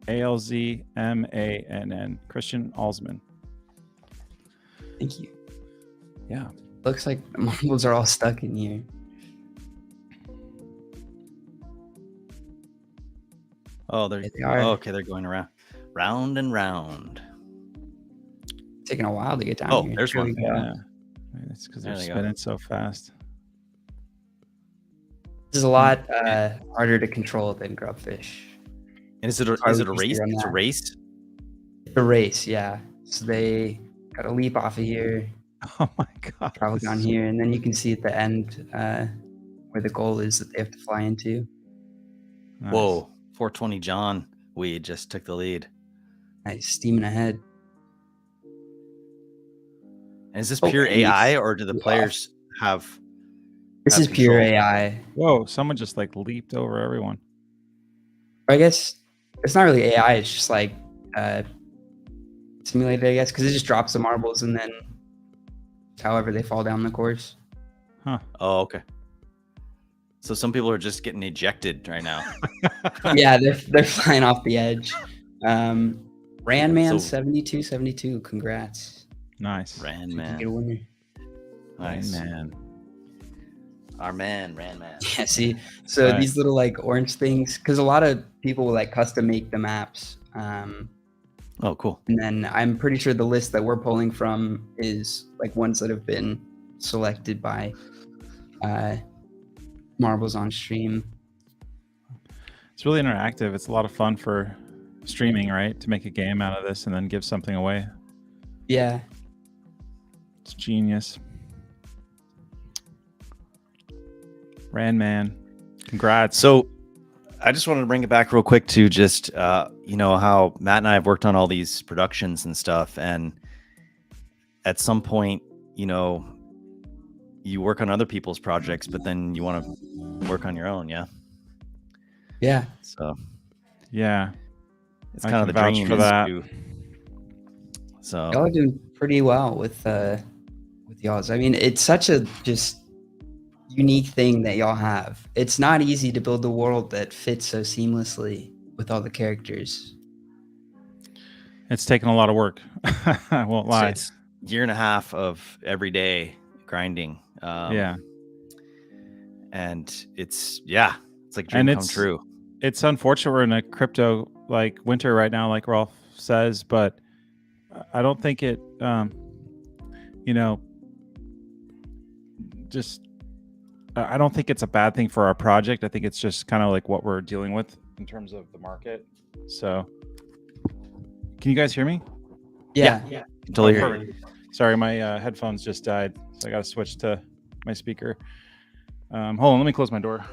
Alzmann. Christian Alsman. Thank you. Yeah. Looks like the marbles are all stuck in here. Oh, they're There they are. oh, okay. They're going around, round and round. Taking a while to get down Oh, here. there's Here one. we go. Yeah. It's because they're There they go. spinning so fast. This is a lot harder to control than Grubfish. And is it a Harley race? used to run It's a that. race. The race, yeah. So they got to leap off of here, Oh my god. travel this down is- here, and then you can see at the end where the goal is that they have to fly into. Nice. Whoa, 420 John. We just took the lead. Nice, steaming ahead. And is this Oh, pure and you AI, or do the flew off. players have? This Have is pure control. AI. Whoa! Someone just like leaped over everyone. I guess it's not really AI. It's just like simulated, I guess, because it just drops the marbles and then however they fall down the course. Huh. Oh, okay. So some people are just getting ejected right now. Yeah, they're flying off the edge. Ranman So- 7272. Congrats. Nice. Ran You man, get a winner. nice. Man. Our man, ran man. Yeah, see, so Right. these little like orange things, because a lot of people will like custom make the maps. Oh, cool. And then I'm pretty sure the list that we're pulling from is like ones that have been selected by Marbles on stream. It's really interactive. It's a lot of fun for streaming, right? To make a game out of this and then give something away. Yeah. It's genius. Man. Congrats. So I just wanted to bring it back real quick to just, how Matt and I have worked on all these productions and stuff. And at some point, you work on other people's projects, but then you want to work on your own. Yeah. Yeah. So Yeah. it's I kind of can the vouch dream. for is that. to- so Y'all are doing pretty well with y'all's. I mean, it's such a just unique thing that y'all have. It's not easy to build a world that fits so seamlessly with all the characters. It's taken a lot of work. I won't lie. it's a year and a half of every day grinding. Yeah. And it's like a And dream come it's- true. It's unfortunate we're in a crypto like winter right now, like Rolf says, but I don't think it just I don't think it's a bad thing for our project. I think it's just kind of like what we're dealing with in terms of the market. So, can you guys hear me? Yeah. Totally hear you. Perfect. Sorry, my headphones just died, so I got to switch to my speaker. Hold on, let me close my door.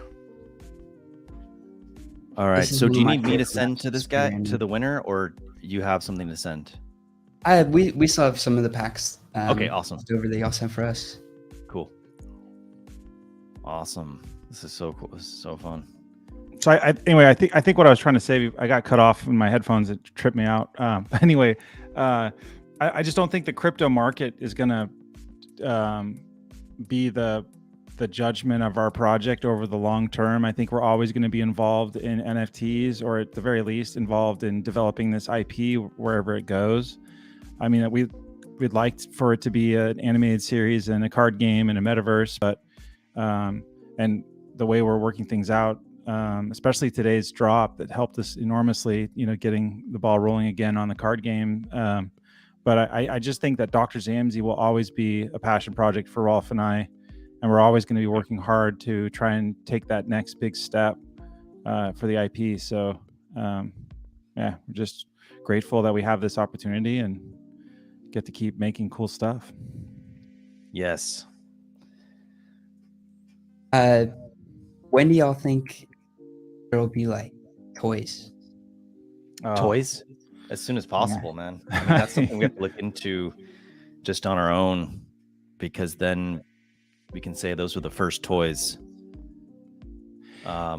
All right. This is So one do of you my need me to favorite send to maps this guy, from- to the winner, or you have something to send? We still have some of the packs. Okay, awesome. left over that y'all sent for us. Cool. Awesome. This is so cool. This is so fun. So anyway, I think what I was trying to say, I got cut off in my headphones. It tripped me out. Anyway, I just don't think the crypto market is gonna be the judgment of our project over the long term. I think we're always going to be involved in NFTs, or at the very least involved in developing this IP wherever it goes. I mean, we'd like for it to be an animated series and a card game and a metaverse, but and the way we're working things out, especially today's drop that helped us enormously, getting the ball rolling again on the card game. But I just think that Dr. Zamzi will always be a passion project for Rolf and I, and we're always going to be working hard to try and take that next big step for the IP. So, we're just grateful that we have this opportunity and get to keep making cool stuff. Yes. When do y'all think there will be like toys? Toys? As soon as possible, man. I mean, that's something we have to look into just on our own, because then we can say those were the first toys. I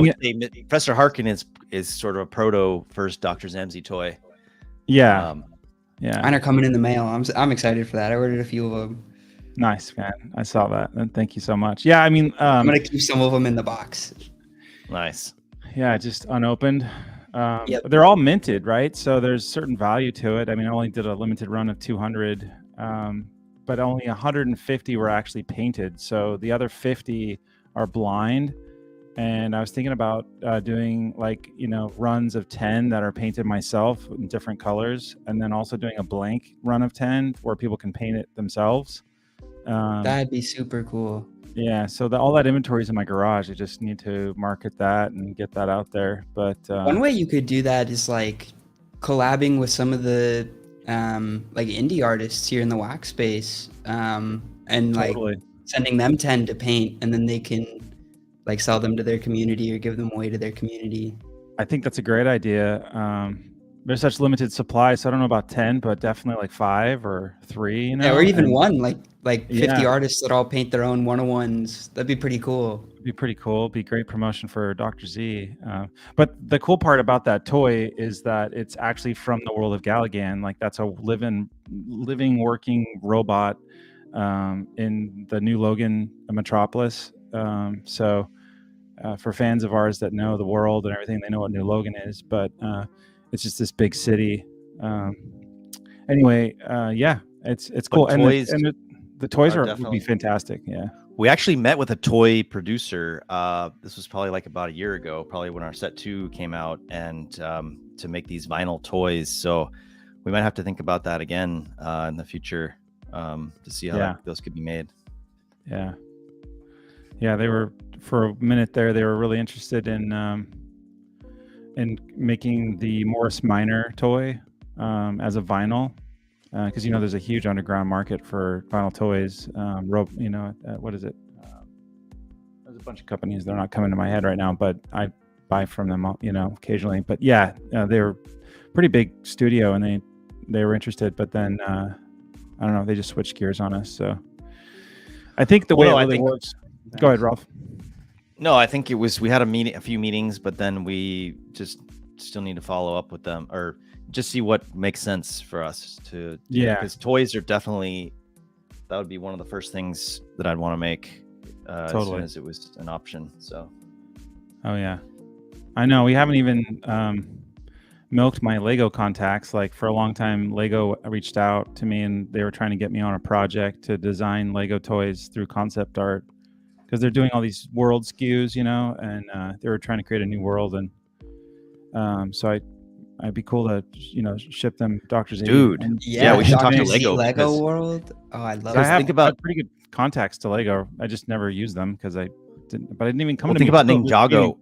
would say Professor Harkin is sort of a proto first Dr. Zamzi toy. Yeah. Mine are coming in the mail. I'm excited for that. I ordered a few of them. Nice, man. I saw that. And thank you so much. Yeah, I mean, I'm gonna keep some of them in the box. Nice. Yeah, just unopened. Yep. They're all minted, right? So there's certain value to it. I mean, I only did a limited run of 200, but only 150 were actually painted. So the other 50 are blind. And I was thinking about doing runs of 10 that are painted myself in different colors, and then also doing a blank run of 10 where people can paint it themselves. That'd be super cool. Yeah, so all that inventory is in my garage. I just need to market that and get that out there. But one way you could do that is like collabing with some of the like indie artists here in the wax space, and totally. like sending them 10 to paint, and then they can like sell them to their community or give them away to their community. I think that's a great idea. There's such limited supply, so I don't know about 10, but definitely like 5 or 3. Yeah, or even one, like 50 Yeah. artists that all paint their own 101s. That'd be pretty cool. It'd be pretty cool. It'd be great promotion for Dr. Z. But the cool part about that toy is that it's actually from the world of Galagan. Like that's a living, working robot in the new Logan Metropolis. So for fans of ours that know the world and everything, they know what New Logan is. But it's just this big city. Anyway, it's cool. But the toys would be definitely fantastic. Yeah. We actually met with a toy producer. This was probably like about a year ago, probably when our set 2 came out, and to make these vinyl toys. So we might have to think about that again in the future to see how those could be made. Yeah. Yeah, they were, for a minute there, they were really interested in making the Morris Minor toy as a vinyl, because there's a huge underground market for vinyl toys. What is it? There's a bunch of companies. They're not coming to my head right now, but I buy from them, occasionally. But yeah, they were pretty big studio, and they were interested. But then I don't know, they just switched gears on us. So I think the way it really works. Go ahead, Ralph. No, I think we had a few meetings, but then we just still need to follow up with them, or just see what makes sense for us to do. Yeah, because toys are definitely, that would be one of the first things that I'd want to make as soon as it was an option. So oh yeah, I know we haven't even milked my Lego contacts. Like for a long time, Lego reached out to me and they were trying to get me on a project to design Lego toys through concept art, because they're doing all these world SKUs, and they were trying to create a new world. And so I'd be cool to ship them Dr. Zamzi. Dude, And yeah, we should talk to Dr. Z Lego Lego because- World. Oh, I love I it. have, think about- I have pretty good contacts to Lego. I just never used them because I didn't. But I didn't even come Well, to think me about until this Ninjago. meeting.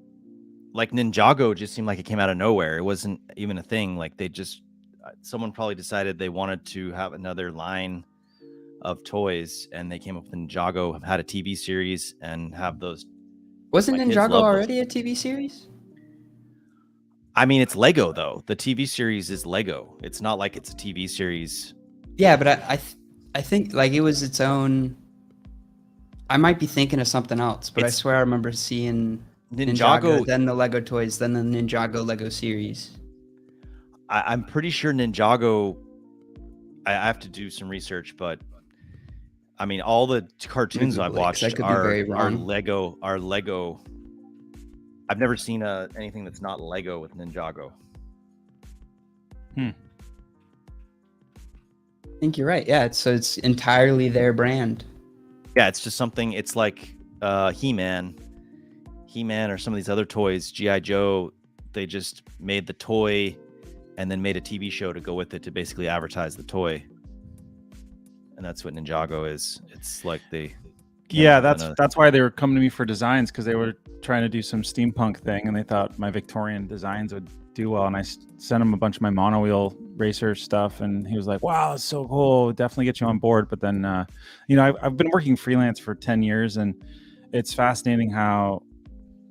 Like Ninjago just seemed like it came out of nowhere. It wasn't even a thing. Like they just, someone probably decided they wanted to have another line of toys, and they came up with Ninjago, had a TV series, and have those. Wasn't my kids Ninjago love those. already a TV series? I mean, it's Lego though. The TV series is Lego. It's not like it's a TV series. Yeah, but I think like it was its own. I might be thinking of something else, but I It's- swear I remember seeing Ninjago. then the Lego toys, then the Ninjago Lego series. I'm pretty sure Ninjago. I have to do some research, but I mean, all the cartoons Google I've it, 'cause I watched could be very are wrong. Lego. Are Lego. I've never seen anything that's not Lego with Ninjago. I think you're right. Yeah, it's entirely their brand. Yeah, it's just something. It's like He-Man or some of these other toys. GI Joe. They just made the toy, and then made a TV show to go with it to basically advertise the toy. And that's what Ninjago is. It's like they. Yeah, that's why they were coming to me for designs, because they were trying to do some steampunk thing, and they thought my Victorian designs would do well. And I sent him a bunch of my monowheel racer stuff, and he was like, "Wow, that's so cool! Definitely get you on board." But then, I've been working freelance for 10 years, and it's fascinating how,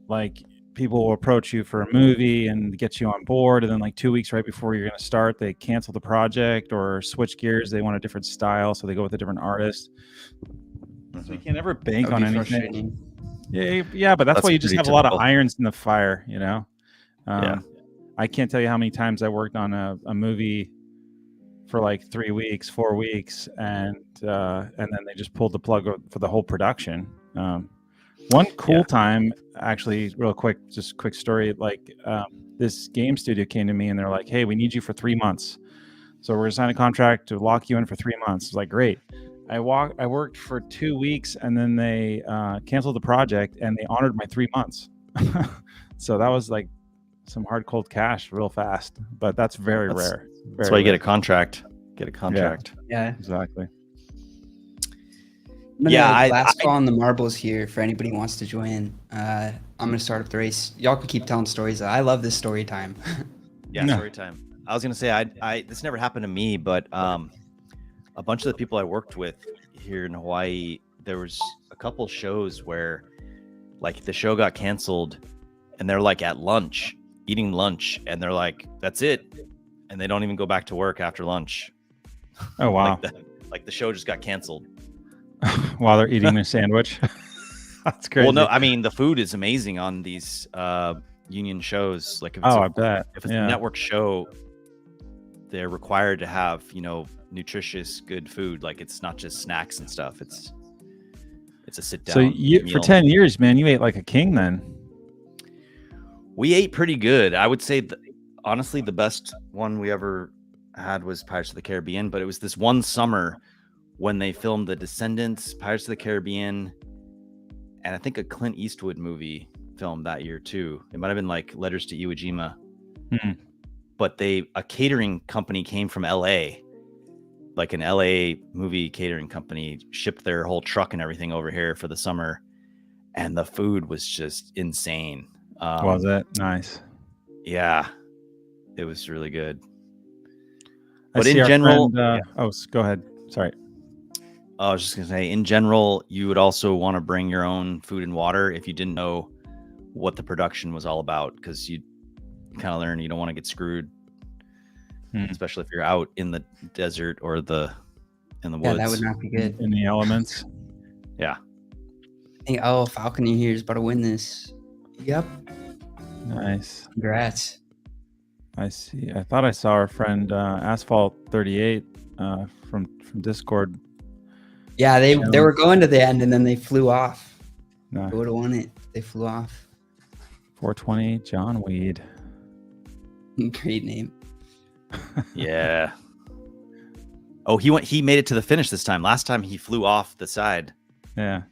like, people will approach you for a movie and get you on board, and then like 2 weeks right before you're going to start, they cancel the project or switch gears. They want a different style, so they go with a different artist. So you can't ever bank That on would be anything. frustrating. Yeah, but that's why you just pretty have a lot of typical. irons in the fire, Yeah. I can't tell you how many times I worked on a movie for like 3 weeks, 4 weeks, and then they just pulled the plug for the whole production. One cool time, actually, real quick, just quick story. Like this game studio came to me and they're like, "Hey, we need you for 3 months, so we're gonna sign a contract to lock you in for 3 months." It's like, great. I worked for 2 weeks, and then they canceled the project, and they honored my 3 months. So that was like some hard cold cash real fast, but that's very rare. That's why you get a contract. Get a contract. Yeah. Exactly. I'm gonna Yeah, last call on the marbles here for anybody who wants to join. I'm gonna start up the race. Y'all can keep telling stories. I love this story time. Yeah, No. story time. I was gonna say I this never happened to me, but a bunch of the people I worked with here in Hawaii, there was a couple shows where like the show got canceled, and they're like at lunch, eating lunch, and they're like, "That's it," and they don't even go back to work after lunch. Oh wow! Like the show just got canceled. While they're eating their sandwich. That's crazy. Well, no, I mean the food is amazing on these union shows. Like if it's I bet. if it's a network show, they're required to have nutritious, good food. Like it's not just snacks and stuff. It's a sit down. So you for 10 years, man, you ate like a king then. We ate pretty good. I would say, honestly, the best one we ever had was Pirates of the Caribbean. But it was this one summer when they filmed The Descendants, Pirates of the Caribbean, and I think a Clint Eastwood movie filmed that year too. It might have been like Letters to Iwo Jima. But a catering company came from LA, like an LA movie catering company, shipped their whole truck and everything over here for the summer, and the food was just insane. Was it nice? Yeah, it was really good. I But see in our general, friend, go ahead. Sorry. I was just gonna say, in general, you would also want to bring your own food and water if you didn't know what the production was all about, because you kind of learn you don't want to get screwed, especially if you're out in the desert or in the woods. Yeah, that would not be good. In the elements. Yeah. Hey, Falconer here is about to win this. Yep. Nice. Congrats. I see. I thought I saw our friend Asphalt 38 from Discord. Yeah, they were going to the end and then they flew off. No. They would have won it. They flew off. 420 John Weed. Great name. Yeah. Oh, he made it to the finish this time. Last time he flew off the side. Yeah.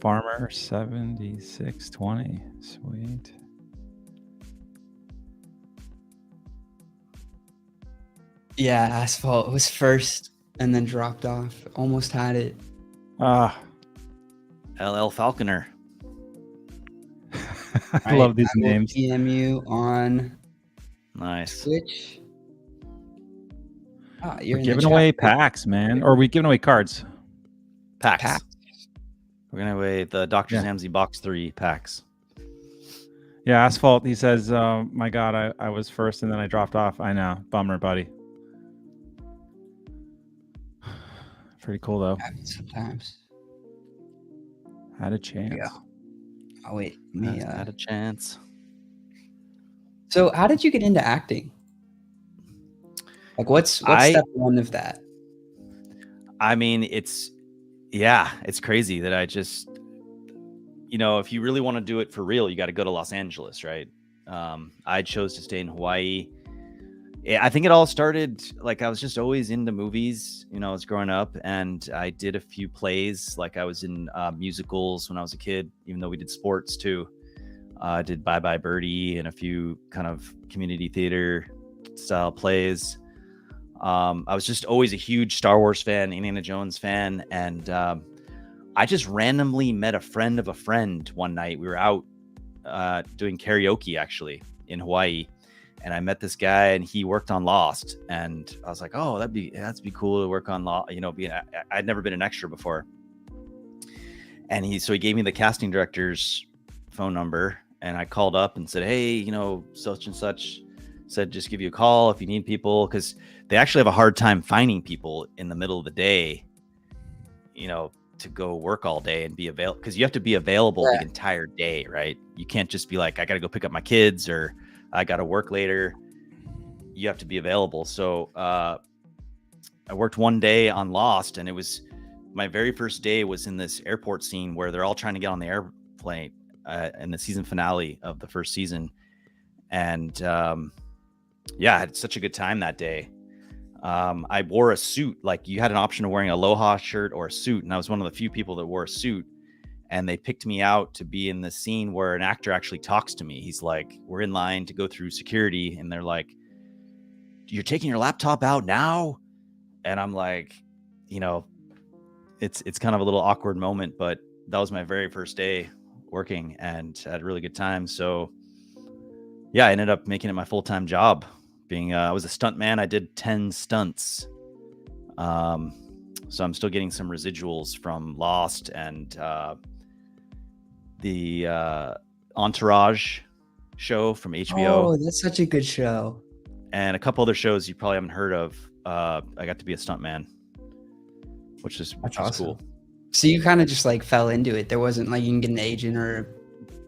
Farmer 7620. Sweet. Yeah, Asphalt was first and then dropped off. Almost had it. Ah, LL Falconer. I love these I will names. PM you on Nice. Twitch. Ah, you're We're in the giving chat. away packs, man. Or are we giving away cards? Packs. Pack. We're gonna away the Dr. Yeah. Zamzi box 3 packs. Yeah, Asphalt, he says, my God, I was first and then I dropped off. I know. Bummer, buddy. Pretty cool, though. Happens sometimes. Had a chance. Yeah. Oh wait, let me. Had a chance. So, how did you get into acting? Like, what's step one of that? I mean, it's crazy that I just, if you really want to do it for real, you got to go to Los Angeles, right? I chose to stay in Hawaii. I think it all started, like, I was just always into movies, I was growing up, and I did a few plays. Like, I was in musicals when I was a kid, even though we did sports too. I did Bye Bye Birdie and a few kind of community theater style plays. I was just always a huge Star Wars fan, Indiana Jones fan. And I just randomly met a friend of a friend one night. We were out doing karaoke, actually, in Hawaii. And I met this guy, and he worked on Lost. And I was like, oh, that'd be cool to work on Lost. I'd never been an extra before. And he gave me the casting director's phone number. And I called up and said, hey, such and such said, just give you a call if you need people. Because they actually have a hard time finding people in the middle of the day, to go work all day and be available. Because you have to be available the entire day, right? You can't just be like, I got to go pick up my kids, or I got to work later. You have to be available. So I worked one day on Lost, and it was my very first day was in this airport scene where they're all trying to get on the airplane in the season finale of the first season. And I had such a good time that day. I wore a suit. Like, you had an option of wearing a Aloha shirt or a suit. And I was one of the few people that wore a suit. And they picked me out to be in the scene where an actor actually talks to me. He's like, we're in line to go through security. And they're like, you're taking your laptop out now? And I'm like, it's kind of a little awkward moment, but that was my very first day working, and I had a really good time. So yeah, I ended up making it my full-time job. I was a stunt man. I did 10 stunts. So I'm still getting some residuals from Lost and the Entourage show from HBO. Oh, that's such a good show. And a couple other shows you probably haven't heard of. I got to be a stunt man, which is Awesome. cool. So you kind of just like fell into it. There wasn't like you can get an agent or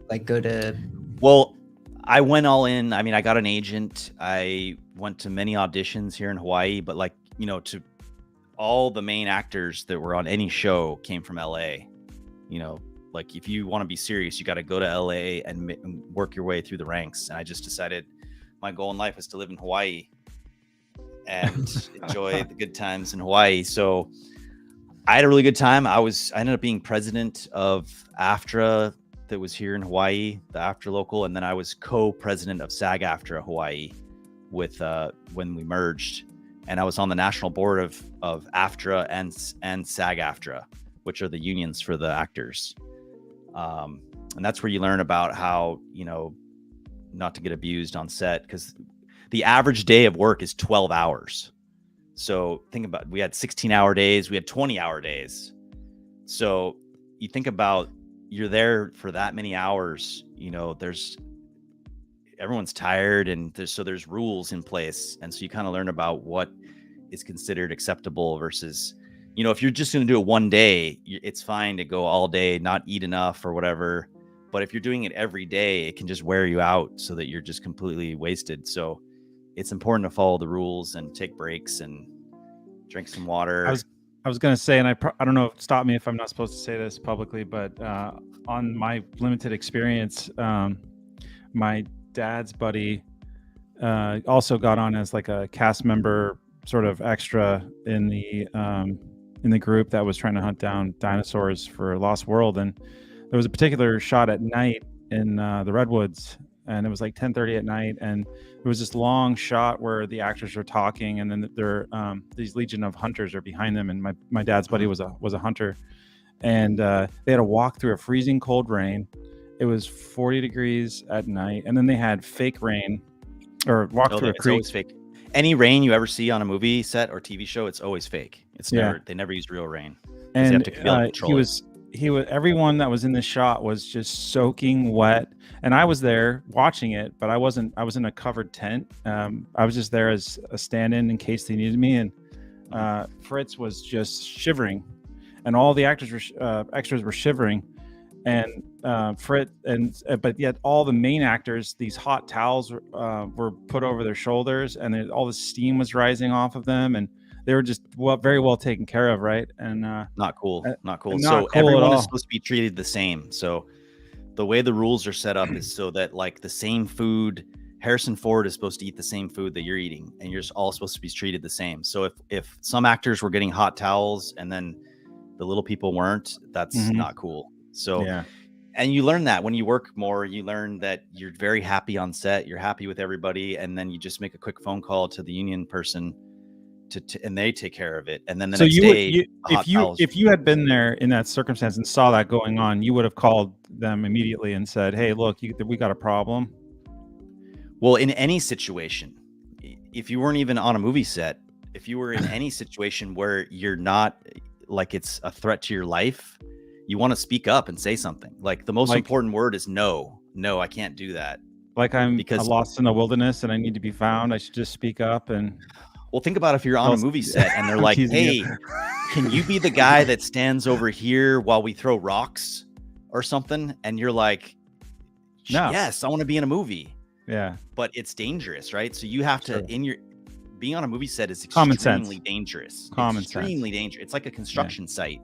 like go to. Well, I went all in. I mean, I got an agent. I went to many auditions here in Hawaii, but to all the main actors that were on any show came from LA. Like, if you want to be serious, you got to go to LA and work your way through the ranks. And I just decided my goal in life is to live in Hawaii and enjoy the good times in Hawaii. So I had a really good time. I ended up being president of AFTRA that was here in Hawaii, the AFTRA local. And then I was co-president of SAG-AFTRA Hawaii with when we merged. And I was on the national board of AFTRA and SAG-AFTRA, which are the unions for the actors. And that's where you learn about how, not to get abused on set, because the average day of work is 12 hours. So think about it. We had 16-hour days. We had 20-hour days. So you think about, you're there for that many hours, everyone's tired, and there's rules in place. And so you kind of learn about what is considered acceptable versus, if you're just going to do it one day, it's fine to go all day, not eat enough or whatever. But if you're doing it every day, it can just wear you out so that you're just completely wasted. So it's important to follow the rules and take breaks and drink some water. I was going to say, and I don't know, stop me if I'm not supposed to say this publicly, but on my limited experience, my dad's buddy also got on as like a cast member, sort of extra in the group that was trying to hunt down dinosaurs for Lost World. And there was a particular shot at night in the Redwoods and it was like 10:30 at night, and it was this long shot where the actors are talking, and then there these legion of hunters are behind them, and my dad's buddy was a hunter, and they had to walk through a freezing cold rain. It was 40 degrees at night, and then they had fake rain, or walk through a It's creek. always fake. Any rain you ever see on a movie set or TV show, it's always fake. It's Yeah. never, they never use real rain. 'Cause they And have to be able to control it. he was everyone that was in the shot was just soaking wet, and I was there watching it, but I was in a covered tent. I was just there as a stand-in in case they needed me, and Fritz was just shivering, and all the actors were extras were shivering, and but yet all the main actors, these hot towels were put over their shoulders, and all the steam was rising off of them, and they were just very well taken care of, right? And Not cool. Not cool. not So cool at everyone all. is supposed to be treated the same. So the way the rules are set up is so that like the same food, Harrison Ford is supposed to eat the same food that you're eating, and you're all supposed to be treated the same. So if some actors were getting hot towels and then the little people weren't, that's not cool. So yeah, and you learn that when you work more, you learn that you're very happy on set, you're happy with everybody, and then you just make a quick phone call to the union person and they take care of it. And then the next day, if you had been there in that circumstance and saw that going on, you would have called them immediately and said, "Hey, look, we got a problem." Well, in any situation, if you weren't even on a movie set, if you were in any situation where you're not like it's a threat to your life, you want to speak up and say something. Like the most important word is no. No, I can't do that. Like I'm lost in the wilderness and I need to be found. I should just speak up. And well, think about if you're on a movie set and they're like, "Hey, can you be the guy that stands over here while we throw rocks or something?" And you're like, "No, yes, I want to be in a movie." Yeah, but it's dangerous, right? So you have to being on a movie set is extremely dangerous. Extremely dangerous. It's like a construction site.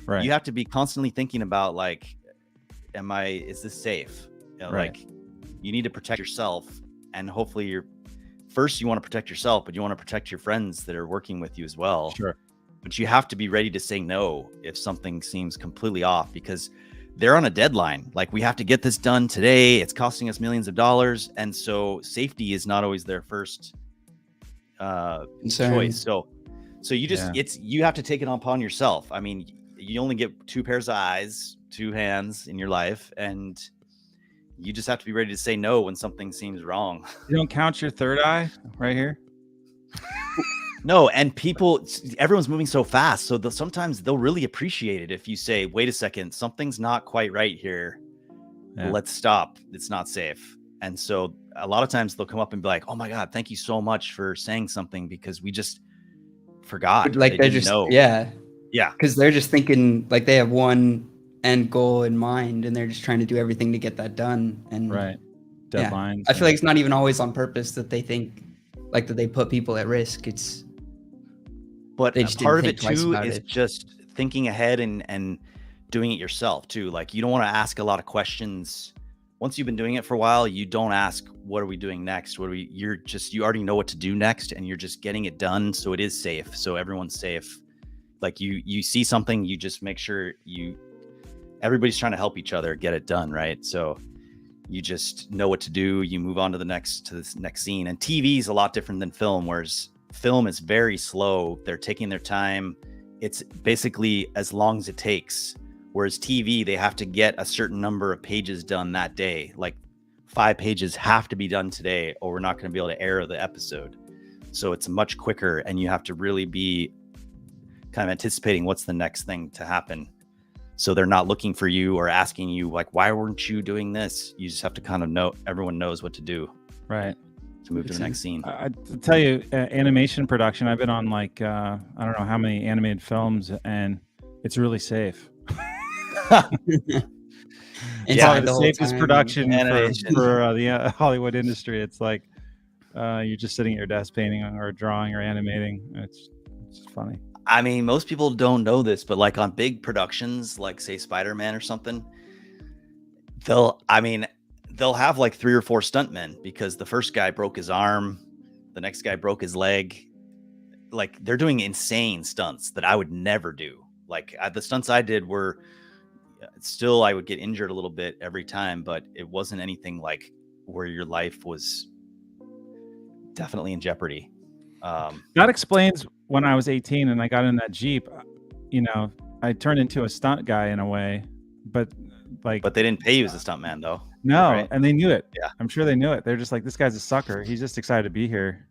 Right. You have to be constantly thinking about like, is this safe? You know, right. Like you need to protect yourself, and hopefully you want to protect yourself, but you want to protect your friends that are working with you as well. Sure. But you have to be ready to say no if something seems completely off, because they're on a deadline. Like, we have to get this done today. It's costing us millions of dollars. And so safety is not always their first choice. So you just, you have to take it upon yourself. I mean, you only get 2 pairs of eyes, 2 hands in your life, and you just have to be ready to say no when something seems wrong. You don't count your third eye right here? No, and everyone's moving so fast. So sometimes they'll really appreciate it if you say, "Wait a second, something's not quite right here. Yeah. Let's stop. It's not safe." And so a lot of times they'll come up and be like, "Oh my God, thank you so much for saying something, because we just forgot." Like they're just, yeah. Because they're just thinking like they have one end goal in mind, and they're just trying to do everything to get that done. And deadlines. I feel like it's not even always on purpose that they think like that they put people at risk. But part of it too is just thinking ahead and doing it yourself too. Like, you don't want to ask a lot of questions. Once you've been doing it for a while, you don't ask, "What are we doing next?" You already know what to do next, and you're just getting it done. So it is safe. So everyone's safe. Like you see something, you just make sure everybody's trying to help each other get it done. Right. So you just know what to do. You move on to this next scene. And TV is a lot different than film, whereas film is very slow. They're taking their time. It's basically as long as it takes. Whereas TV, they have to get a certain number of pages done that day. Like 5 pages have to be done today, or we're not going to be able to air the episode. So it's much quicker, and you have to really be kind of anticipating what's the next thing to happen. So they're not looking for you or asking you like, "Why weren't you doing this?" You just have to kind of know, everyone knows what to do. Right. To move to the next scene. I tell you, animation production, I've been on like I don't know how many animated films, and it's really safe. It's probably the safest production for the Hollywood industry. It's like you're just sitting at your desk painting or drawing or animating. It's funny. I mean, most people don't know this, but like on big productions, like say Spider-Man or something, they'll have like 3 or 4 stuntmen, because the first guy broke his arm, the next guy broke his leg. Like, they're doing insane stunts that I would never do. Like the stunts I did were still, I would get injured a little bit every time, but it wasn't anything like where your life was definitely in jeopardy. That explains when I was 18 and I got in that Jeep, I turned into a stunt guy in a way, but they didn't pay you as a stuntman though. No, right? And they knew it. Yeah. I'm sure they knew it. They're just like, this guy's a sucker. He's just excited to be here.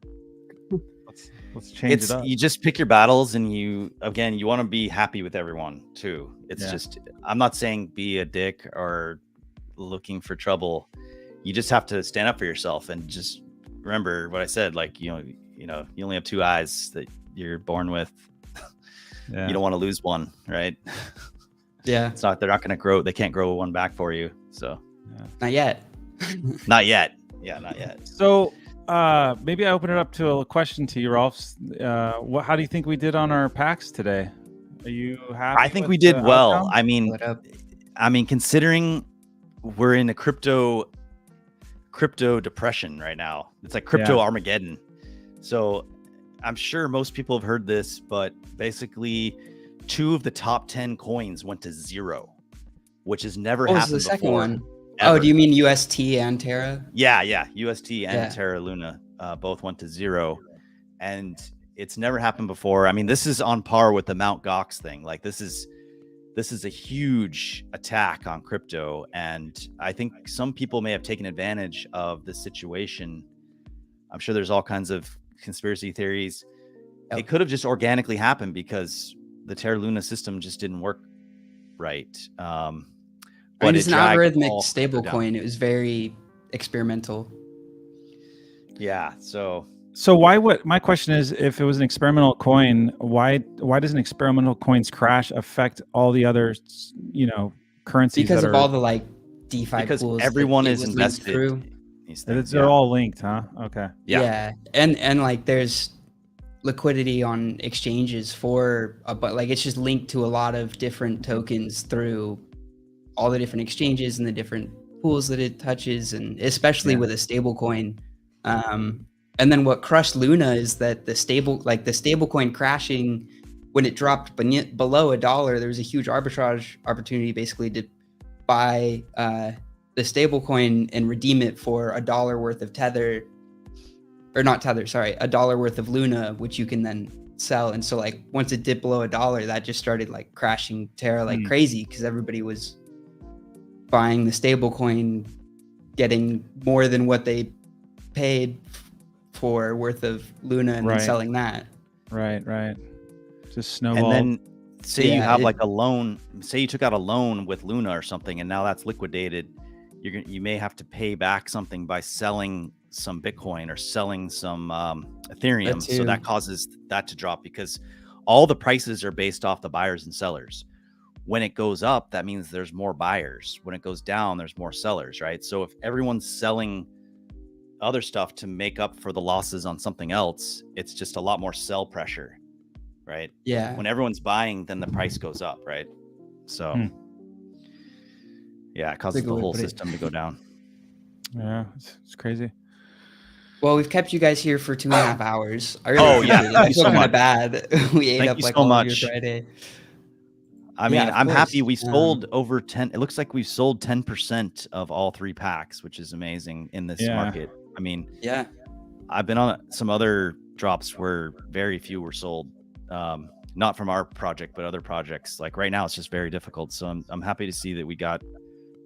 Let's change it up. You just pick your battles, and you want to be happy with everyone too. It's just, I'm not saying be a dick or looking for trouble. You just have to stand up for yourself and just remember what I said. Like, you only have two eyes that you're born with. You don't want to lose one, right? Yeah. They're not going to grow. They can't grow one back for you. So Not yet. Not yet. Yeah, not yet. So maybe I open it up to a question to you, Rolf. How do you think we did on our packs today? Are you happy? I think we did well. Outcome? I mean, considering we're in a crypto depression right now, it's like crypto Armageddon. So I'm sure most people have heard this, but basically 2 of the top 10 coins went to 0, which has never happened before. The second one? Ever. Oh, do you mean UST and Terra? Yeah. UST and Terra Luna both went to 0, and it's never happened before. I mean, this is on par with the Mt. Gox thing. Like, this is a huge attack on crypto, and I think some people may have taken advantage of this situation. I'm sure there's all kinds of conspiracy theories. Yep. It could have just organically happened because the Terra Luna system just didn't work right. But it's an algorithmic stable coin. It was very experimental. Yeah. So why my question is, if it was an experimental coin, why doesn't experimental coins crash affect all the other, currencies? Because of all the DeFi because pools. Everyone is invested. They're all linked, huh? Okay. Yeah. And there's liquidity on exchanges but it's just linked to a lot of different tokens through all the different exchanges and the different pools that it touches, and especially with a stable coin. And then what crushed Luna is that the stable coin crashing when it dropped below $1, there was a huge arbitrage opportunity basically to buy the stable coin and redeem it for $1 worth of $1 worth of Luna, which you can then sell. And so once it dipped below $1, that just started crashing Terra crazy, because everybody was buying the stable coin, getting more than what they paid for worth of Luna, and then selling that. Right. Just snowball. And then say you have a loan, say you took out a loan with Luna or something, and now that's liquidated. You may have to pay back something by selling some Bitcoin or selling some Ethereum. So that causes that to drop, because all the prices are based off the buyers and sellers. When it goes up, that means there's more buyers. When it goes down, there's more sellers, right? So if everyone's selling other stuff to make up for the losses on something else, it's just a lot more sell pressure, right? Yeah. When everyone's buying, then the price goes up, right? So it causes the whole system to go down. Yeah, it's crazy. Well, we've kept you guys here for 2.5 hours. I really appreciate it. I'm so kind of bad. We ate up all of your Friday. I mean, I'm happy we sold over 10. It looks like we've sold 10% of all 3 packs, which is amazing in this market. I mean, I've been on some other drops where very few were sold. Not from our project, but other projects. Like right now, it's just very difficult. So I'm happy to see that we got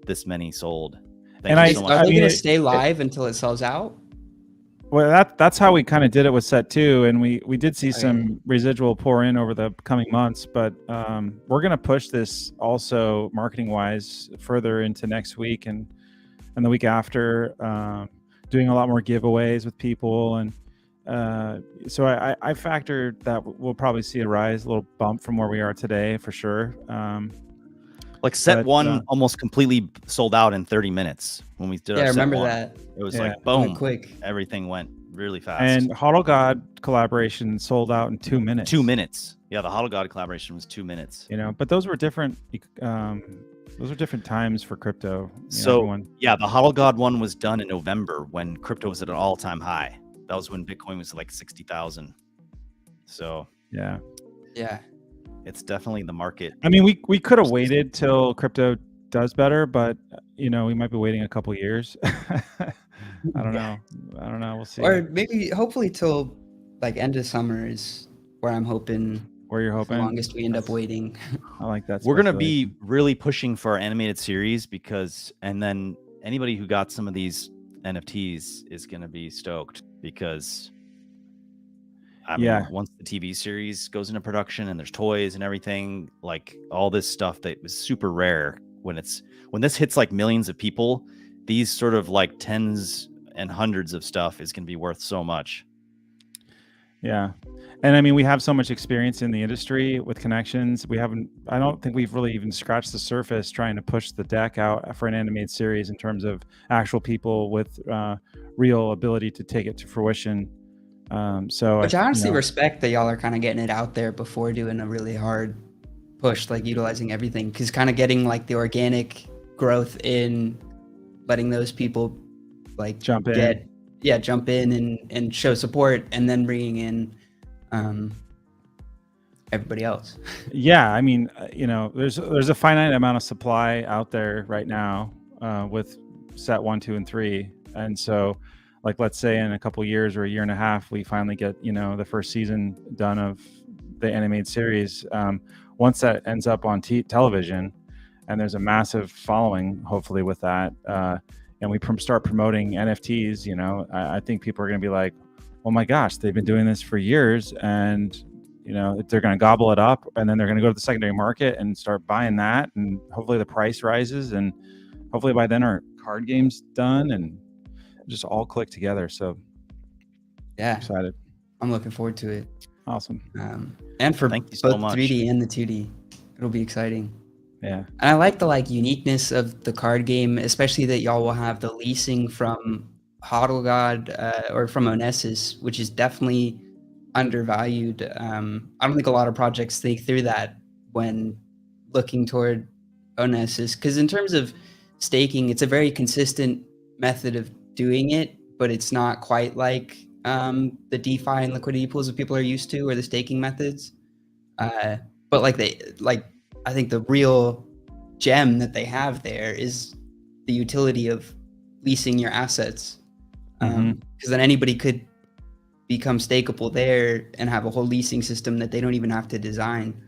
this many sold. Thank you so much. Are they going to stay live until it sells out? Well, that's how we kind of did it with set 2, and we did see some residual pour in over the coming months, but we're going to push this also marketing wise further into next week and the week after, doing a lot more giveaways with people, and so I factored that we'll probably see a little bump from where we are today for sure. Like set 1 almost completely sold out in 30 minutes when we did our set 1. I remember that. It was like boom, quick. Everything went really fast. And Huddle God collaboration sold out in 2 minutes. 2 minutes. Yeah, the Huddle God collaboration was 2 minutes. But those were different. Those are different times for crypto. The Huddle God one was done in November when crypto was at an all-time high. That was when Bitcoin was like 60,000. So yeah. It's definitely the market. I mean, we could have waited till crypto does better, but we might be waiting a couple years. I don't know. We'll see. Or maybe, hopefully, till like end of summer is where I'm hoping. Where you're The hoping. longest we end up waiting. I like that. We're gonna speculation. be really pushing for our animated series and then anybody who got some of these NFTs is gonna be stoked because I mean, once the TV series goes into production and there's toys and everything, like all this stuff that was super rare when this hits like millions of people, these sort of like tens and hundreds of stuff is gonna be worth so much. Yeah. And I mean, we have so much experience in the industry with connections. I don't think we've really even scratched the surface trying to push the deck out for an animated series in terms of actual people with real ability to take it to fruition. Which I honestly respect that y'all are kind of getting it out there before doing a really hard push, like utilizing everything, because kind of getting like the organic growth in letting those people like jump in and show support, and then bringing in everybody else. Yeah, I mean, there's a finite amount of supply out there right now with set 1, 2, and 3, and so like let's say in a couple years or a year and a half we finally get the first season done of the animated series. Once that ends up on television and there's a massive following hopefully with that, and we start promoting NFTs, I think people are going to be like, oh my gosh, they've been doing this for years, and they're going to gobble it up, and then they're going to go to the secondary market and start buying that, and hopefully the price rises, and hopefully by then our card game's done and just all click together. So yeah, excited. I'm looking forward to it. Awesome. And for Thank you both so much. 3D and the 2D, it'll be exciting. Yeah. And I like the uniqueness of the card game, especially that y'all will have the leasing from Hodl God or from Onessus, which is definitely undervalued. I don't think a lot of projects think through that when looking toward Onessus, because in terms of staking, it's a very consistent method of doing it, but it's not quite like the DeFi and liquidity pools that people are used to, or the staking methods. But I think the real gem that they have there is the utility of leasing your assets, because then anybody could become stakeable there and have a whole leasing system that they don't even have to design.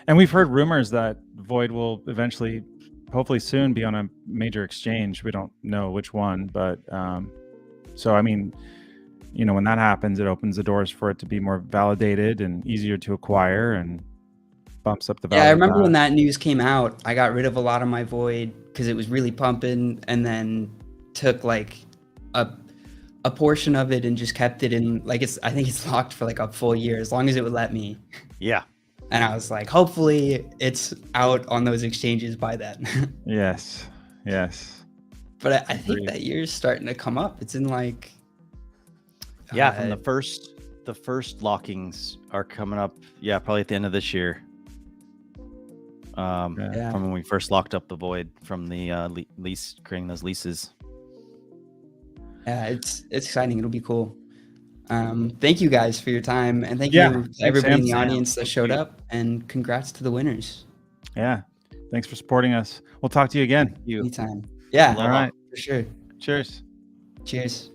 And we've heard rumors that Void will eventually, hopefully soon, be on a major exchange. We don't know which one, but so I mean, when that happens, it opens the doors for it to be more validated and easier to acquire, and bumps up the value. Yeah, I remember when that news came out, I got rid of a lot of my Void because it was really pumping, and then took like a portion of it and just kept it in, like, I think it's locked for like a full year, as long as it would let me. Yeah. And I was like, hopefully it's out on those exchanges by then. Yes. But I think that year's starting to come up. It's in like from the first lockings are coming up. Yeah, probably at the end of this year. From when we first locked up the Void from the lease, creating those leases. Yeah, it's exciting. It'll be cool. Thank you guys for your time, and thank you to everybody in the audience that showed up, and congrats to the winners. Yeah, thanks for supporting us. We'll talk to you again. Anytime. Yeah, all right, for sure. Cheers. Cheers.